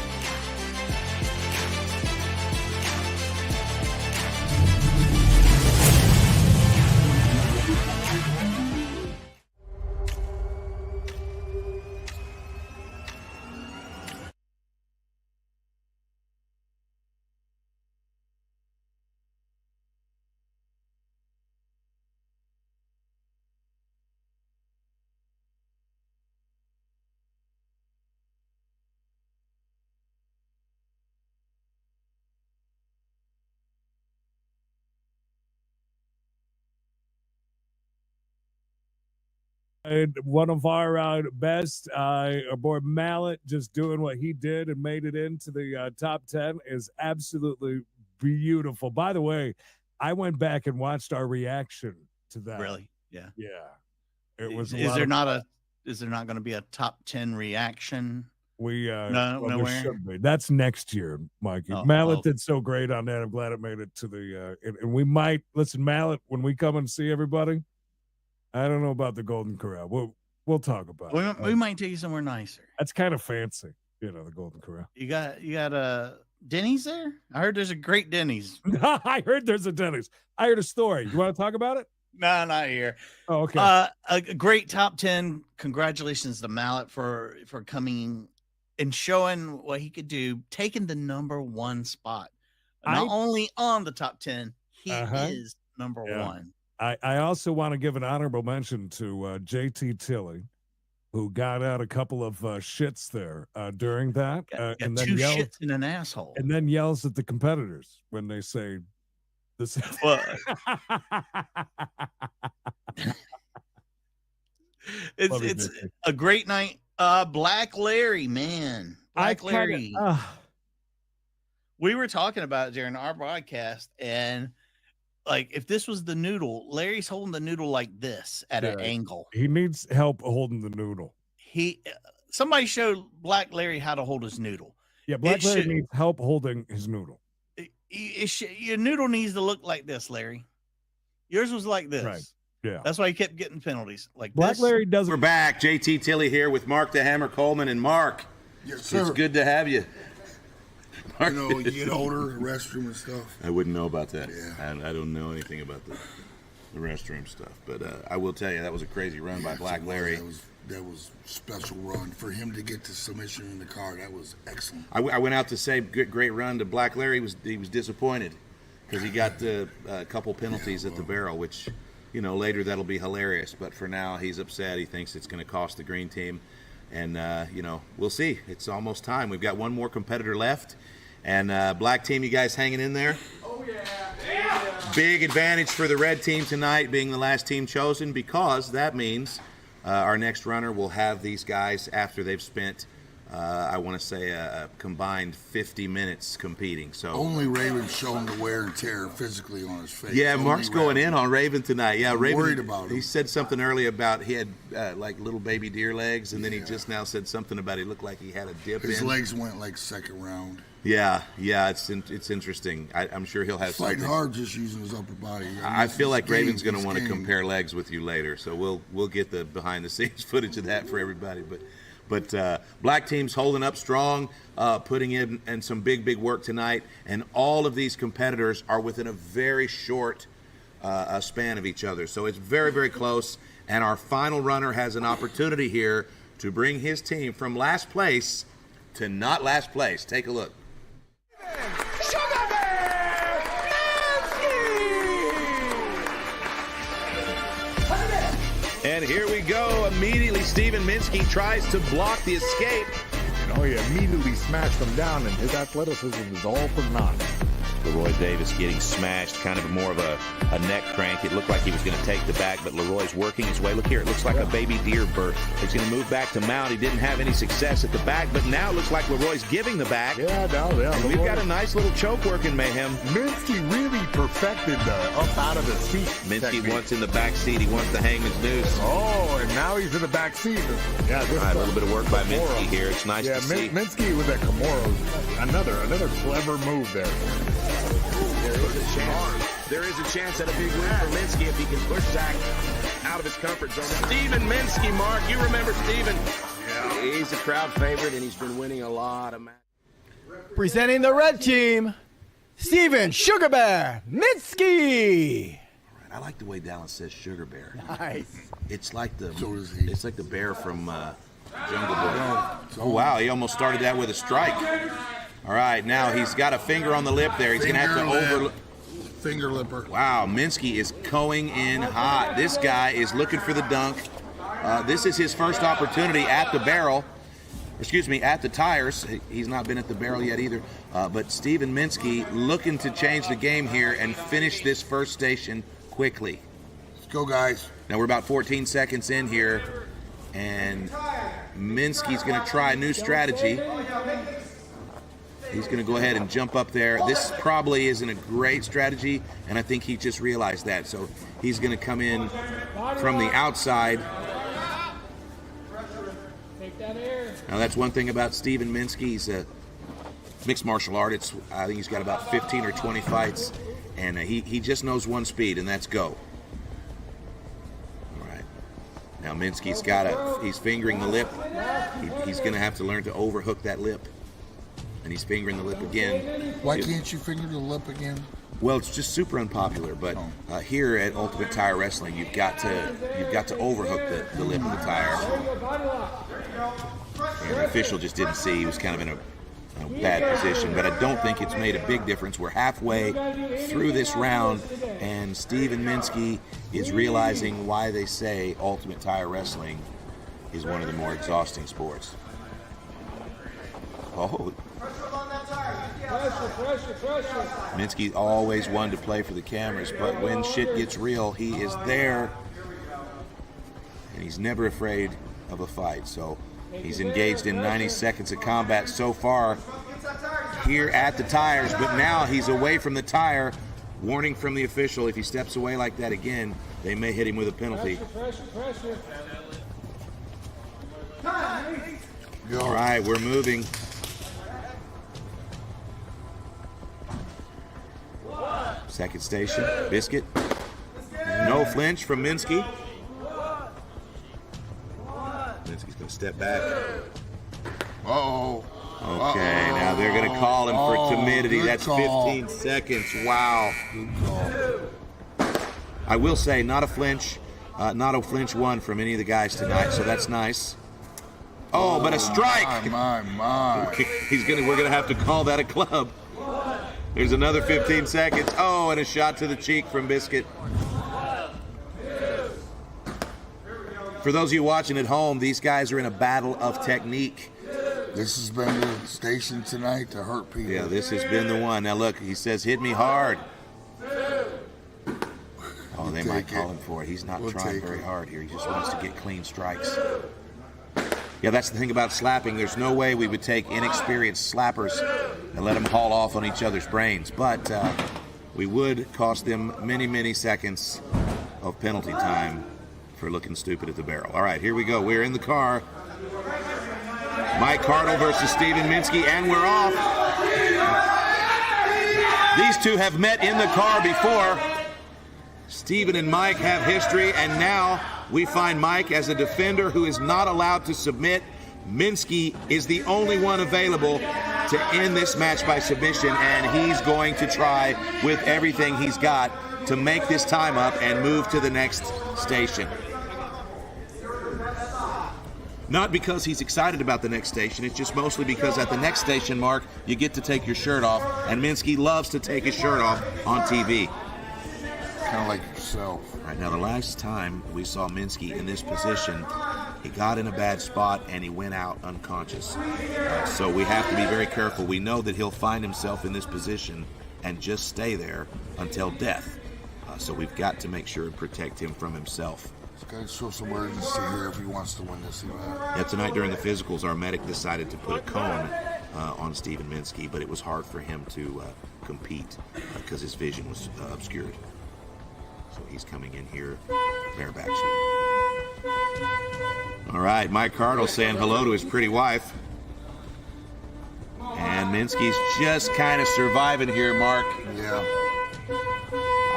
And one of our best, our boy Mallet, just doing what he did and made it into the top 10 is absolutely beautiful. By the way, I went back and watched our reaction to that. Really? Yeah. Yeah. It was. Is there not going to be a top 10 reaction? We nowhere. Should be. That's next year, Mikey. Mallet did so great on that. I'm glad it made it to the. And we might listen, Mallet, when we come and see everybody. I don't know about the Golden Corral. We'll talk about it. We might take you somewhere nicer. That's kind of fancy, the Golden Corral. You got Denny's there? I heard there's a great Denny's. I heard there's a Denny's. I heard a story. You want to talk about it? No, not here. Oh, okay. A great top 10. Congratulations to Mallet for coming and showing what he could do, taking the number 1 spot. Not only on the top 10, he is number 1. I also want to give an honorable mention to JT Tilley, who got out a couple of shits there during that. And then 2 shits in an asshole. And then yells at the competitors when they say this. It's a great night. Black Larry, man. Black Larry. We were talking about it during our broadcast, and like, if this was the noodle, Larry's holding the noodle like this at an angle. He needs help holding the noodle. Somebody showed Black Larry how to hold his noodle. Yeah, Black Larry needs help holding his noodle. Your noodle needs to look like this, Larry. Yours was like this. Right. Yeah. That's why he kept getting penalties. Like Black this. Larry doesn't. We're back. JT Tilley here with Mark the Hammer Coleman. And Mark, yes, sir. It's good to have you. You know, you get older, the restroom and stuff. I wouldn't know about that. Yeah. I don't know anything about the restroom stuff. But I will tell you, that was a crazy run by Black Larry. That was a special run. For him to get to submission in the car, that was excellent. I went out to say great run to Black Larry. He was disappointed because he got a couple penalties at the barrel, which, later that'll be hilarious. But for now, he's upset. He thinks it's going to cost the green team. And, we'll see. It's almost time. We've got one more competitor left. And black team, you guys hanging in there? Oh, yeah. Big advantage for the red team tonight, being the last team chosen, because that means our next runner will have these guys after they've spent, I want to say, a combined 50 minutes competing. So only Raven's showing the wear and tear physically on his face. Yeah, Mark's going in on Raven tonight. Yeah, Raven. Worried about him. He said something earlier about he had like little baby deer legs, and then he just now said something about he looked like he had a dip. His legs went like second round. Yeah, it's interesting. I'm sure he'll have fighting hard just using his upper body. I feel like Raven's going to want to compare legs with you later, so we'll get the behind the scenes footage of that for everybody. But black team's holding up strong, putting in some big work tonight, and all of these competitors are within a very short span of each other, so it's very close. And our final runner has an opportunity here to bring his team from last place to not last place. Take a look. And here we go. Immediately, Steven Minsky tries to block the escape. And he immediately smashed him down, and his athleticism is all for naught. Laroy Davis getting smashed, kind of more of a neck crank. It looked like he was going to take the back, but Leroy's working his way. Look here, it looks like a baby deer birth. He's going to move back to mount. He didn't have any success at the back, but now it looks like Leroy's giving the back. Yeah. And we've got a nice little choke work in Mayhem. Minsky really perfected the up out of the seat. Minsky wants in the back seat. He wants the hangman's noose. Oh, and now he's in the back seat. Yeah, all right, a little bit of work by Minsky here. It's nice to see. Minsky with that Kimura, another clever move there. There is a chance at a big win for Minsky if he can push Zac out of his comfort zone. Steven Minsky, Mark, you remember Steven? Yeah. He's a crowd favorite, and he's been winning a lot of matches. Presenting the red team, Steven Sugar Bear Minsky. I like the way Dallas says Sugar Bear. Nice. It's like the bear from Jungle Book. Oh wow, he almost started that with a strike. All right, now he's got a finger on the lip there. He's going to have to finger lipper. Wow, Minsky is going in hot. This guy is looking for the dunk. This is his first opportunity at the barrel. Excuse me, at the tires. He's not been at the barrel yet either. But Steven Minsky looking to change the game here and finish this first station quickly. Let's go, guys. Now we're about 14 seconds in here, and Minsky's going to try a new strategy. He's going to go ahead and jump up there. This probably isn't a great strategy, and I think he just realized that. So he's going to come in from the outside. Now that's one thing about Steven Minsky. He's a mixed martial art. I think he's got about 15 or 20 fights, and he just knows one speed, and that's go. All right. Now Minsky's he's fingering the lip. He's going to have to learn to overhook that lip. And he's fingering the lip again. Why can't you finger the lip again? Well, it's just super unpopular. But here at Ultimate Tire Wrestling, you've got to overhook the lip of the tire. And the official just didn't see. He was kind of in a bad position. But I don't think it's made a big difference. We're halfway through this round, and Steven Minsky is realizing why they say Ultimate Tire Wrestling is one of the more exhausting sports. Oh. Minsky always wanted to play for the cameras, but when shit gets real, he is there, and he's never afraid of a fight. So he's engaged in 90 seconds of combat so far here at the tires, but now he's away from the tire. Warning from the official, if he steps away like that again, they may hit him with a penalty. All right, we're moving. Second station, Biscuit. No flinch from Minsky. Minsky's going to step back. Uh-oh. Okay, now they're going to call him for timidity. That's 15 seconds. Wow. Good call. I will say, not a flinch one from any of the guys tonight, so that's nice. Oh, but a strike. My. We're going to have to call that a club. There's another 15 seconds. Oh, and a shot to the cheek from Biscuit. For those of you watching at home, these guys are in a battle of technique. This has been the station tonight to hurt people. Yeah, this has been the one. Now look, he says, hit me hard. Oh, they might call him for it. He's not trying very hard here. He just wants to get clean strikes. Yeah, that's the thing about slapping. There's no way we would take inexperienced slappers and let them haul off on each other's brains. But we would cost them many, many seconds of penalty time for looking stupid at the barrel. All right, here we go. We're in the car. Mike Cardle versus Steven Minsky, and we're off. These two have met in the car before. Steven and Mike have history, and now we find Mike as a defender who is not allowed to submit. Minski is the only one available to end this match by submission, and he's going to try with everything he's got to make this time up and move to the next station. Not because he's excited about the next station, it's just mostly because at the next station, Mark, you get to take your shirt off, and Minsky loves to take his shirt off on TV. Kind of like yourself. All right, now the last time we saw Minsky in this position, he got in a bad spot and he went out unconscious. So we have to be very careful. We know that he'll find himself in this position and just stay there until death. So we've got to make sure and protect him from himself. He's got to show some urgency here if he wants to win this event. Yeah, tonight during the physicals, our medic decided to put a cone on Steven Minsky, but it was hard for him to compete because his vision was obscured. So he's coming in here bareback. All right, Mike Cardle saying hello to his pretty wife. And Minsky's just kind of surviving here, Mark. Yeah.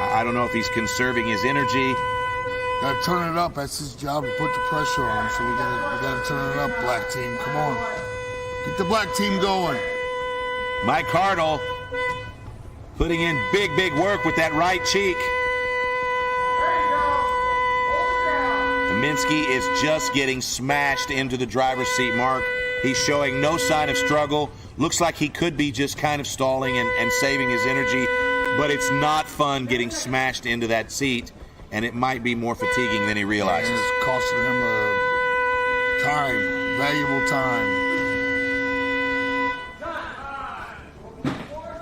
I don't know if he's conserving his energy. Gotta turn it up. That's his job to put the pressure on him. So we gotta turn it up, black team. Come on. Get the black team going. Mike Cardle putting in big work with that right cheek. And Minsky is just getting smashed into the driver's seat, Mark. He's showing no sign of struggle. Looks like he could be just kind of stalling and saving his energy, but it's not fun getting smashed into that seat, and it might be more fatiguing than he realizes. And it's costing him valuable time.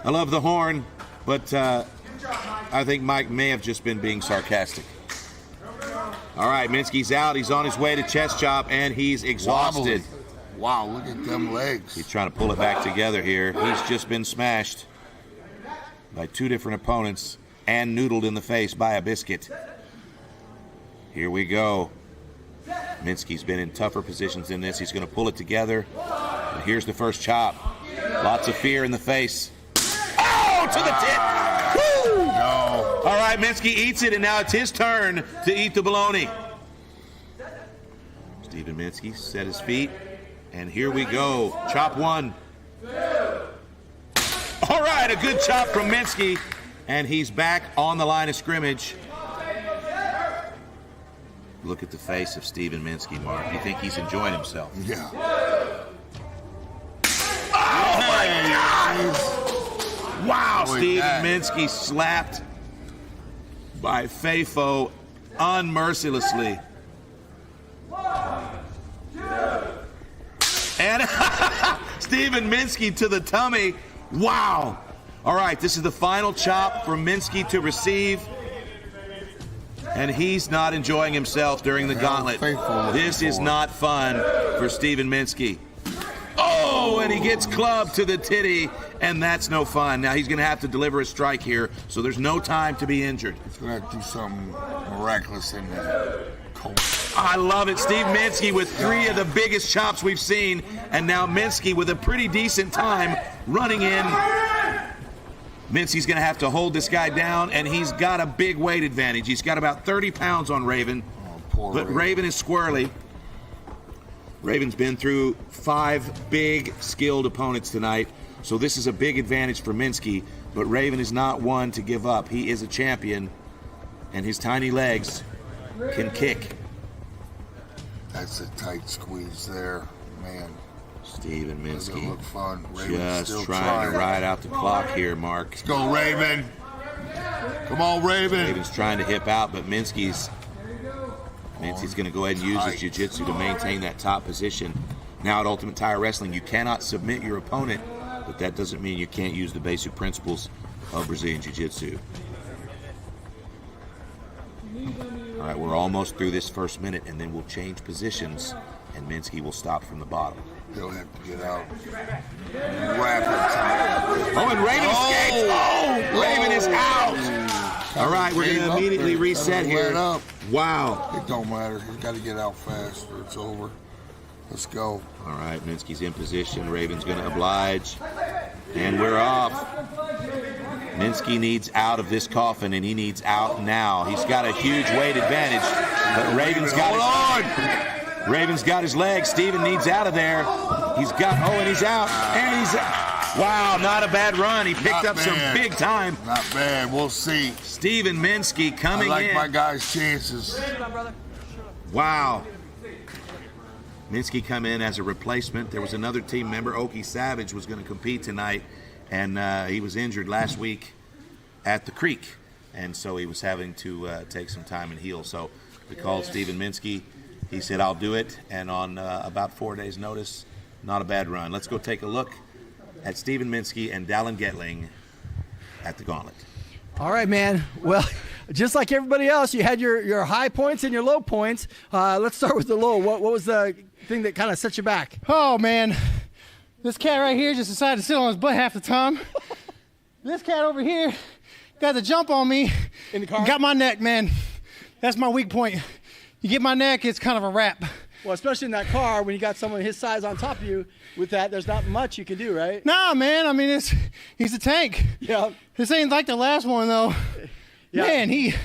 I love the horn, but I think Mike may have just been being sarcastic. All right, Minsky's out. He's on his way to chest chop, and he's exhausted. Wobbly. Wow, look at them legs. He's trying to pull it back together here. He's just been smashed by 2 different opponents and noodled in the face by a biscuit. Here we go. Minsky's been in tougher positions than this. He's going to pull it together. And here's the first chop. Lots of fear in the face. Oh, to the tit. Woo! No. All right, Minsky eats it, and now it's his turn to eat the bologna. Stephen Minsky set his feet. And here we go. Chop 1. All right, a good chop from Minsky. And he's back on the line of scrimmage. Look at the face of Stephen Minsky, Mark. You think he's enjoying himself? Yeah. Oh, my God! Wow, Boy, Stephen that. Minsky slapped by Fafo unmercilessly. And Stephen Minsky to the tummy. Wow. All right, this is the final chop for Minsky to receive. And he's not enjoying himself during the gauntlet. This is not fun for Stephen Minsky. Oh, and he gets clubbed to the titty, and that's no fun. Now he's going to have to deliver a strike here, so there's no time to be injured. He's going to have to do something miraculous in there. I love it. Steve Minsky with 3 of the biggest chops we've seen, and now Minsky with a pretty decent time running in. Minsky's going to have to hold this guy down, and he's got a big weight advantage. He's got about 30 pounds on Raven, but Raven is squirrely. Raven's been through 5 big, skilled opponents tonight, so this is a big advantage for Minsky, but Raven is not one to give up. He is a champion, and his tiny legs can kick. That's a tight squeeze there, man. Stephen Minsky doesn't look fun. Raven's just still trying to ride out the clock here, Mark. Let's go, Raven. Come on, Raven. Raven's trying to hip out, but Minsky's going to go ahead and use his jiu-jitsu to maintain that top position. Now at Ultimate Tire Wrestling, you cannot submit your opponent, but that doesn't mean you can't use the basic principles of Brazilian Jiu-Jitsu. All right, we're almost through this first minute, and then we'll change positions, and Minsky will stop from the bottom. He'll have to get out. Rapid time. Oh, and Raven escapes. Oh, Raven is out. All right, we're going to immediately reset here. Wow. It don't matter. He's got to get out fast or it's over. Let's go. All right, Minsky's in position. Raven's going to oblige. And we're off. Minsky needs out of this coffin, and he needs out now. He's got a huge weight advantage, but Raven's got his legs. Steven needs out of there. And he's out. And he's out. Wow, not a bad run. He picked up some big time. Not bad. We'll see. Stephen Minsky coming in. I like my guy's chances. Wow. Minsky come in as a replacement. There was another team member, Okie Savage, was going to compete tonight, and he was injured last week at the Creek, and so he was having to take some time and heal. So we called Stephen Minsky. He said, I'll do it, and on about 4 days' notice, not a bad run. Let's go take a look at Stephen Minsky and Dallin Getling at the Gauntlet. All right, man. Well, just like everybody else, you had your high points and your low points. Let's start with the low. What was the thing that kind of set you back? Oh, man. This cat right here just decided to sit on his butt half the time. This cat over here got the jump on me. In the car? Got my neck, man. That's my weak point. You get my neck, it's kind of a wrap. Well, especially in that car, when you got someone his size on top of you with that, there's not much you can do, right? Nah, man. I mean, he's a tank. Yeah. This ain't like the last one, though. Yeah. Man, he's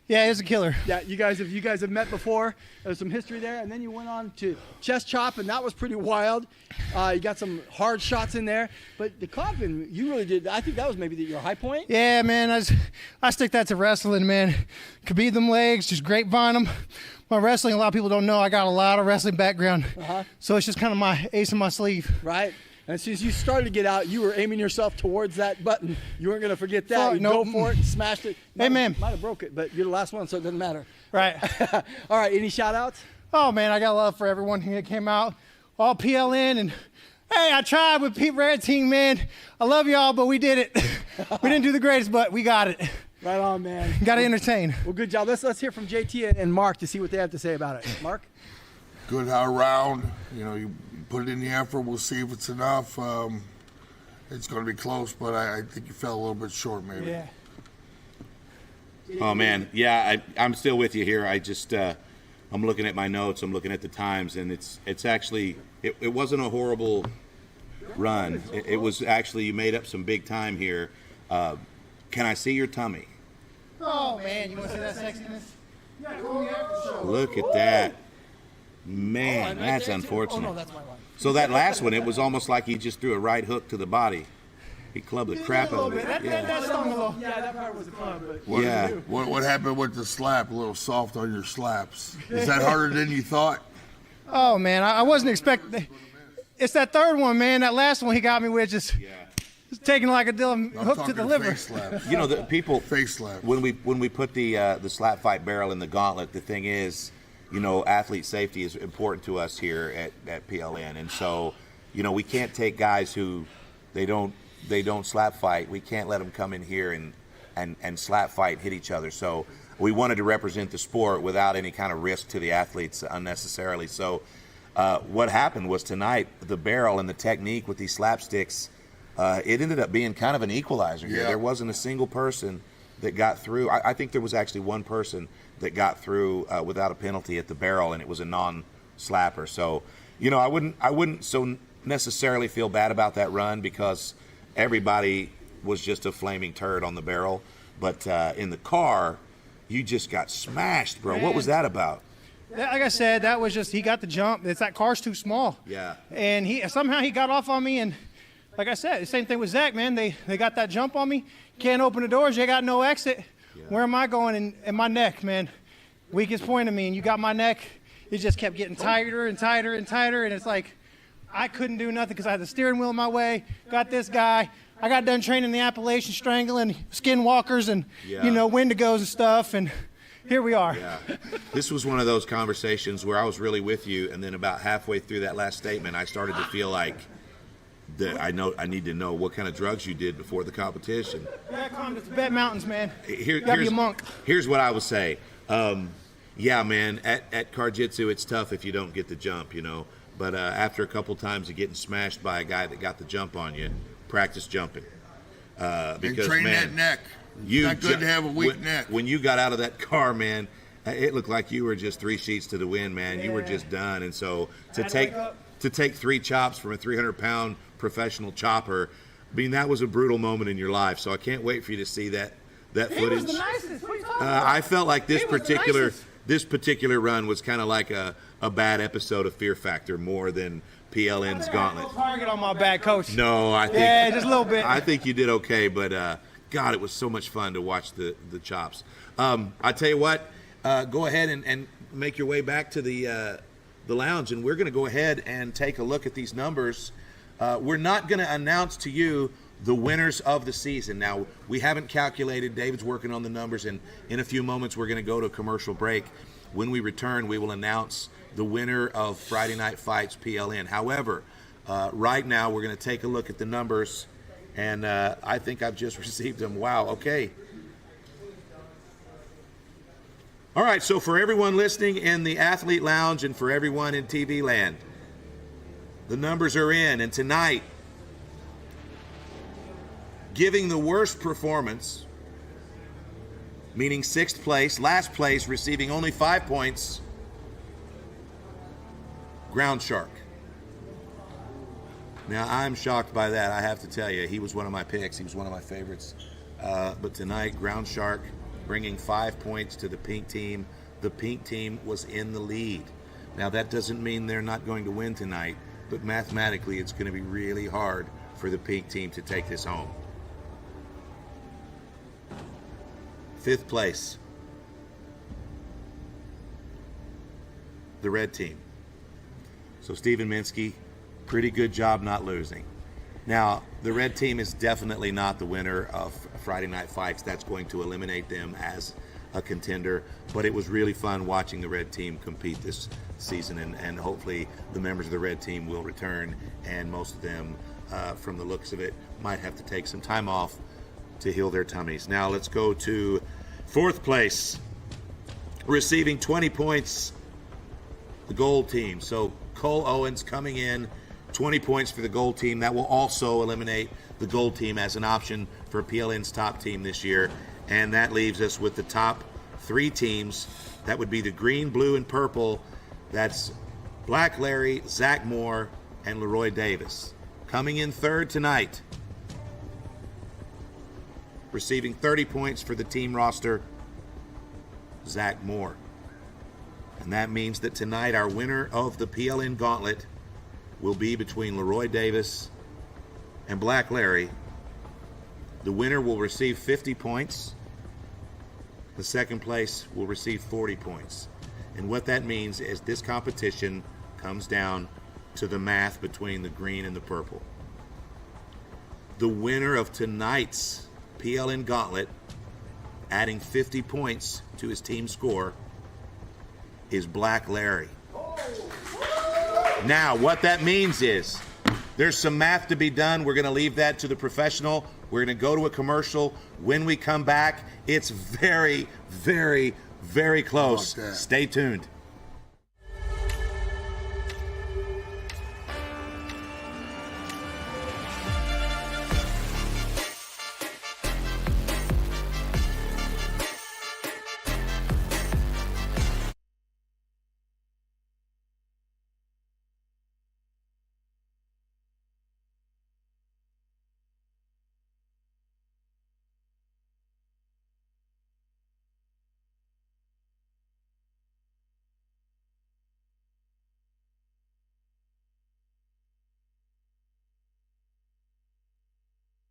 a killer. Yeah, you guys have met before. There's some history there, and then you went on to chest chop, and that was pretty wild. You got some hard shots in there, but the coffin, you really did. I think that was maybe your high point. Yeah, man. I stick that to wrestling, man. Could be them legs, just grapevine them. My wrestling, a lot of people don't know. I got a lot of wrestling background, so it's just kind of my ace in my sleeve. Right. And as soon as you started to get out, you were aiming yourself towards that button. You weren't going to forget that. You go for it, smashed it. Hey, man. Might have broke it, but you're the last one, so it doesn't matter. Right. All right, any shout-outs? Oh, man, I got love for everyone here that came out. All PLN, and, hey, I tried with Pete Red Team, man. I love y'all, but we did it. We didn't do the greatest, but we got it. Right on, man. Got to entertain. Well, good job. Let's hear from JT and Mark to see what they have to say about it. Mark? Good round. You put it in the effort. We'll see if it's enough. It's going to be close, but I think you fell a little bit short, maybe. Yeah. Oh man, yeah, I'm still with you here. I just I'm looking at my notes. I'm looking at the times, and it's actually it wasn't a horrible run. It was actually, you made up some big time here. Can I see your tummy? Oh, man, you want to see that sexiness? You got to call me after show. Look at that. Man, that's unfortunate. Oh, no, that's my line. So that last one, it was almost like he just threw a right hook to the body. He clubbed the crap out of it. That stung a little. Yeah, that part was a club. But What happened with the slap? A little soft on your slaps. Is that harder than you thought? Oh, man, I wasn't expecting. It's that third one, man. That last one he got me with just taking like a hook to the liver. You know, the people face slap. When we put the slap fight barrel in the gauntlet, the thing is, athlete safety is important to us here at PLN, and so, we can't take guys who they don't slap fight. We can't let them come in here and slap fight, hit each other. So we wanted to represent the sport without any kind of risk to the athletes unnecessarily. So what happened was tonight, the barrel and the technique with these slapsticks, it ended up being kind of an equalizer here. There wasn't a single person that got through. I think there was actually one person that got through without a penalty at the barrel, and it was a non-slapper. So, I wouldn't so necessarily feel bad about that run because everybody was just a flaming turd on the barrel. But in the car, you just got smashed, bro. Man. What was that about? Like I said, that was just, he got the jump. It's that car's too small. Yeah. And somehow he got off on me, and like I said, the same thing with Zach, man. They got that jump on me. Can't open the doors. They got no exit. Yeah. Where am I going? In my neck, man. Weakest point of me, and you got my neck. It just kept getting tighter and tighter and tighter, and it's like I couldn't do nothing because I had the steering wheel in my way. Got this guy. I got done training the Appalachian strangling, skinwalkers, and Wendigos and stuff, and here we are. Yeah. This was one of those conversations where I was really with you, and then about halfway through that last statement, I started to feel like that I need to know what kind of drugs you did before the competition. Yeah, come to Tibet Mountains, man. You gotta be a monk. Here's what I would say. Yeah, man, at Karjitsu, it's tough if you don't get the jump, But after a couple times of getting smashed by a guy that got the jump on you, practice jumping. Because, train man, that neck. It's not good to have a weak neck. When you got out of that car, man, it looked like you were just 3 sheets to the wind, man. You were just done. And so to take 3 chops from a 300-pound professional chopper, I mean, that was a brutal moment in your life. So I can't wait for you to see that footage. He was the nicest. What are you talking about? I felt like this particular run was kind of like a bad episode of Fear Factor more than PLN's Gauntlet. Target on my back, coach. No, I think. Yeah, just a little bit. I think you did okay, but God, it was so much fun to watch the chops. I tell you what, go ahead and make your way back to the lounge, and we're going to go ahead and take a look at these numbers. We're not going to announce to you the winners of the season. Now, we haven't calculated. David's working on the numbers, and in a few moments we're going to go to a commercial break. When we return, we will announce the winner of Friday Night Fights PLN. However, right now we're going to take a look at the numbers, and I think I've just received them. Wow, okay. All right, so for everyone listening in the Athlete Lounge and for everyone in TV land, the numbers are in, and tonight, giving the worst performance, meaning 6th place, last place receiving only 5 points, Groundshark. Now, I'm shocked by that, I have to tell you. He was one of my picks. He was one of my favorites. But tonight, Groundshark bringing 5 points to the pink team. The pink team was in the lead. Now, that doesn't mean they're not going to win tonight, but mathematically, it's going to be really hard for the pink team to take this home. 5th place, the red team. So Stephen Minsky, pretty good job not losing. Now, the red team is definitely not the winner of Friday Night Fights. That's going to eliminate them as a contender, but it was really fun watching the red team compete this season, and hopefully the members of the red team will return, and most of them, from the looks of it, might have to take some time off to heal their tummies. Now let's go to 4th place, receiving 20 points, the gold team. So Cole Owens coming in, 20 points for the gold team. That will also eliminate the gold team as an option for PLN's top team this year. And that leaves us with the top 3 teams. That would be the green, blue, and purple. That's Black Larry, Zac Moore, and Laroy Davis. Coming in 3rd tonight, receiving 30 points for the team roster, Zac Moore. And that means that tonight our winner of the PLN Gauntlet will be between Laroy Davis and Black Larry. The winner will receive 50 points. The 2nd place will receive 40 points. And what that means is this competition comes down to the math between the green and the purple. The winner of tonight's PLN Gauntlet, adding 50 points to his team score, is Black Larry. Now, what that means is there's some math to be done. We're going to leave that to the professional. We're going to go to a commercial. When we come back, it's very, very, very close. Stay tuned.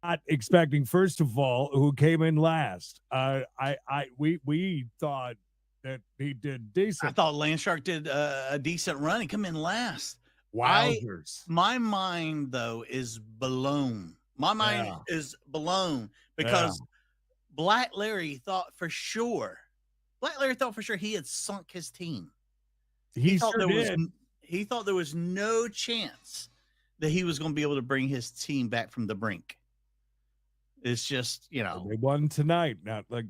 Not expecting, first of all, who came in last. We thought that he did decent. I thought Landshark did a decent run. He come in last. Wowzers. My mind, though, is blown. My mind is blown because Black Larry thought for sure he had sunk his team. He thought sure did. He thought there was no chance that he was going to be able to bring his team back from the brink. It's just, they won tonight. Not like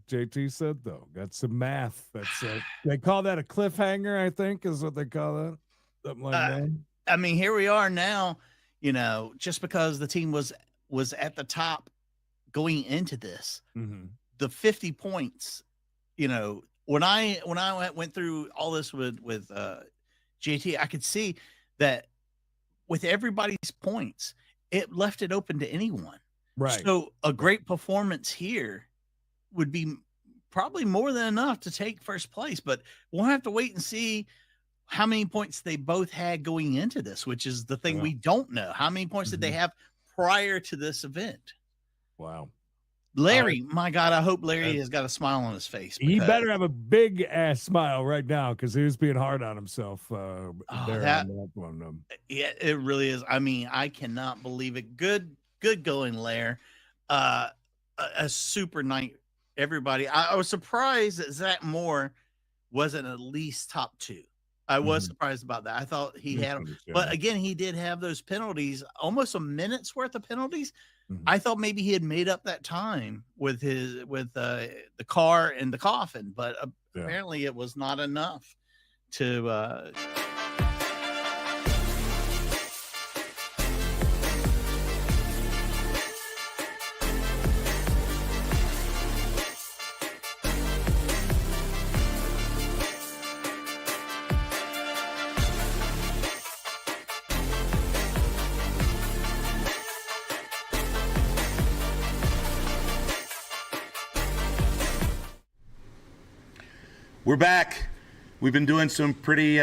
JT said, though. Got some math. That's they call that a cliffhanger, I think, is what they call that. Something like that. I mean, here we are now. Just because the team was at the top going into this, the 50 points. When I went through all this with JT, I could see that with everybody's points, it left it open to anyone. Right. So a great performance here would be probably more than enough to take first place, but we'll have to wait and see how many points they both had going into this, which is the thing we don't know. How many points did they have prior to this event? Wow. Larry, my God, I hope Larry has got a smile on his face. He better have a big ass smile right now because he was being hard on himself. Yeah, it really is. I mean, I cannot believe it. Good going, Lair. A super night, everybody. I was surprised that Zac Moore wasn't at least top 2. I was surprised about that. I thought he had them, but again, he did have those penalties, almost a minute's worth of penalties. I thought maybe he had made up that time with the car and the coffin, but apparently it was not enough to. We're back. We've been doing some pretty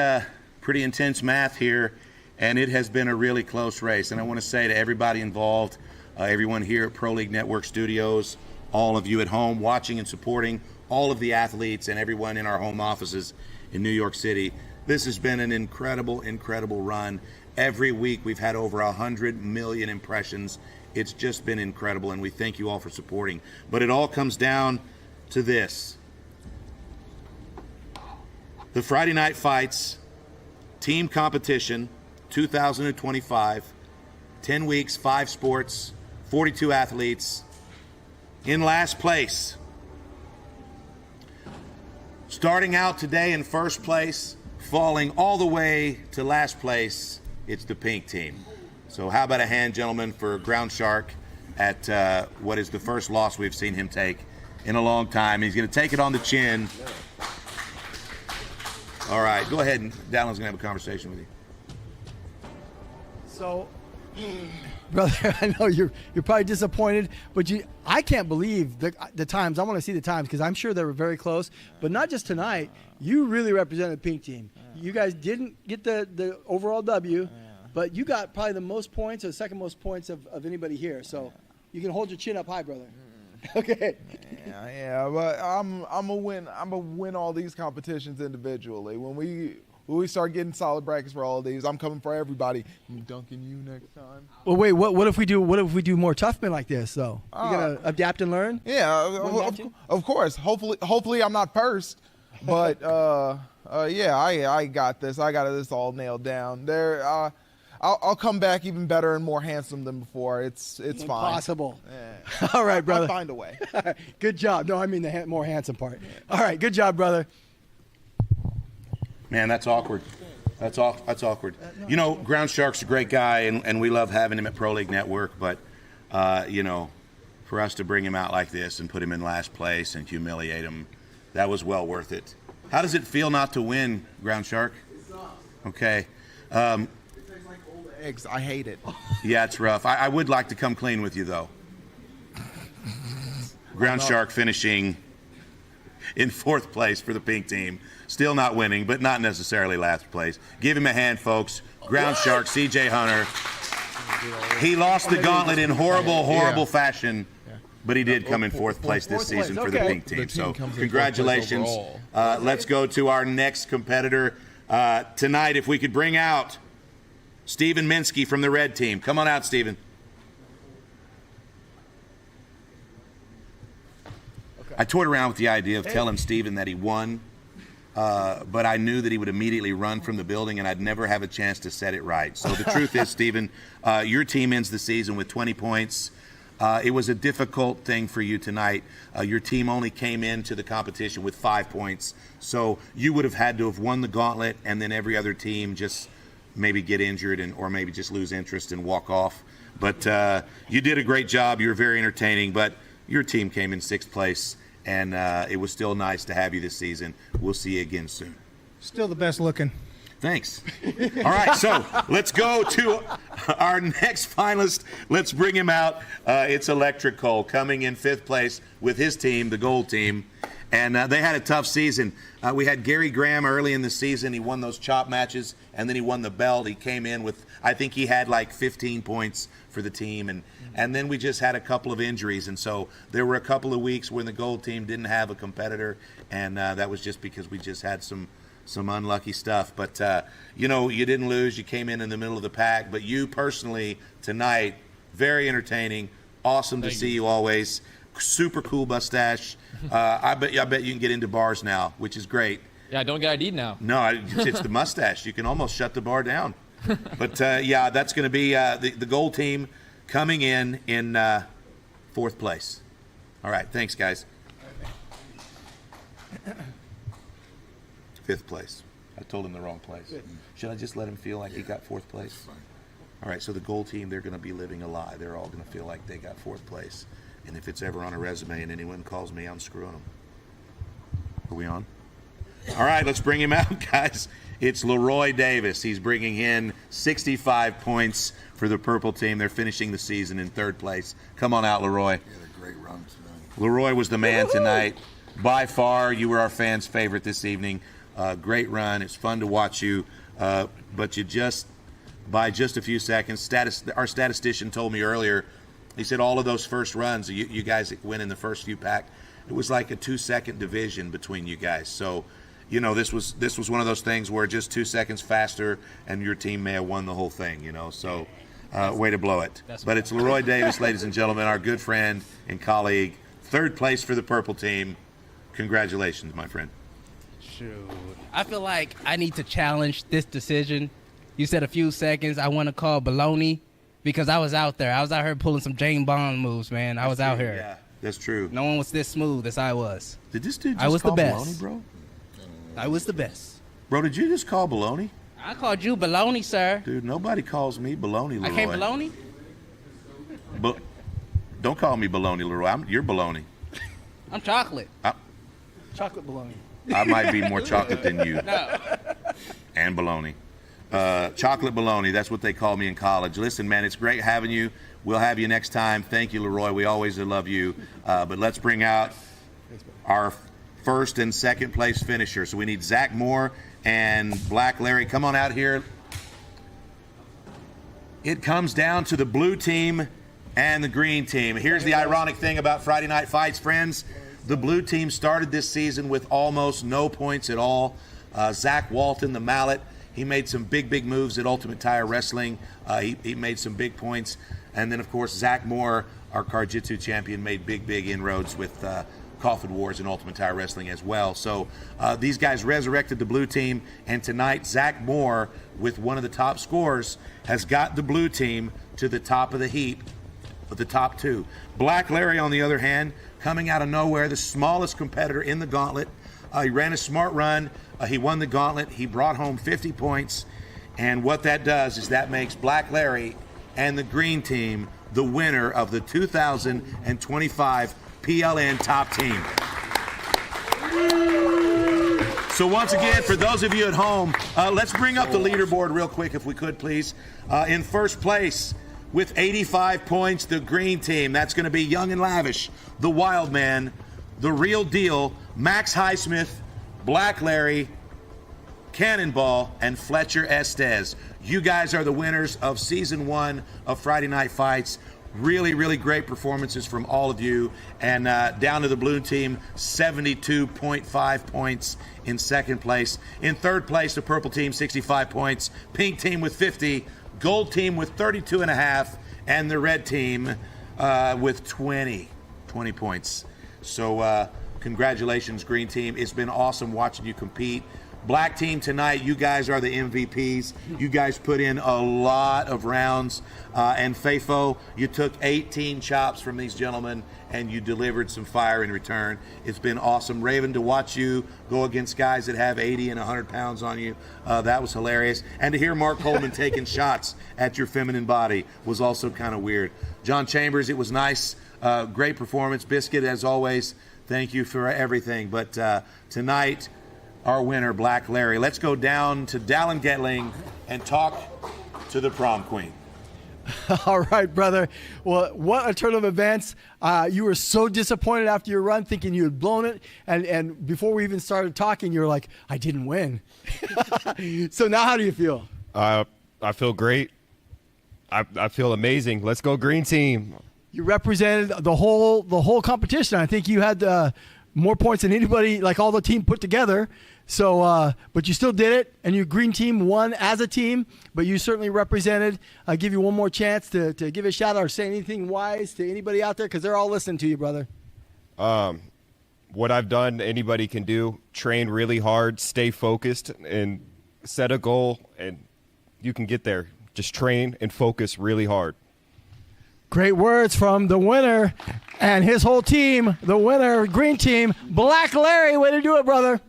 intense math here, and it has been a really close race. And I want to say to everybody involved, everyone here at Pro League Network Studios, all of you at home watching and supporting, all of the athletes and everyone in our home offices in New York City, this has been an incredible, incredible run. Every week we've had over 100 million impressions. It's just been incredible, and we thank you all for supporting. But it all comes down to this. The Friday Night Fights Team Competition 2025, 10 weeks, 5 sports, 42 athletes. In last place, starting out today in first place, falling all the way to last place, it's the pink team. So how about a hand, gentlemen, for Groundshark at what is the first loss we've seen him take in a long time. He's going to take it on the chin. All right, go ahead, and Dallon's going to have a conversation with you. So, brother, I know you're probably disappointed, but I can't believe the times. I want to see the times because I'm sure they were very close. But not just tonight. You really represented the pink team. You guys didn't get the overall W, but you got probably the most points or the second most points of anybody here. So you can hold your chin up high, brother. Okay. Yeah, but I'm gonna win. I'm gonna win all these competitions individually. When we start getting solid brackets for all of these, I'm coming for everybody. I'm dunking you next time. Well, wait. What if we do more tough men like this though? You gotta adapt and learn. Yeah, of course. Hopefully I'm not first, but yeah, I got this. I got this all nailed down. I'll come back even better and more handsome than before. It's fine. Impossible. Yeah. All right, brother. I'll find a way. Good job. No, I mean the more handsome part. All right, good job, brother. Man, that's awkward. That's awkward. You know, Groundshark's a great guy, and we love having him at Pro League Network, but, you know, for us to bring him out like this and put him in last place and humiliate him, that was well worth it. How does it feel not to win, Groundshark? Okay. Eggs. I hate it. Yeah, it's rough. I would like to come clean with you, though. Groundshark finishing in 4th place for the pink team. Still not winning, but not necessarily last place. Give him a hand, folks. Groundshark, CJ Hunter. He lost the gauntlet in horrible fashion, but he did come in 4th place this season for the pink team. So congratulations. Let's go to our next competitor tonight. If we could bring out Stephen Minsky from the red team. Come on out, Stephen. I toyed around with the idea of telling Stephen that he won, but I knew that he would immediately run from the building, and I'd never have a chance to set it right. So the truth is, Stephen, your team ends the season with 20 points. It was a difficult thing for you tonight. Your team only came into the competition with 5 points, so you would have had to have won the gauntlet, and then every other team just maybe get injured or maybe just lose interest and walk off. But you did a great job. You were very entertaining, but your team came in 6th place, and it was still nice to have you this season. We'll see you again soon. Still the best looking. Thanks. All right, so let's go to our next finalist. Let's bring him out. It's Electric Cole coming in 5th place with his team, the gold team. And they had a tough season. We had Gary Graham early in the season. He won those chop matches, and then he won the belt. He came in with, I think he had like 15 points for the team. And then we just had a couple of injuries. And so there were a couple of weeks when the gold team didn't have a competitor, and that was just because we just had some unlucky stuff. But, you know, you didn't lose. You came in the middle of the pack. But you personally tonight, very entertaining, awesome to see you always. Super cool mustache. I bet you can get into bars now, which is great. Yeah, I don't get ID'd now. No, it's the mustache. You can almost shut the bar down. But, yeah, that's going to be the gold team coming in 4th place. All right, thanks, guys. 5th place. I told him the wrong place. Should I just let him feel like he got 4th place? All right, so the gold team, they're going to be living a lie. They're all going to feel like they got 4th place. And if it's ever on a resume and anyone calls me, I'm screwing them. Are we on? All right, let's bring him out, guys. It's Laroy Davis. He's bringing in 65 points for the purple team. They're finishing the season in 3rd place. Come on out, Leroy. He had a great run tonight. Leroy was the man tonight. by far, you were our fans' favorite this evening. Great run. It's fun to watch you, but you just, by just a few seconds, our statistician told me earlier, he said all of those first runs, you guys that went in the first few pack, it was like a 2-second division between you guys. So, you know, this was one of those things where just 2 seconds faster and your team may have won the whole thing, you know. So, way to blow it. But it's Laroy Davis, ladies and gentlemen, our good friend and colleague. Third place for the purple team. Congratulations, my friend. Shoot. I feel like I need to challenge this decision. You said a few seconds. I want to call baloney because I was out there. I was out here pulling some James Bond moves, man. I was out here. Yeah, that's true. No one was this smooth as I was. Did this dude just I was call the best. baloney, bro? I was the best. Bro, did you just call baloney? I called you baloney, sir. Dude, nobody calls me baloney, Leroy. I can't baloney? But don't call me baloney, Leroy. You're baloney. I'm chocolate. Chocolate baloney. I might be more chocolate than you. No. And baloney. Chocolate baloney, that's what they called me in college. Listen, man, it's great having you. We'll have you next time. Thank you, Leroy. We always love you. But let's bring out our first and second place finisher. So we need Zac Moore and Black Larry. Come on out here. It comes down to the blue team and the green team. Here's the ironic thing about Friday Night Fights, friends. The blue team started this season with almost no points at all. Zach Walton, the mallet, he made some big moves at Ultimate Tire Wrestling. He made some big points. And then, of course, Zac Moore, our Jiu-Jitsu champion, made big inroads with Coffin Wars and Ultimate Tire Wrestling as well. So these guys resurrected the blue team. And tonight, Zac Moore, with one of the top scores, has got the blue team to the top of the heap of the top two. Black Larry, on the other hand, coming out of nowhere, the smallest competitor in the gauntlet. He ran a smart run. He won the gauntlet. He brought home 50 points. And what that does is that makes Black Larry and the green team the winner of the 2025 PLN top team. So once again, for those of you at home, let's bring up the leaderboard real quick if we could, please. In first place with 85 points, the green team. That's going to be Young and Lavish, the Wild Man, the Real Deal, Max Highsmith, Black Larry, Cannonball, and Fletcher Estes. You guys are the winners of Season 1 of Friday Night Fights. Really great performances from all of you. And down to the blue team, 72.5 points in second place. In third place, the purple team, 65 points. Pink team with 50. Gold team with 32.5. And the red team with 20 points. So congratulations, green team. It's been awesome watching you compete. Black team tonight, you guys are the MVPs. You guys put in a lot of rounds. And Fafo, you took 18 chops from these gentlemen and you delivered some fire in return. It's been awesome. Raven, to watch you go against guys that have 80 and 100 pounds on you, that was hilarious. And to hear Mark Coleman taking shots at your feminine body was also kind of weird. John Chambers, it was nice. Great performance. Biscuit, as always, thank you for everything. But tonight, our winner, Black Larry. Let's go down to Dallin Getling and talk to the prom queen. All right, brother. Well, what a turn of events. You were so disappointed after your run, thinking you had blown it. And before we even started talking, you were like, I didn't win. So now how do you feel? I feel great. I feel amazing. Let's go green team. You represented the whole competition. I think you had more points than anybody, like all the team put together. So, but you still did it, and your green team won as a team, but you certainly represented. I'll give you one more chance to give a shout out or say anything wise to anybody out there, because they're all listening to you, brother. What I've done, anybody can do. Train really hard, stay focused, and set a goal, and you can get there. Just train and focus really hard. Great words from the winner and his whole team, the winner, green team, Black Larry. Way to do it, brother.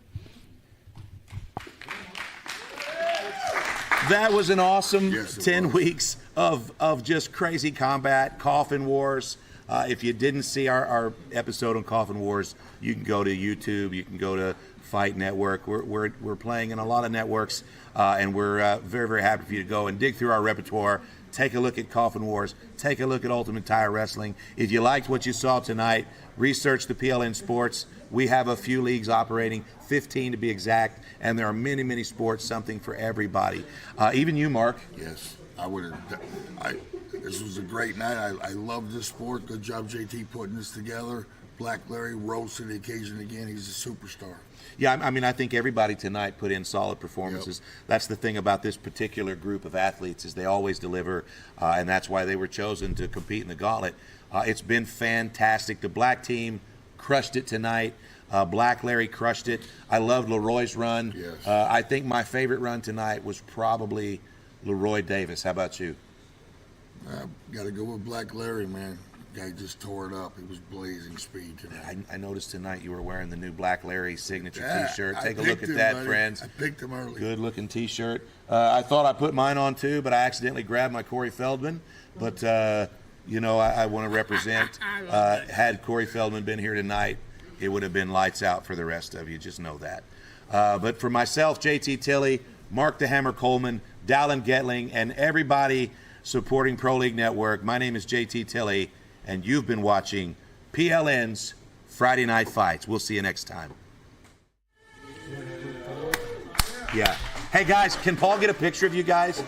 That was an awesome 10 weeks of just crazy combat, Coffin Wars. If you didn't see our episode on Coffin Wars, you can go to YouTube, you can go to Fight Network. We're playing in a lot of networks, and we're very happy for you to go and dig through our repertoire. take a look at Coffin Wars, take a look at Ultimate Tire Wrestling. If you liked what you saw tonight, research the PLN Sports. We have a few leagues operating, 15 to be exact, and there are many, many sports, something for everybody. Even you, Mark. Yes, I would have. This was a great night. I love this sport. Good job, JT, putting this together. Black Larry rose to the occasion again. He's a superstar. Yeah, I mean, I think everybody tonight put in solid performances. Yep. That's the thing about this particular group of athletes is they always deliver, and that's why they were chosen to compete in the gauntlet. It's been fantastic. The black team crushed it tonight. Black Larry crushed it. I loved Leroy's run. Yes. I think my favorite run tonight was probably Laroy Davis. How about you? Got to go with Black Larry, man. Guy just tore it up. It was blazing speed tonight. I noticed tonight you were wearing the new Black Larry signature T-shirt. Take a picked look at him, that, buddy. friends. I picked him early. Good-looking T-shirt. I thought I put mine on too, but I accidentally grabbed my Corey Feldman. But you know, I want to represent. Had Corey Feldman been here tonight, it would have been lights out for the rest of you. Just know that. But for myself, JT Tilley, Mark the Hammer Coleman, Dallin Getling, and everybody supporting Pro League Network, my name is JT Tilley, and you've been watching PLN's Friday Night Fights. We'll see you next time. Yeah. Hey, guys, can Paul get a picture of you guys?